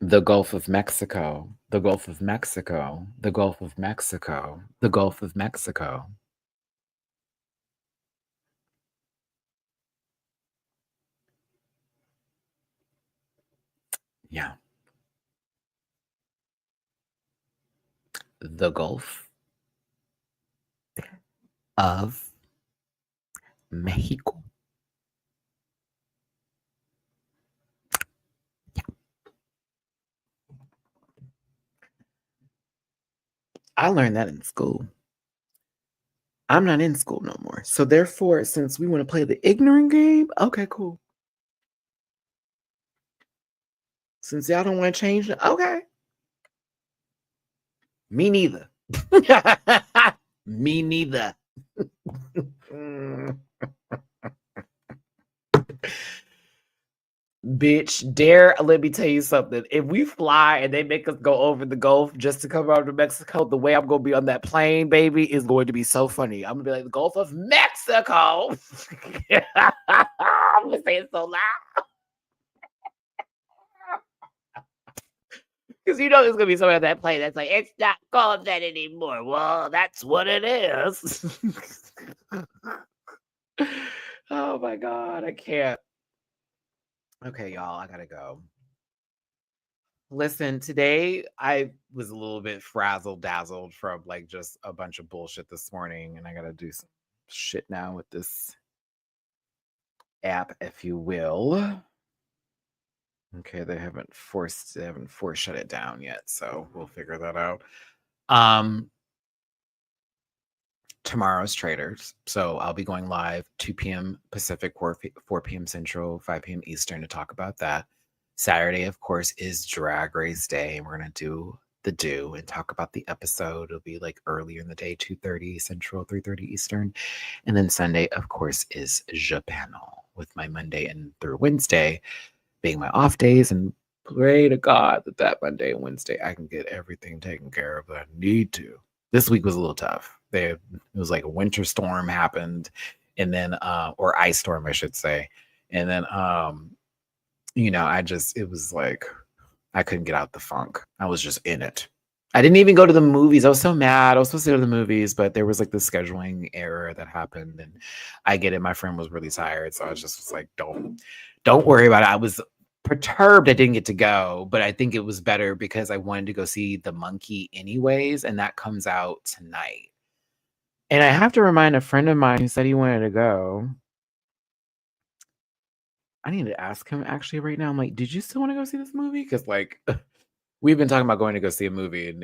The Gulf of Mexico. The Gulf of Mexico. The Gulf of Mexico. The Gulf of Mexico. Yeah. The Gulf of Mexico. Yeah. I learned that in school. I'm not in school no more. So therefore, since we want to play the ignorant game, okay, cool. Since y'all don't want to change it, okay. Me neither. Me neither. Bitch, let me tell you something. If we fly and they make us go over the Gulf just to come out to Mexico, the way I'm going to be on that plane, baby, is going to be so funny. I'm going to be like, the Gulf of Mexico. I'm going to say it so loud. Because you know there's going to be someone on that plane that's like, it's not called that anymore. Well, that's what it is. Oh, my God. I can't. Okay, y'all, I got to go. Listen, today I was a little bit frazzled-dazzled from like just a bunch of bullshit this morning, and I gotta do some shit now with this app, if you will. Okay, they haven't forced shut it down yet, so we'll figure that out. Tomorrow's Traders, so I'll be going live 2 p.m. Pacific, 4 p.m. Central, 5 p.m. Eastern to talk about that. Saturday, of course, is Drag Race Day, and we're going to do the do and talk about the episode. It'll be like earlier in the day, 2:30 Central, 3:30 Eastern. And then Sunday, of course, is Japanal, with my Monday and through Wednesday being my off days. And pray to God that Monday and Wednesday I can get everything taken care of that I need to. This week was a little tough. It was like a winter storm happened, and then or ice storm, I should say. And then it was like I couldn't get out the funk. I was just in it. I didn't even go to the movies. I was so mad. I was supposed to go to the movies, but there was like the scheduling error that happened, and I get it. My friend was really tired, so I was like, don't worry about it. I was perturbed I didn't get to go, but I think it was better because I wanted to go see The Monkey anyways, and that comes out tonight. And I have to remind a friend of mine who said he wanted to go. I need to ask him actually right now. I'm like, did you still want to go see this movie? Because like we've been talking about going to go see a movie, and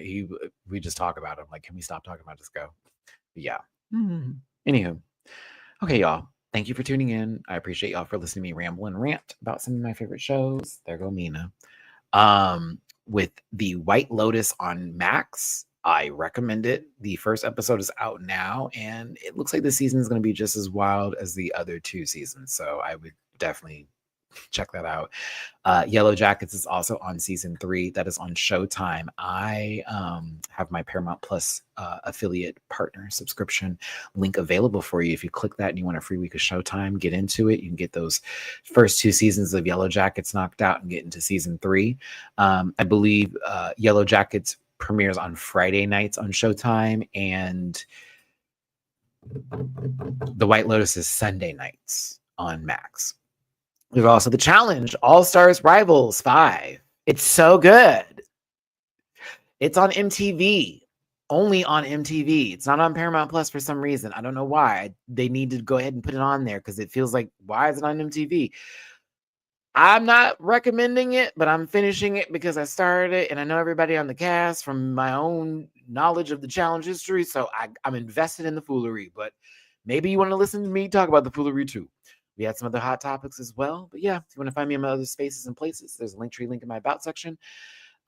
we just talk about it. I'm like, can we stop talking about just go? But yeah. Anywho. Okay, y'all. Thank you for tuning in. I appreciate y'all for listening to me ramble and rant about some of my favorite shows. There go Mina. With the White Lotus on Max, I recommend it. The first episode is out now, and it looks like the season is going to be just as wild as the other 2 seasons. So I would definitely check that out. Yellowjackets is also on season 3. That is on Showtime. I have my Paramount Plus affiliate partner subscription link available for you. If you click that and you want a free week of Showtime, get into it. You can get those first 2 seasons of Yellowjackets knocked out and get into season 3. I believe Yellowjackets premieres on Friday nights on Showtime, and the White Lotus is Sunday nights on Max. There's also The Challenge, All Stars Rivals 5. It's so good. It's on MTV, only on MTV. It's not on Paramount Plus for some reason. I don't know why. They need to go ahead and put it on there because it feels like, why is it on MTV? I'm not recommending it, but I'm finishing it because I started it and I know everybody on the cast from my own knowledge of the Challenge history. So I'm invested in the foolery, but maybe you want to listen to me talk about the foolery too. We had some other hot topics as well. But yeah, if you want to find me in my other spaces and places, there's a link in my about section.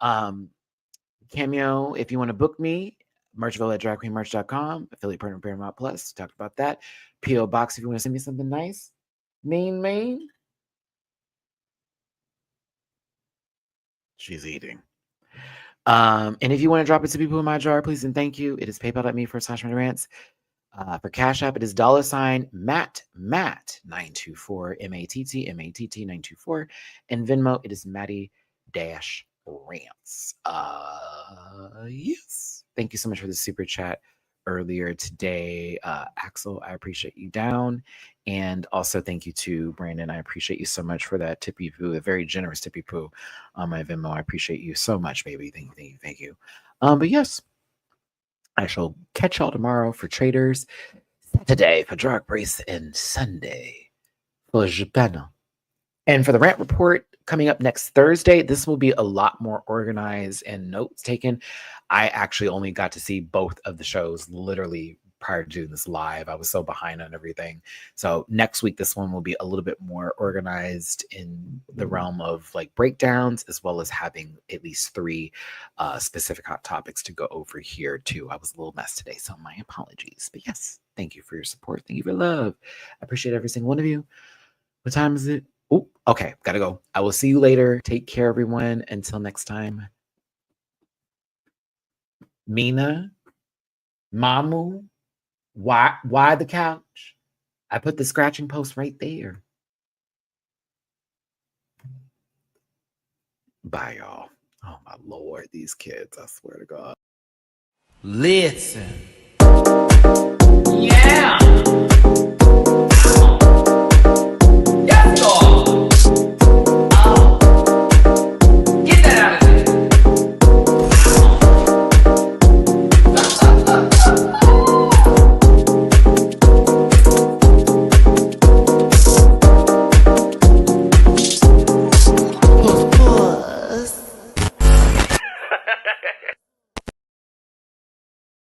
Cameo, if you want to book me, Merchville at dragqueenmerch.com, affiliate partner Paramount Plus, talked about that. P.O. Box if you want to send me something nice. Mean. She's eating. And if you want to drop it to people in my jar, please and thank you. It is paypal.me/Matty-Rants. For Cash App, it is $Matt924 MATT 924, and Venmo it is Matty-Rants. Yes. Thank you so much for the super chat earlier today, Axel. I appreciate you down, and also thank you to Brandon. I appreciate you so much for that tippy poo, a very generous tippy poo on my Venmo. I appreciate you so much, baby. Thank you. But yes, I shall catch y'all tomorrow for Traders, Saturday for Drag Race, and Sunday for Japan. And for the Rant Report coming up next Thursday, this will be a lot more organized and notes taken. I actually only got to see both of the shows literally prior to doing this live. I was so behind on everything. So next week, this one will be a little bit more organized in the realm of like breakdowns, as well as having at least 3 specific hot topics to go over here too. I was a little mess today, so my apologies. But yes, thank you for your support. Thank you for love. I appreciate every single one of you. What time is it? Oh, okay, gotta go. I will see you later. Take care, everyone. Until next time. Mina, Mamu, why the couch? I put the scratching post right there. Bye, y'all. Oh my Lord, these kids, I swear to God. Listen. Yeah.